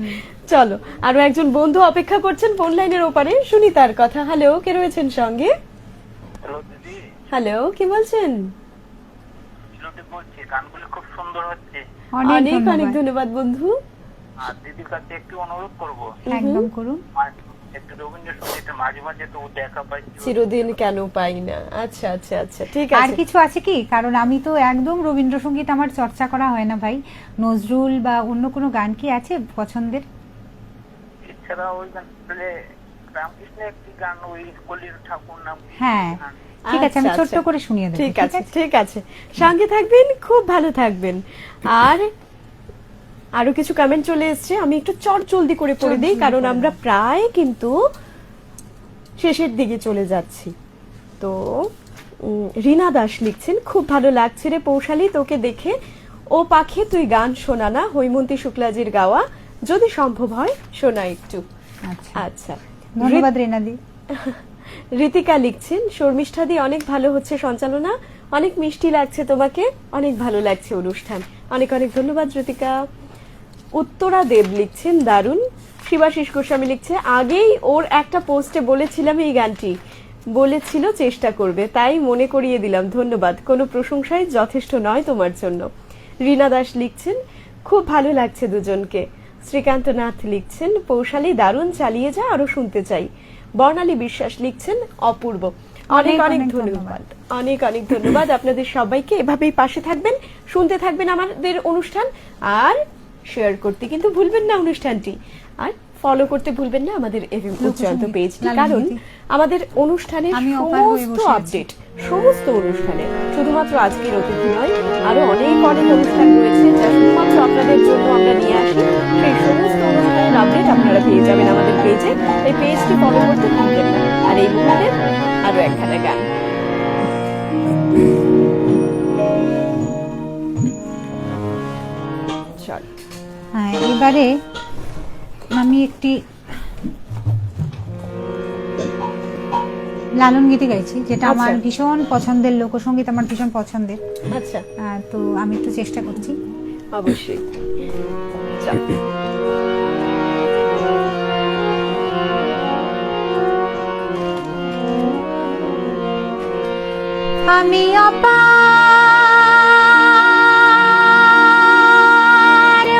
চলো, আরো একজন বন্ধু অপেক্ষা করছেন ফোন লাইনের ওপারে, শুনি তার কথা। হ্যালো, কে রয়েছেন সঙ্গে? হ্যালো দিদি, হ্যালো, কি বলছেন? জ্যোতি বলছি, গানগুলো খুব সুন্দর হচ্ছে। অনেক অনেক ধন্যবাদ বন্ধু। আর দিদির কাছে একটু অনুরোধ করবো, একদম করুন। একটু রবীন্দ্রসঙ্গীতে মাঝে মাঝে তো দেখা পাই, চিরদিন কেন পাই না। আচ্ছা আচ্ছা আচ্ছা, ঠিক আর আছে। কিছু আছে কি, কারণ আমি তো একদম রবীন্দ্রসঙ্গীত আমার চর্চা করা হয় না ভাই, নজরুল বা অন্য কোনো গান কি আছে পছন্দের? এছাড়া ওই গান রামকৃষ্ণের একটি গান, ওই কলির ঠাকুর নাম, হ্যাঁ ঠিক আছে, আমি আচ্ছা, ছোট্ট আচ্ছা। করে শুনিয়ে দেবো। ঠিক আছে ঠিক আছে, সঙ্গে থাকবেন, খুব ভালো থাকবেন। আর আরো কিছু কমেন্ট চলে এসেছে, আমি একটু জলদি করে পড়ে দিই, কারণ আমরা প্রায় কিন্তু শেষের দিকে চলে যাচ্ছি। তো রীনা দাস লিখছেন, খুব ভালো লাগছে রে পৌশালী তোকে দেখে, ও পাখি তুই গান শোনা না, হৈমন্তী শুক্লাজির গাওয়া, যদি সম্ভব হয় শোনা একটু। আচ্ছা, আচ্ছা, ধন্যবাদ রেনাদি। ঋতিকা লিখছেন, শর্মিষ্ঠাদি অনেক ভালো হচ্ছে সঞ্চালনা, অনেক মিষ্টি লাগছে তোমাকে, অনেক ভালো লাগছে অনুষ্ঠান। অনেক অনেক ধন্যবাদ ঋতিকা। উত্তরা দেব লিখছেন, দারুণ। শিবাশিস গোস্বামী লিখছে, আগেই ওর একটা পোস্টে বলেছিলাম এই গানটি, বলেছিল চেষ্টা করবে, তাই মনে করিয়ে দিলাম, ধন্যবাদ। কোনো প্রশংসাই যথেষ্ট নয় তোমার জন্য। রীনা দাস লিখছেন, খুব ভালো লাগছে দুজনকে। শ্রীকান্ত নাথ লিখছেন, পৌশালী দারুণ, চালিয়ে যা, আরো শুনতে চাই। বর্ণালী বিশ্বাস লিখছেন, অপূর্ব। অনেক অনেক ধন্যবাদ, অনেক অনেক ধন্যবাদ আপনাদের সবাইকে। এভাবেই পাশে থাকবেন, শুনতে থাকবেন আমাদের অনুষ্ঠান, আর শেয়ার করতে কিন্তু ভুলবেন না অনুষ্ঠানটি, আর ফলো করতে ভুলবেন না আমাদের এফএম উচ্চান্ত পেজটি, কারণ আমাদের অনুষ্ঠানের সমস্ত আপডেট, সমস্ত অনুষ্ঠানে, শুধুমাত্র আজকের অতিথি নয়, আরো অনেক অনেক অনুষ্ঠান রয়েছে যা শুধুমাত্র আপনাদের জন্য আমরা নিয়ে আসি। সেই সমস্ত অনুষ্ঠানের আপডেট আপনারা পেয়ে যাবেন আমাদের পেজে, এই পেজটি ফলো করতে ভুলবেন না। আর এই মুহূর্তে আরো একখানা গান। চল, হ্যাঁ, এবারে আমি একটি লালন গীতি গাইছি, যেটা আমার আচ্ছা। ভীষণ পছন্দের, লোকসঙ্গীত আমার ভীষণ পছন্দের। আচ্ছা, তো আমি একটু চেষ্টা করছি। অবশ্যই। চল। আমি অপার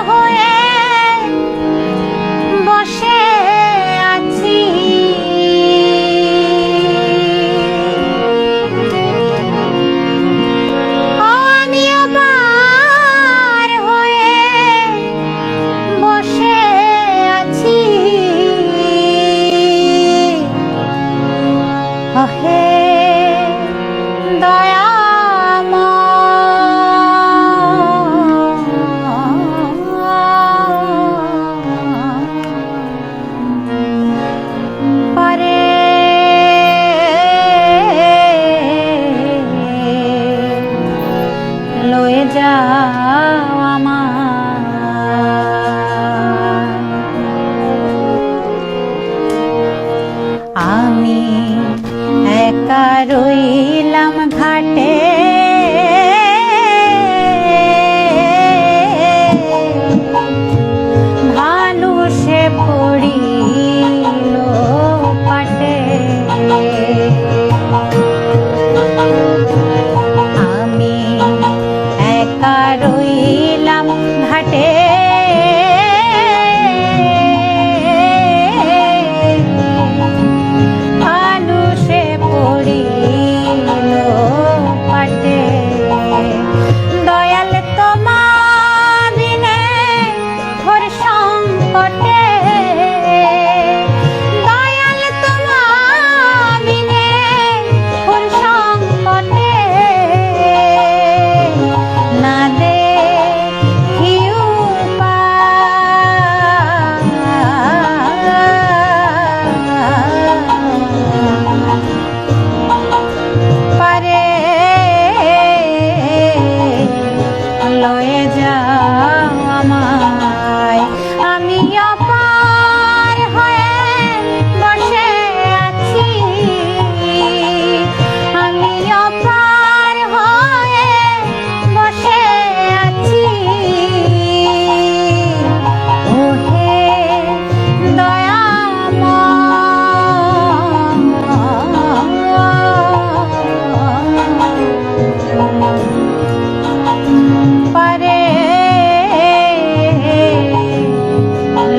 হয়ে বসে আছি, আমি অপার অহে দয়াময় পারে লয়ে যাও আমার, আমি একা রইলাম ঘাটে ভানুষে পড়িল পাটে, আমি একা রইলাম ঘাটে মানুষে পড়িল পাটে, দয়াল তোমার বিনে ঘোর সংকটে, দয়াল তোমার বিনে ঘোর সংকটে না দেখি পারে লয়ে যাও আমায়, আমি অপার হয়ে বসে আছি, আমি অপার হয়ে বসে আছি, ওহে দয়াময় পারে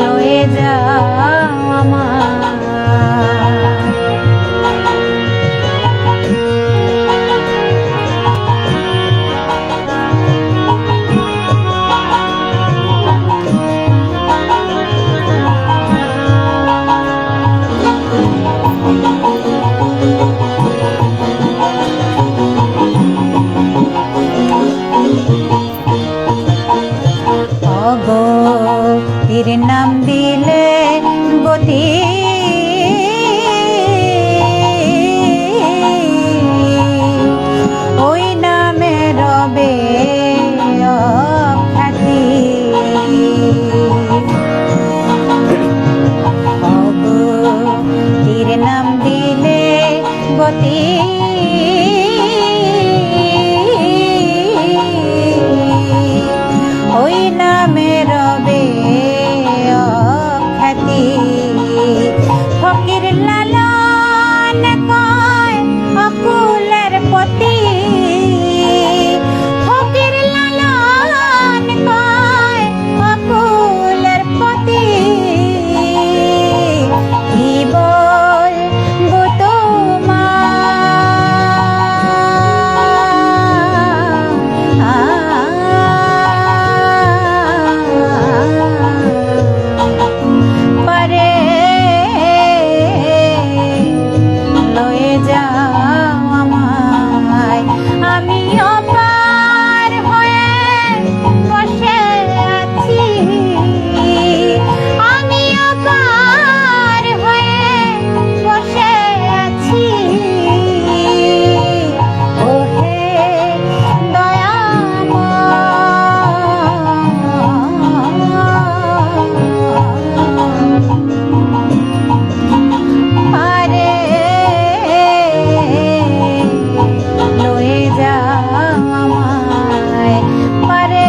লয়ে যাও আমার। অগতির নাম দিলে গতি, ওই নামে রবে অখ্যাতি, অগতির নাম দিলে গতি, ওই নামে রবে অখ্যাতি, ফকির লালন কয় অকুলের পতি, ফকির লালন কয় অকুলের পতি, কি বলবো তোমার পারে লয়ে যাও আমায়, আমি অপার হয়ে বসে আছি, আমি অপার হয়ে বসে আছি, ওহে দয়াময় পারে লয়ে যাও আমায়, পারে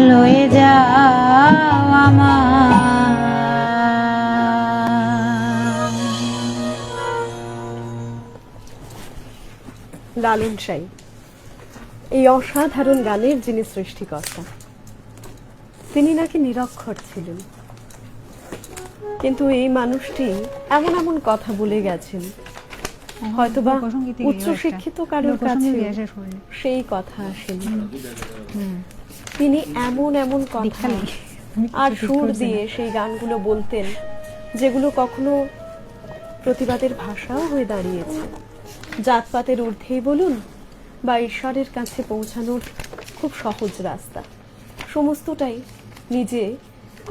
লয়ে যাও আমায়। লালন সাই এই অসাধারণ গানের যিনি সৃষ্টিকর্তা, তিনি নাকি নিরক্ষর ছিলেন, কিন্তু এই মানুষটি এমন এমন কথা বলে গেছেন, হয়তোবা উচ্চশিক্ষিত কারোর কাছে সেই কথা আসেনি। তিনি এমন এমন কথা আর সুর দিয়ে সেই গানগুলো বলতেন যেগুলো কখনো প্রতিবাদের ভাষাও হয়ে দাঁড়িয়েছে, জাতপাতের ঊর্ধ্বেই বলুন বা ঈশ্বরের কাছে পৌঁছানোর খুব সহজ রাস্তা, সমস্তটাই নিজে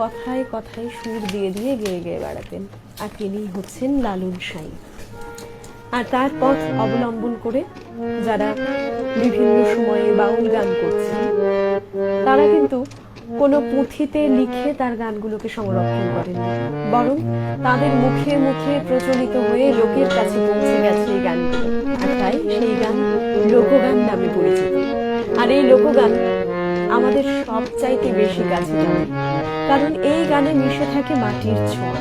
কথায় কথায় সুর দিয়ে দিয়ে গেয়ে গেয়ে বেড়াতেন। আর তিনি হচ্ছেন লালন সাঁই। আর তার পথ অবলম্বন করে যারা বিভিন্ন সময়ে বাউল গান করছেন, তারা কিন্তু কোনো পুঁথিতে লিখে তার গানগুলোকে সংরক্ষণ করেননি, বরং তাদের মুখে মুখে প্রচলিত হয়ে লোকের কাছে পৌঁছে গেছে এই গানগুলো। আর তাই সেই গান লোকগান নামে পরিচিত। আর এই লোকগান আমাদের সবচাইতে বেশি কাছে টানে, কারণ এই গানে মিশে থাকে মাটির ছোঁয়া।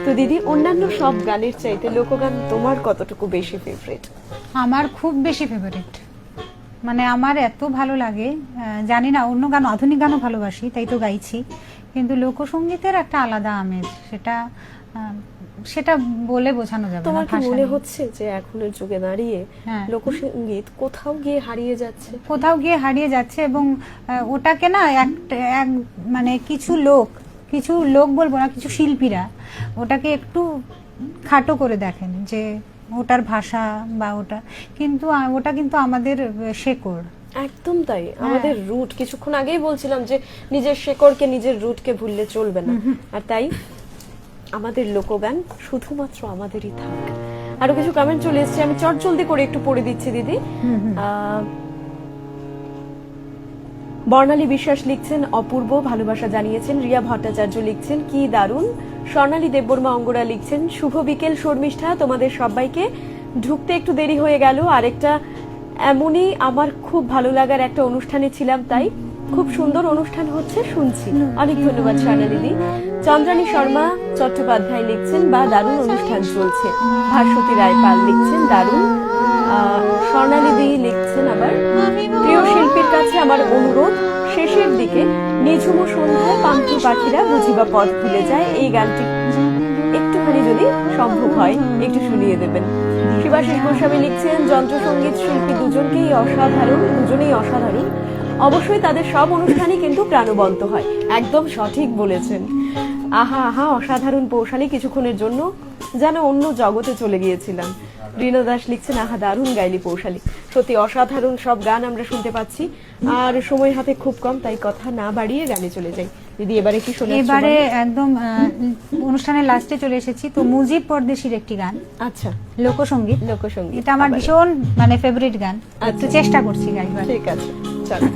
তো দিদি, অন্যান্য সব গানের চাইতে লোকগান তোমার কতটুকু বেশি ফেভারিট? আমার খুব বেশি ফেভারিট, মানে আমার এত ভালো লাগে। জানি না, অন্য গান, আধুনিক গানও ভালোবাসি, তাই তো গাইছি, কিন্তু লোকসঙ্গীতের একটা আলাদা আমেজ, সেটা বলে বোঝানো যাবে না। তোমার কি ভাষা মনে নেই। হচ্ছে যে এখনের যুগে দাঁড়িয়ে লোকসঙ্গীত কোথাও গিয়ে হারিয়ে যাচ্ছে? কোথাও গিয়ে হারিয়ে যাচ্ছে, এবং ওটাকে না মানে কিছু লোক বলবো না, কিছু শিল্পীরা ওটাকে একটু খাটো করে দেখেন যে ওটার ভাষা বা ওটা কিন্তু আমাদের শেকড়। একদম তাই, আমাদের রুট। কিছুক্ষণ আগেই বলছিলাম যে নিজের শেকড়কে, নিজের রুটকে ভুললে চলবে না। আর তাই আমাদের লোকগান শুধুমাত্র আমাদেরই থাক। আরো কিছু কমেন্ট চলে এসেছে, আমি চটজলদি করে একটু পড়ে দিচ্ছি দিদি। বর্ণালী বিশ্বাস লিখছেন অপূর্ব, ভালোবাসা জানিয়েছেন। রিয়া ভট্টাচার্য লিখছেন কি দারুণ। স্বর্ণালী দেববর্মা অঙ্গরা লিখছেন শুভ বিকেল শর্মিষ্ঠা, তোমাদের সবাইকে ঢুকতে একটু দেরি হয়ে গেল। আরেকটা এমনই আমার খুব ভালো লাগার একটা অনুষ্ঠানে ছিলাম, তাই খুব সুন্দর অনুষ্ঠান হচ্ছে শুনছি। অনেক ধন্যবাদ স্বর্ণালী দি। চন্দ্রানী শর্মা চট্টোপাধ্যায় লিখছেন বা দারুণ অনুষ্ঠান চলছে। ভাস্বতী রায়পাল লিখছেন দারুণ। স্বর্ণালী দি লিখছেন আবার প্রিয় শিল্পীর কাছে আমার অনুরোধ, শেষের দিকে নিঝুম সন্ধ্যায় পান্থ পাখিরা বুঝিবা পথ ভুলে যায়, এই গানটি একটুখানি যদি সম্ভব হয় একটু শুনিয়ে দেবেন। শিবাশিস গোস্বামী লিখছেন যন্ত্রসঙ্গীত শিল্পী দুজনেই অসাধারণ। অবশ্যই তাদের সব অনুষ্ঠানই কিন্তু প্রাণবন্ত হয়। একদম সঠিক বলেছেন। আহা আহা, অসাধারণ পৌশালী, কিছুক্ষণের জন্য যেন অন্য জগতে চলে গিয়েছিলাম। রিনা দাস লিখছেন আহা দারুণ গাইলি পৌশালী। সত্যি অসাধারণ সব গান আমরা শুনতে পাচ্ছি, আর সময় হাতে খুব কম, তাই কথা না বাড়িয়ে গানে চলে যাই। দিদি এবারে কি শোনাচ্ছো? এবারে একদম অনুষ্ঠানের লাস্টে চলে এসেছি, তো মুজিব পরদেশির একটি গান। আচ্ছা, লোকসঙ্গীত। এটা আমার ভীষণ মানে ফেভারিট গান, একটু চেষ্টা করছি গাইবার। ঠিক আছে, চলো।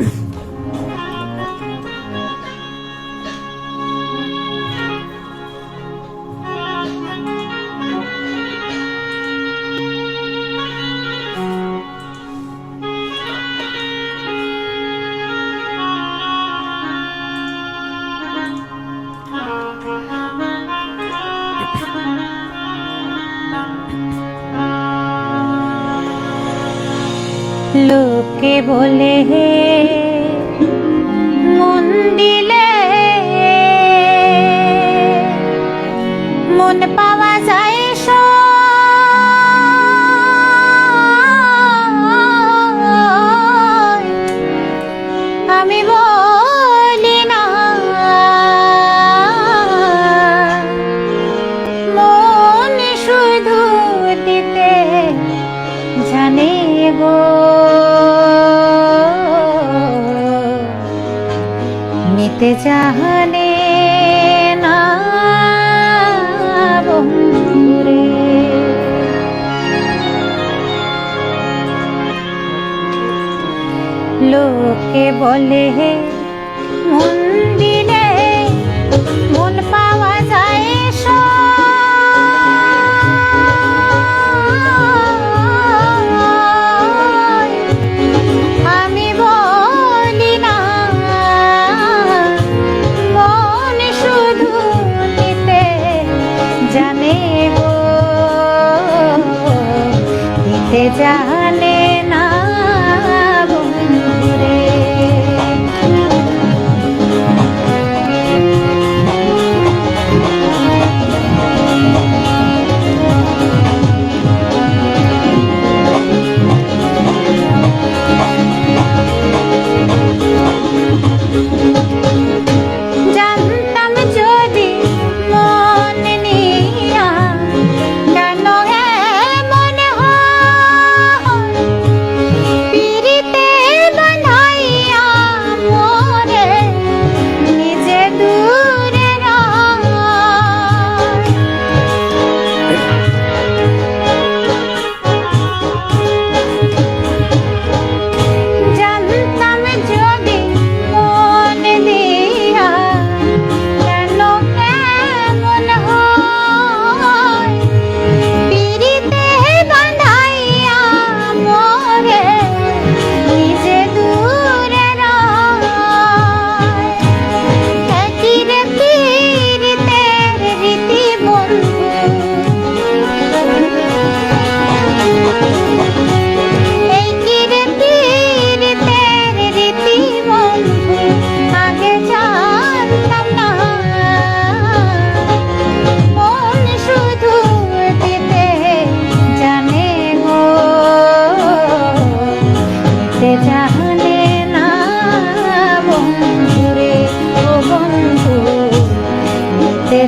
লোকে বলে মন দিলে মন পাওয়া যায়, আমি বলি না মন শুধু দিতে জানে গো, নিতে জানে না বন্ধুরে। লোকে বলে মন দিলে মন পাওয়া যায়, আমি বলি না মন শুধু নিতে জানে গো, নিতে জানে না বন্ধুরে। জানতে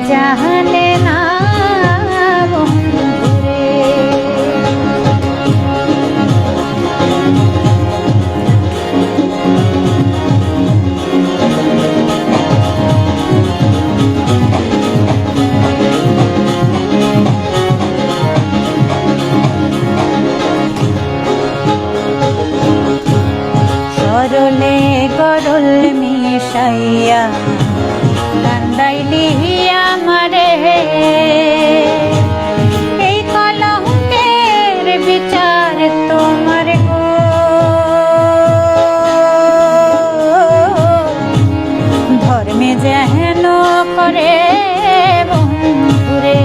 জানে না বন্ধুরে। সরলে গরল মিশাইয়া কান্দাইলি আমারে, এই কলঙ্কের বিচার তোমার গো। ধর্মে যেন করে বন্ধুরে।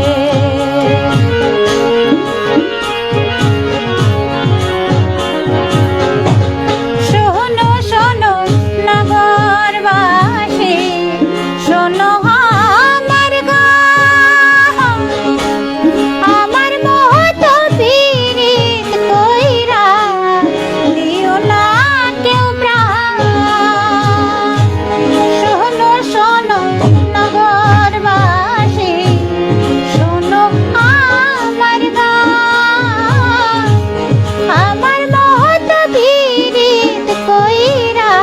শোনো শোনো নগরবাসী, শোনো আমার গান, আমার মতো পীড়িত কইরা দিও না কেউ প্রাণ। শোনো শোনো নগরবাসী, শোনো আমার গান, আমার মতো পীড়িত কইরা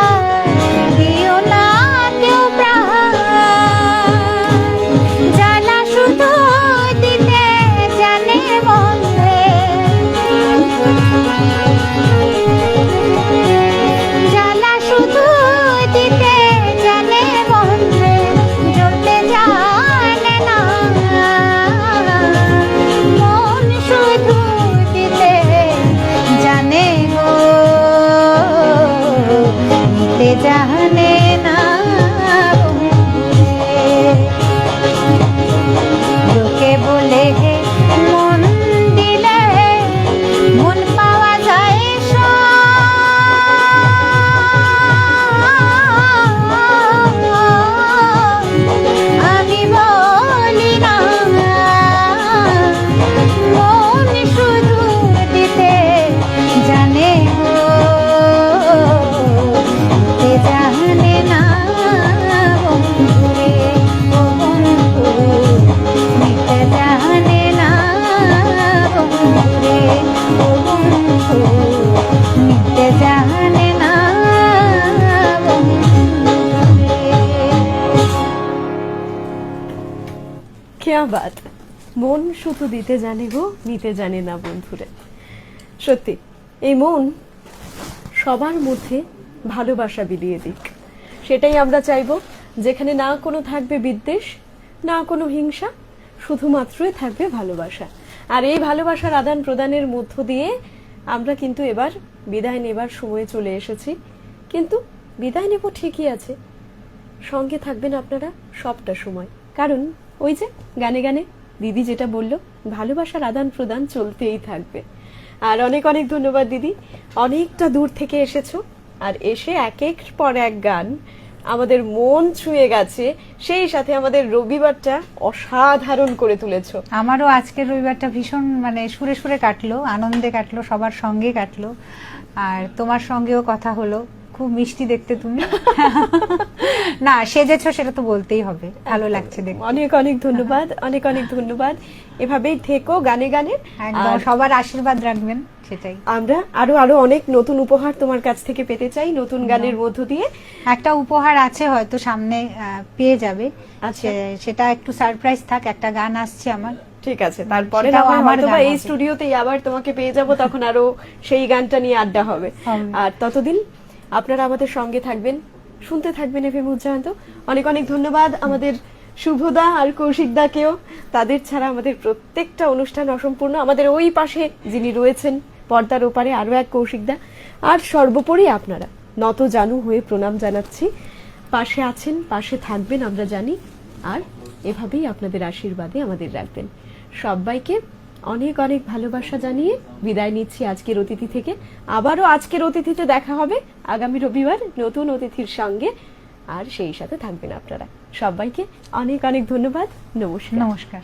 দিও না কেউ প্রাণ। জ্বালা শুধু দিতে জানে মনে, জ্বালা শুধু দিতে জানে মনে, জ্বলতে জানে না মন, শুধু দিতে জানে গো, নিতে জানে না বন্ধুরে। লোকে বলে মন দিলে মন পাওয়া যায় আমি বলি না, মন শুধু দিতে জানে গো, দিতে জানে না বন্ধুরে। ও বন্ধু, নিতে জানে না বন্ধুরে। ও বন্ধু, নিতে জানে না বন্ধুরে। क्या बात, মন শুধু দিতে জানে গো, নিতে জানে না বন্ধুরে। সত্যি এই মন সবার মধ্যে ভালোবাসা বিলিয়ে দিক, সেটাই আমরা চাইবো। যেখানে না কোনো থাকবে বিদ্বেষ, না কোনো হিংসা, শুধুমাত্রই থাকবে ভালোবাসা। আর এই ভালোবাসার আদান প্রদানের মধ্য দিয়ে আমরা কিন্তু এবার বিদায় নেবার সময় চলে এসেছি। কিন্তু বিদায় নেব ঠিকই আছে, সঙ্গে থাকবেন আপনারা সবটা সময়। কারণ ওই যে গানে গানে দিদি যেটা বললো, ভালোবাসার আদান প্রদান চলতেই থাকবে। আর অনেক অনেক ধন্যবাদ দিদি, অনেকটা দূর থেকে এসেছো, আর এসে একের পর এক গান আমাদের মন ছুঁয়ে গেছে, সেই সাথে আমাদের রবিবারটা অসাধারণ করে তুলেছো। আমারও আজকের রবিবারটা ভীষণ মানে সুরে সুরে কাটলো, আনন্দে কাটলো, সবার সঙ্গে কাটলো। আর তোমার সঙ্গেও কথা হলো, খুব মিষ্টি দেখতে তুমি। না সেজেছো সেটা তো বলতেই হবে, ভালো লাগছে দেখতে। অনেক অনেক ধন্যবাদ, অনেক অনেক ধন্যবাদ। এভাবেই থেকো গানে গানে, একদম আর সবার আশীর্বাদ রাখবেন, সেটাই। আমরা আরো আরো অনেক নতুন উপহার তোমার কাছ থেকে পেতে চাই, নতুন গানের মধ্য দিয়ে। একটা উপহার আছে হয়তো সামনে, পেয়ে যাবে। আচ্ছা। সেটা একটু সারপ্রাইজ থাক, একটা গান আসছে আমার। ঠিক আছে, তারপরে সেটাও আমার হয়তো বা গান এই হবে। স্টুডিওতেই আবার তোমাকে পেয়ে যাব, তখন আরো সেই গানটা নিয়ে আড্ডা হবে। হবে। আর ততদিন আপনারা আমাদের সঙ্গে থাকবেন, শুনতে থাকবেন এফএম উজ্জয়ন্ত। অনেক অনেক ধন্যবাদ আমাদের শুভদা আর কৌশিকদাকেও, তাদের ছাড়া আমাদের প্রত্যেকটা অনুষ্ঠান অসম্পূর্ণ। আমাদের ওই পাশে যিনি রয়েছেন পর্দার ওপারে আরো এক কৌশিকদা, আর সর্বোপরি আপনারা নত জানু হয়ে প্রণাম জানাচ্ছি। পাশে আছেন, পাশে থাকবেন আমরা জানি, আর এভাবেই আপনাদের আশীর্বাদে আমাদের রাখবেন। সবাইকে অনেক অনেক ভালোবাসা জানিয়ে বিদায় নিচ্ছি আজকের অতিথি থেকে। আবারও আজকের অতিথিতে দেখা হবে আগামী রবিবার নতুন অতিথির সঙ্গে, আর সেই সাথে থাকবেন আপনারা। সবাইকে অনেক অনেক ধন্যবাদ, নমস্কার। নমস্কার।